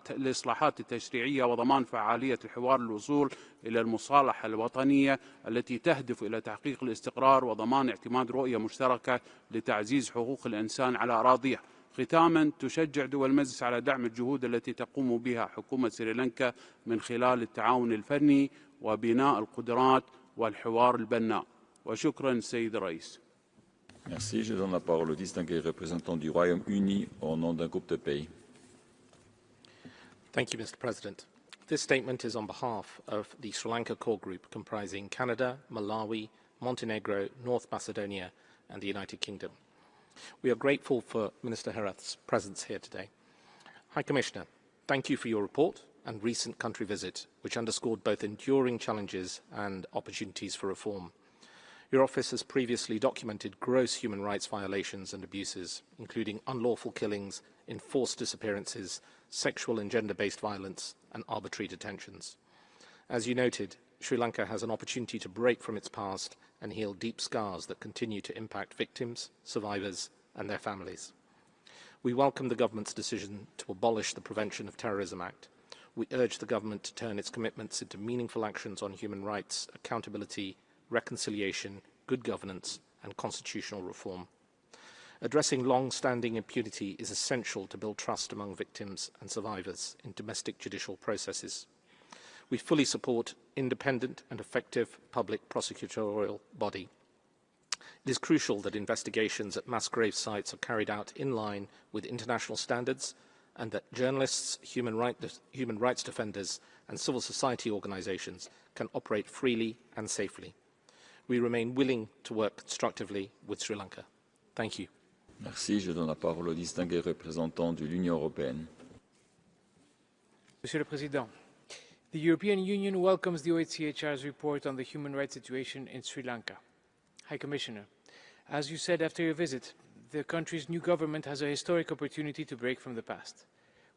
N: الإصلاحات التشريعية وضمان فعالية الحوار للوصول إلى المصالحة الوطنية التي تهدف إلى تحقيق الاستقرار وضمان اعتماد رؤية مشتركة لتعزيز حقوق الإنسان على أراضيها. ختاما، تشجع دول المجلس على دعم الجهود التي تقوم بها حكومة سريلانكا من خلال التعاون الفني وبناء القدرات والحوار البناء. وشكرا سيد الرئيس.
A: Merci. Je donne la parole au distingué représentant du Royaume-Uni au nom d'un groupe de pays.
O: Thank you, Mr. President. This statement is on behalf of the Sri Lanka Core Group comprising Canada, Malawi, Montenegro, North Macedonia and the United Kingdom. We are grateful for Minister Herath's presence here today. High Commissioner, thank you for your report and recent country visit, which underscored both enduring challenges and opportunities for reform. Your office has previously documented gross human rights violations and abuses, including unlawful killings, enforced disappearances, sexual and gender-based violence, and arbitrary detentions. As you noted, Sri Lanka has an opportunity to break from its past and heal deep scars that continue to impact victims, survivors, and their families. We welcome the government's decision to abolish the Prevention of Terrorism Act. We urge the government to turn its commitments into meaningful actions on human rights, accountability, reconciliation, good governance, and constitutional reform. Addressing long-standing impunity is essential to build trust among victims and survivors in domestic judicial processes. We fully support independent and effective public prosecutorial body. It is crucial that investigations at mass grave sites are carried out in line with international standards and that journalists, human rights defenders and civil society organisations can operate freely and safely. We remain willing to work constructively with Sri Lanka. Thank you.
A: Merci. Je donne la parole au distingué représentant de l'Union européenne.
P: Monsieur le Président, the European Union welcomes the OHCHR's report on the human rights situation in Sri Lanka. High Commissioner, as you said after your visit, the country's new government has a historic opportunity to break from the past.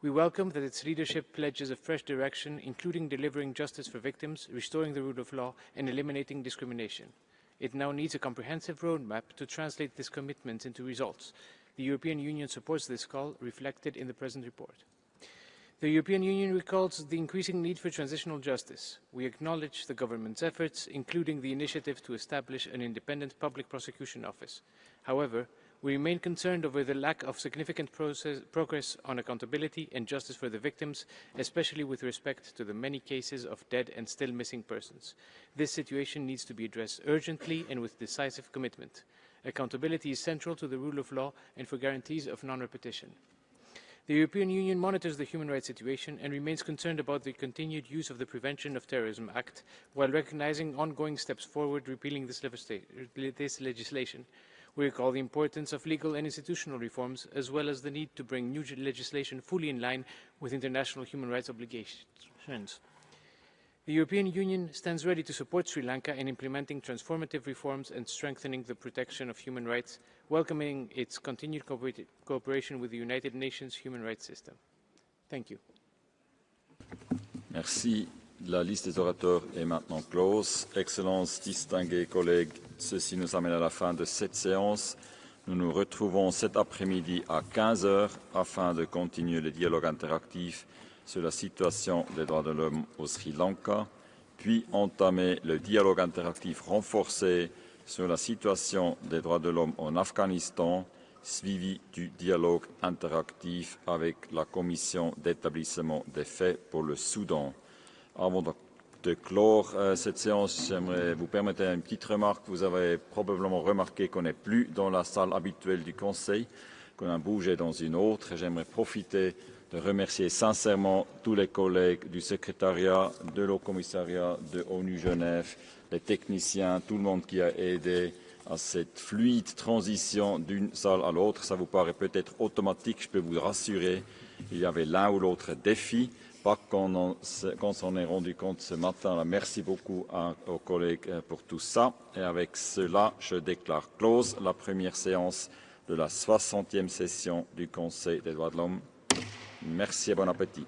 P: We welcome that its leadership pledges a fresh direction, including delivering justice for victims, restoring the rule of law, and eliminating discrimination. It now needs a comprehensive roadmap to translate this commitment into results. The European Union supports this call, reflected in the present report. The European Union recalls the increasing need for transitional justice. We acknowledge the government's efforts, including the initiative to establish an independent public prosecution office. However, we remain concerned over the lack of significant progress on accountability and justice for the victims, especially with respect to the many cases of dead and still missing persons. This situation needs to be addressed urgently and with decisive commitment. Accountability is central to the rule of law and for guarantees of non-repetition. The European Union monitors the human rights situation and remains concerned about the continued use of the Prevention of Terrorism Act, while recognizing ongoing steps forward repealing this legislation. We recall the importance of legal and institutional reforms, as well as the need to bring new legislation fully in line with international human rights obligations. The European Union stands ready to support Sri Lanka in implementing transformative reforms and strengthening the protection of human rights, welcoming its continued cooperation with the United Nations human rights system. Thank you.
A: Merci. La liste des orateurs est maintenant close. Excellences, distingués collègues, ceci nous amène à la fin de cette séance. Nous nous retrouvons cet après-midi à 15 h afin de continuer le dialogue interactif sur la situation des droits de l'homme au Sri Lanka, puis entamer le dialogue interactif renforcé sur la situation des droits de l'homme en Afghanistan, suivi du dialogue interactif avec la Commission d'établissement des faits pour le Soudan. Avant de clore cette séance, j'aimerais vous permettre une petite remarque. Vous avez probablement remarqué qu'on n'est plus dans la salle habituelle du Conseil, qu'on a bougé dans une autre. J'aimerais profiter de remercier sincèrement tous les collègues du secrétariat, de l'Haut Commissariat, de ONU Genève, les techniciens, tout le monde qui a aidé à cette fluide transition d'une salle à l'autre. Ça vous paraît peut-être automatique, je peux vous rassurer, il y avait l'un ou l'autre défi. Pas qu'on s'en est rendu compte ce matin. Alors, merci beaucoup aux collègues pour tout ça. Et avec cela, je déclare close la première séance de la 60e session du Conseil des droits de l'homme. Merci et bon appétit.